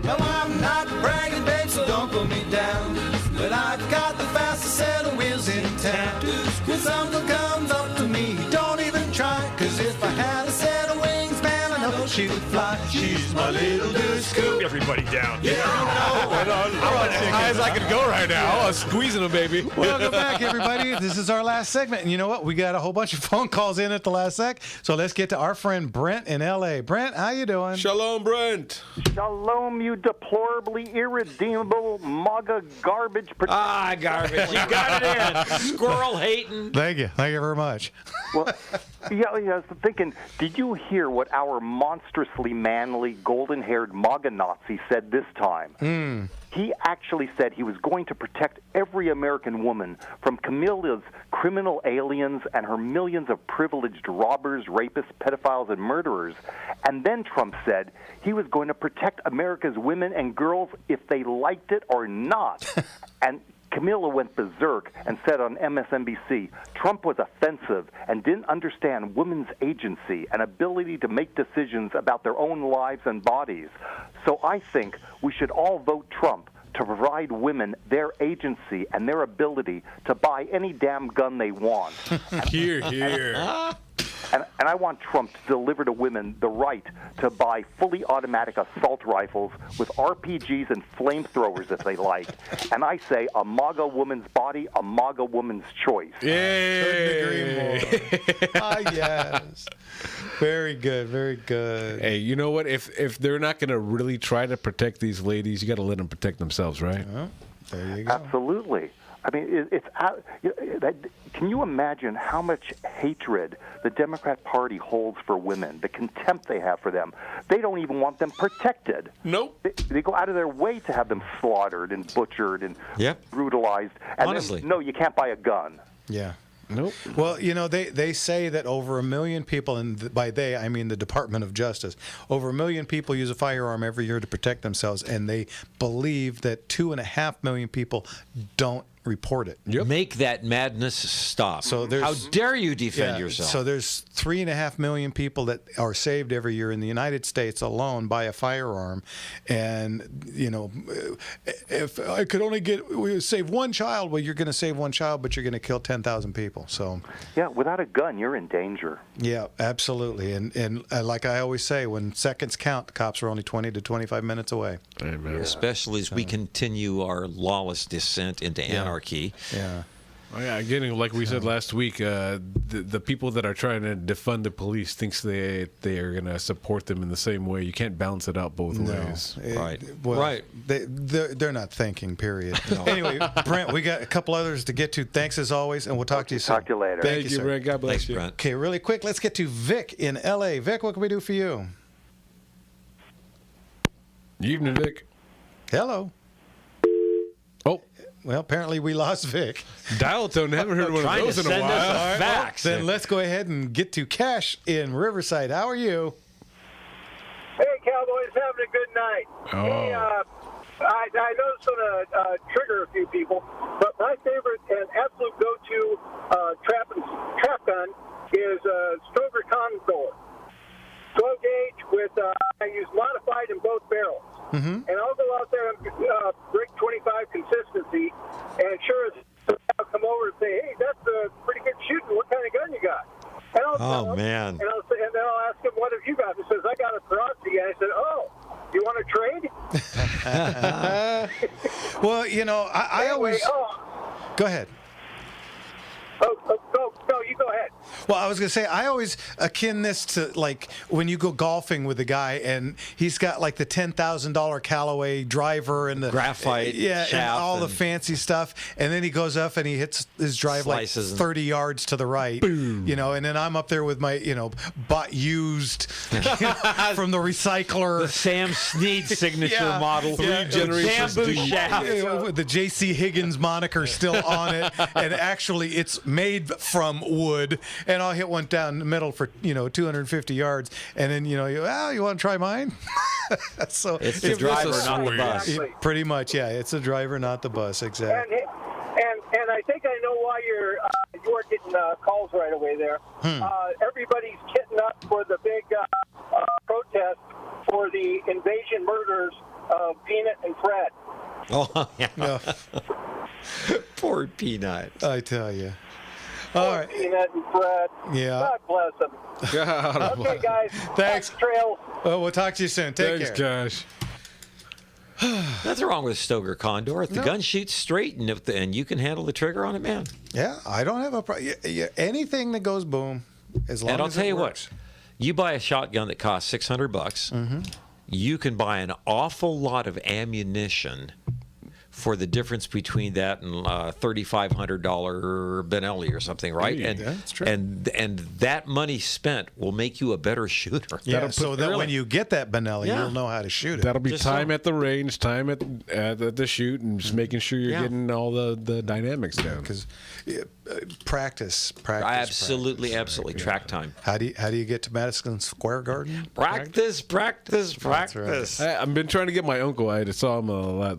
Speaker 16: No, I'm not bragging, babe, so don't put me down. But I've got the fastest set of wheels in town. When something comes up to me, don't even try. Cause if I had a set of wings, man, I know she would fly. She's my little goose coop.
Speaker 4: Everybody down.
Speaker 16: You don't know what
Speaker 4: I'm as high as I can go right now. I was squeezing them, baby.
Speaker 7: Welcome back, everybody. This is our last segment. And you know what? We got a whole bunch of phone calls in at the last sec. So let's get to our friend Brent in L.A. Brent, how you doing?
Speaker 4: Shalom, Brent.
Speaker 9: Shalom, you deplorably irredeemable MAGA garbage.
Speaker 2: Garbage. You got it in. Squirrel hating.
Speaker 7: Thank you. Thank you very much.
Speaker 9: Well, I was thinking, did you hear what our monstrously manly, golden-haired MAGA Nazi said this time? He actually said he was going to protect every American woman from Camilla's criminal aliens and her millions of privileged robbers, rapists, pedophiles, and murderers. And then Trump said he was going to protect America's women and girls if they liked it or not. And Camilla went berserk and said on MSNBC, Trump was offensive and didn't understand women's agency and ability to make decisions about their own lives and bodies. So I think we should all vote Trump to provide women their agency and their ability to buy any damn gun they want.
Speaker 4: Here.
Speaker 9: And I want Trump to deliver to women the right to buy fully automatic assault rifles with RPGs and flamethrowers if they like. And I say a MAGA woman's body, a MAGA woman's choice.
Speaker 7: Couldn't agree more. Yes. Very good. Very good.
Speaker 4: Hey, you know what? If they're not going to really try to protect these ladies, you got to let them protect themselves, right?
Speaker 7: There you go.
Speaker 9: Absolutely. I mean, can you imagine how much hatred the Democrat Party holds for women, the contempt they have for them? They don't even want them protected.
Speaker 4: Nope.
Speaker 9: They go out of their way to have them slaughtered and butchered and brutalized. And
Speaker 2: Honestly.
Speaker 9: then, no, you can't buy a gun.
Speaker 7: Yeah.
Speaker 4: Nope.
Speaker 7: Well, you know, they say that over 1 million people, and by they, I mean the Department of Justice, over 1 million people use a firearm every year to protect themselves, and they believe that 2.5 million people don't report it.
Speaker 2: Make that madness stop.
Speaker 7: So there's,
Speaker 2: how dare you defend yourself?
Speaker 7: So there's 3.5 million people that are saved every year in the United States alone by a firearm, and you know, if I could only save one child, well, you're going to save one child, but you're going to kill 10,000 people. So
Speaker 9: yeah, without a gun, you're in danger.
Speaker 7: Yeah, absolutely, and like I always say, when seconds count, the cops are only 20 to 25 minutes away.
Speaker 4: Amen.
Speaker 2: Especially as we continue our lawless descent into anarchy.
Speaker 7: Yeah.
Speaker 4: Oh, yeah, again, like we said last week, the people that are trying to defund the police thinks they are going to support them in the same way. You can't balance it out both ways.
Speaker 7: Right. They're not thinking, period. Anyway, Brent, we got a couple others to get to. Thanks as always, and we'll talk to you soon.
Speaker 9: Talk to you later.
Speaker 7: Thank you,
Speaker 4: Brent.
Speaker 7: sir.
Speaker 4: God bless you.
Speaker 2: Brent.
Speaker 7: Okay, really quick, let's get to Vic in L.A. Vic, what can we do for you?
Speaker 4: Evening, Vic.
Speaker 7: Hello.
Speaker 4: Oh.
Speaker 7: Well, apparently we lost Vic.
Speaker 4: Dial tone. Haven't heard one of those in a while.
Speaker 7: All right, well, then let's go ahead and get to Cash in Riverside. How are you?
Speaker 3: Hey, Cowboys, having a good night.
Speaker 4: Oh.
Speaker 3: Hey, I know it's going to trigger a few people, but my favorite and absolute go-to trap gun is Stoker Condor. 12 gauge with I use modified in both barrels.
Speaker 7: Mm-hmm.
Speaker 3: And I'll go out there and break 25 consistency, and sure as I'll come over and say, hey, that's pretty good shooting. What kind of gun you got? And I'll tell him,
Speaker 2: man.
Speaker 3: And then I'll ask him, what have you got? He says, I got a Perazzi. And I said, oh, you want to trade?
Speaker 7: Well, you know, I
Speaker 3: Anyway,
Speaker 7: always... Go ahead.
Speaker 3: No, you go ahead.
Speaker 7: Well, I was going to say, I always akin this to, like, when you go golfing with a guy and he's got, like, the $10,000 Callaway driver and the...
Speaker 2: Graphite
Speaker 7: Yeah, and
Speaker 2: shaft
Speaker 7: all the
Speaker 2: and-
Speaker 7: fancy stuff. And then he goes up and he hits his drive, like,
Speaker 2: Slices and-
Speaker 7: 30 yards to the right. Boom. You know, and then I'm up there with my, you know, bought used from the recycler.
Speaker 2: The Sam Snead signature
Speaker 7: Yeah.
Speaker 2: model.
Speaker 7: Yeah.
Speaker 2: Bamboo shaft.
Speaker 7: Yeah, with the J.C. Higgins moniker still on it, and actually it's made from wood. And I'll hit one down the middle for 250 yards, and then you want to try mine? So
Speaker 2: It's the driver, not the bus.
Speaker 7: Pretty much, yeah. It's the driver, not the bus. Exactly.
Speaker 3: And I think I know why you weren't getting calls right away there. Everybody's kitting up for the big protest for the invasion murders of Peanut and Fred.
Speaker 2: Oh, yeah. Poor Peanut.
Speaker 7: I tell you. All right.
Speaker 3: Peanut and Fred.
Speaker 7: Yeah.
Speaker 3: God bless them.
Speaker 4: God
Speaker 3: Okay, guys.
Speaker 7: Thanks.
Speaker 3: Trails.
Speaker 7: Oh, we'll talk to you soon. Take
Speaker 4: Thanks,
Speaker 7: care.
Speaker 4: Gosh.
Speaker 2: Nothing wrong with Stoker Condor. If the gun shoots straight and you can handle the trigger on it, man.
Speaker 7: Yeah, I don't have a problem. Anything that goes boom, as long
Speaker 2: And I'll
Speaker 7: as
Speaker 2: tell
Speaker 7: it
Speaker 2: you
Speaker 7: works.
Speaker 2: what, you buy a shotgun that costs $600,
Speaker 7: Mm-hmm.
Speaker 2: you can buy an awful lot of ammunition for the difference between that and $3,500 Benelli or something, right?
Speaker 7: Yeah,
Speaker 2: and
Speaker 7: that's true.
Speaker 2: and that money spent will make you a better shooter.
Speaker 7: Yeah, so that when you get that Benelli,
Speaker 2: Yeah.
Speaker 7: you'll know how to shoot it.
Speaker 4: That'll be
Speaker 2: Just
Speaker 4: time
Speaker 2: so.
Speaker 4: at the range, time at the shoot, and just making sure you're
Speaker 2: Yeah.
Speaker 4: getting all the dynamics down.
Speaker 7: Because practice.
Speaker 2: Absolutely. Track time.
Speaker 7: How do you get to Madison Square Garden?
Speaker 2: Practice.
Speaker 4: I've been trying to get my uncle. I saw him the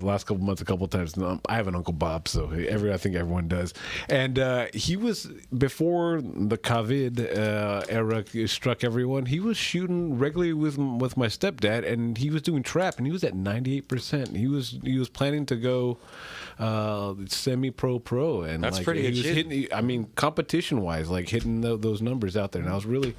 Speaker 4: last couple months a couple times. I have an Uncle Bob, so I think everyone does. And he was, before the COVID era struck everyone, he was shooting regularly with my stepdad, and he was doing trap, and he was at 98%. He was planning to go semi-pro, and
Speaker 2: That's
Speaker 4: like,
Speaker 2: pretty
Speaker 4: he
Speaker 2: good
Speaker 4: was
Speaker 2: shooting.
Speaker 4: hitting. I mean, competition-wise, like hitting those numbers out there, and I was really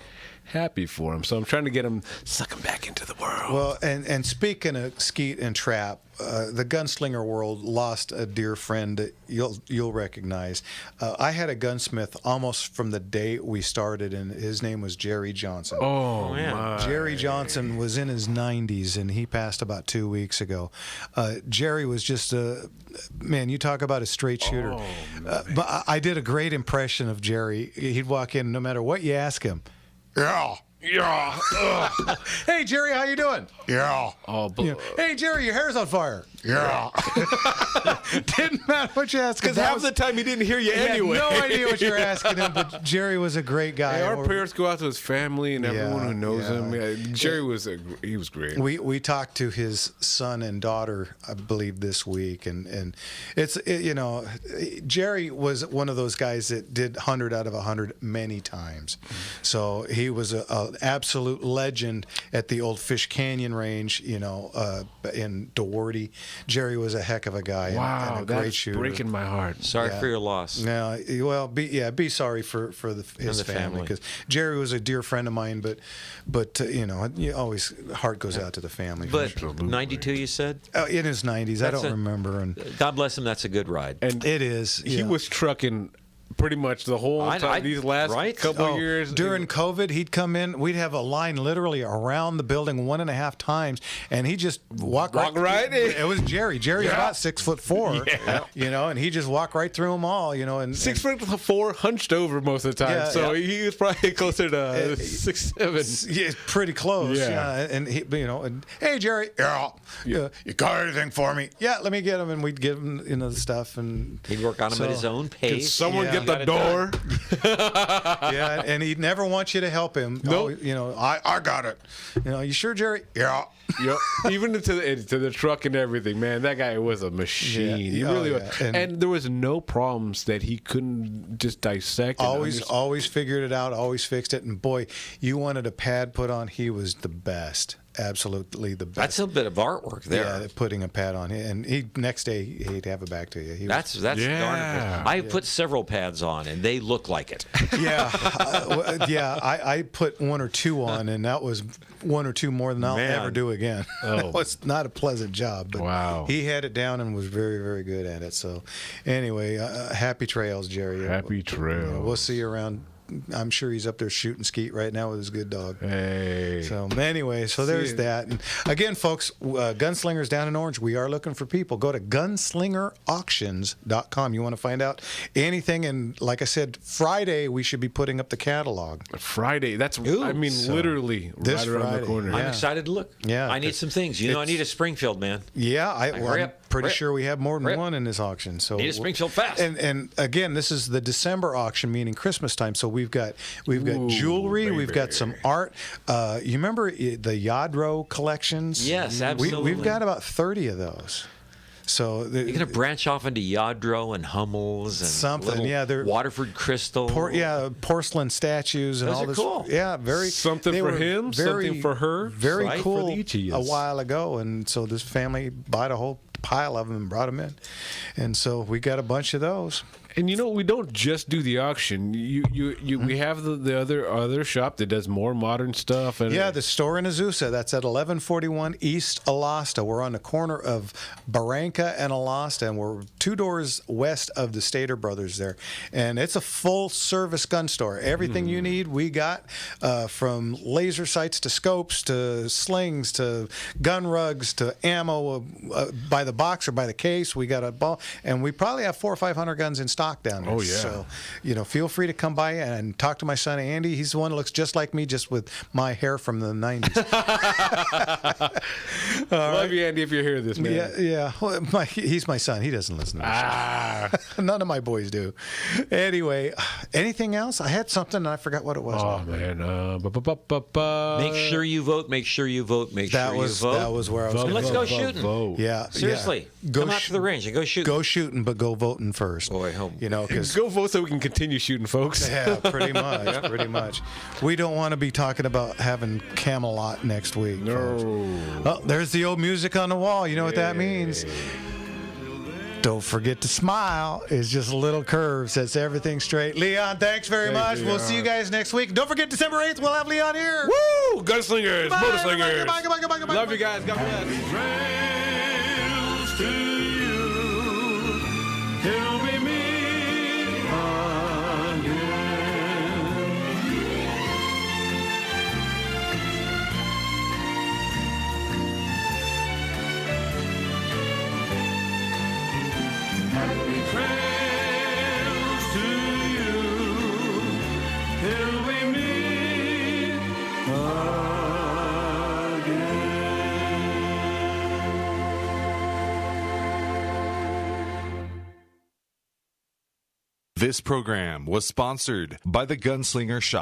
Speaker 4: happy for him. So I'm trying to get him, suck him back into the world.
Speaker 7: Well, and speaking of skeet and trap, the gunslinger world lost a dear friend that you'll recognize. I had a gunsmith almost from the day we started, and his name was Jerry Johnson.
Speaker 4: Oh, man.
Speaker 7: My. Jerry Johnson was in his 90s, and he passed about 2 weeks ago. Jerry was just man, you talk about a straight shooter. But I did a great impression of Jerry. He'd walk in, no matter what you ask him. Yeah. Hey, Jerry, how you doing? Yeah. Hey, Jerry, your hair's on fire. Yeah. Didn't matter what you asked him.
Speaker 4: Because half the time he didn't hear you anyway.
Speaker 7: Had no idea what you were asking him, but Jerry was a great guy.
Speaker 4: Hey, our prayers go out to his family and everyone who knows him. Yeah, Jerry was great.
Speaker 7: We talked to his son and daughter, I believe, this week, and Jerry was one of those guys that did 100 out of 100 many times. So he was an absolute legend at the old Fish Canyon range, in Doherty. Jerry was a heck of a guy.
Speaker 4: Wow,
Speaker 7: and a great
Speaker 4: that's
Speaker 7: shooter.
Speaker 4: breaking my heart.
Speaker 2: Sorry for your loss.
Speaker 7: Yeah, well, be sorry for his
Speaker 2: the
Speaker 7: family,
Speaker 2: family.
Speaker 7: because Jerry was a dear friend of mine, but you always heart goes out to the family.
Speaker 2: But 92, you said?
Speaker 7: In his 90s, I don't remember. And
Speaker 2: God bless him. That's a good ride.
Speaker 4: And
Speaker 7: it is.
Speaker 4: He was trucking pretty much the whole time. These last couple years.
Speaker 7: During COVID, he'd come in. We'd have a line literally around the building 1.5 times, and he just walk right in. It was Jerry. Jerry's about 6'4", you know, and he just walked right through them all, you know. And
Speaker 4: 6'4", hunched over most of the time. He was probably closer to 6'7".
Speaker 7: Yeah, pretty close. Yeah, and he, you know, and hey Jerry, you got anything for me? Yeah, let me get him, and we'd give him, you know, the stuff, and
Speaker 2: he'd work on him at his own pace.
Speaker 4: Can someone get the door?
Speaker 7: Yeah, and he'd never want you to help him.
Speaker 4: Nope.
Speaker 7: You know, I got it. You know, you sure, Jerry? Yeah.
Speaker 4: Yep. Even to the truck and everything, man. That guy was a machine. He really was. And there was no problems that he couldn't just dissect.
Speaker 7: Always figured it out. Always fixed it. And boy, you wanted a pad put on, he was the best. Absolutely the best.
Speaker 2: That's a bit of artwork there.
Speaker 7: Yeah, putting a pad on, and he next day he'd have it back to you.
Speaker 2: That's darn impressive. I put several pads on, and they look like it.
Speaker 7: Yeah, I put 1 or 2 on, and that was 1 or 2 more than I'll ever do again.
Speaker 4: Oh.
Speaker 7: It's not a pleasant job, but he had it down and was very, very good at it. So, anyway, happy trails, Jerry.
Speaker 4: Happy trails.
Speaker 7: We'll see you around. I'm sure he's up there shooting skeet right now with his good dog.
Speaker 4: Hey.
Speaker 7: So anyway, there's that. And again, folks, Gunslingers down in Orange, we are looking for people. Go to gunslingerauctions.com. You want to find out anything. And like I said, Friday, we should be putting up the catalog.
Speaker 4: Friday. That's, literally right around the corner.
Speaker 2: I'm excited to look.
Speaker 7: Yeah.
Speaker 2: I need some things. You know, I need a Springfield, man.
Speaker 7: Yeah. I'm pretty sure we have more than one in this auction. So
Speaker 2: need a Springfield fast.
Speaker 7: And again, this is the December auction, meaning Christmas time. So we've got jewelry, we've got some art. You remember the Yadro collections?
Speaker 2: Yes, absolutely.
Speaker 7: We've got about 30 of those. So
Speaker 2: you're going to branch off into Yadro and Hummels and
Speaker 7: something. They're
Speaker 2: Waterford crystal.
Speaker 7: Porcelain statues and
Speaker 2: those
Speaker 7: all
Speaker 2: are
Speaker 7: this.
Speaker 2: Cool.
Speaker 7: Yeah, very
Speaker 4: something for him, something for her.
Speaker 7: Very cool.
Speaker 4: For each of you.
Speaker 7: A while ago, and so this family bought a whole pile of them and brought them in, and so we got a bunch of those.
Speaker 4: And you know, we don't just do the auction. We have the other shop that does more modern stuff. And
Speaker 7: the store in Azusa. That's at 1141 East Alasta. We're on the corner of Barranca and Alasta, and we're 2 doors west of the Stater Brothers there. And it's a full-service gun store. Everything you need, we got, from laser sights to scopes to slings to gun rugs to ammo by the box or by the case. We got a ball, and we probably have 400 or 500 guns in stock down there.
Speaker 4: Oh, yeah.
Speaker 7: So, you know, feel free to come by and talk to my son Andy. He's the one that looks just like me, just with my hair from the 90s.
Speaker 4: Love you, Andy, if you hear this, man.
Speaker 7: Yeah. Well, he's my son. He doesn't listen to this show. None of my boys do. Anyway, anything else? I had something and I forgot what it was.
Speaker 4: Oh, man.
Speaker 2: Make sure you vote. Make sure you vote. Make sure you vote.
Speaker 7: That was where I was.
Speaker 2: Let's go shooting.
Speaker 4: Vote.
Speaker 7: Yeah.
Speaker 2: Seriously. Come out to the range and go shooting.
Speaker 7: Go shooting, but go voting first.
Speaker 2: Boy,
Speaker 7: you know, because
Speaker 4: go vote so we can continue shooting, folks.
Speaker 7: Yeah, pretty much. Pretty much. We don't want to be talking about having Camelot next week.
Speaker 4: No.
Speaker 7: Folks. Oh, there's the old music on the wall. You know what that means? Don't forget to smile. It's just a little curve. Sets everything straight. Leon, thanks very much. Leon. We'll see you guys next week. Don't forget December 8th. We'll have Leon here.
Speaker 4: Woo! Gunslingers, motorslingers.
Speaker 7: Goodbye.
Speaker 4: Love you guys. God bless.
Speaker 16: Trails to you. Till we meet again. Happy trails to you till we meet again.
Speaker 12: This program was sponsored by the Gunslinger Shop.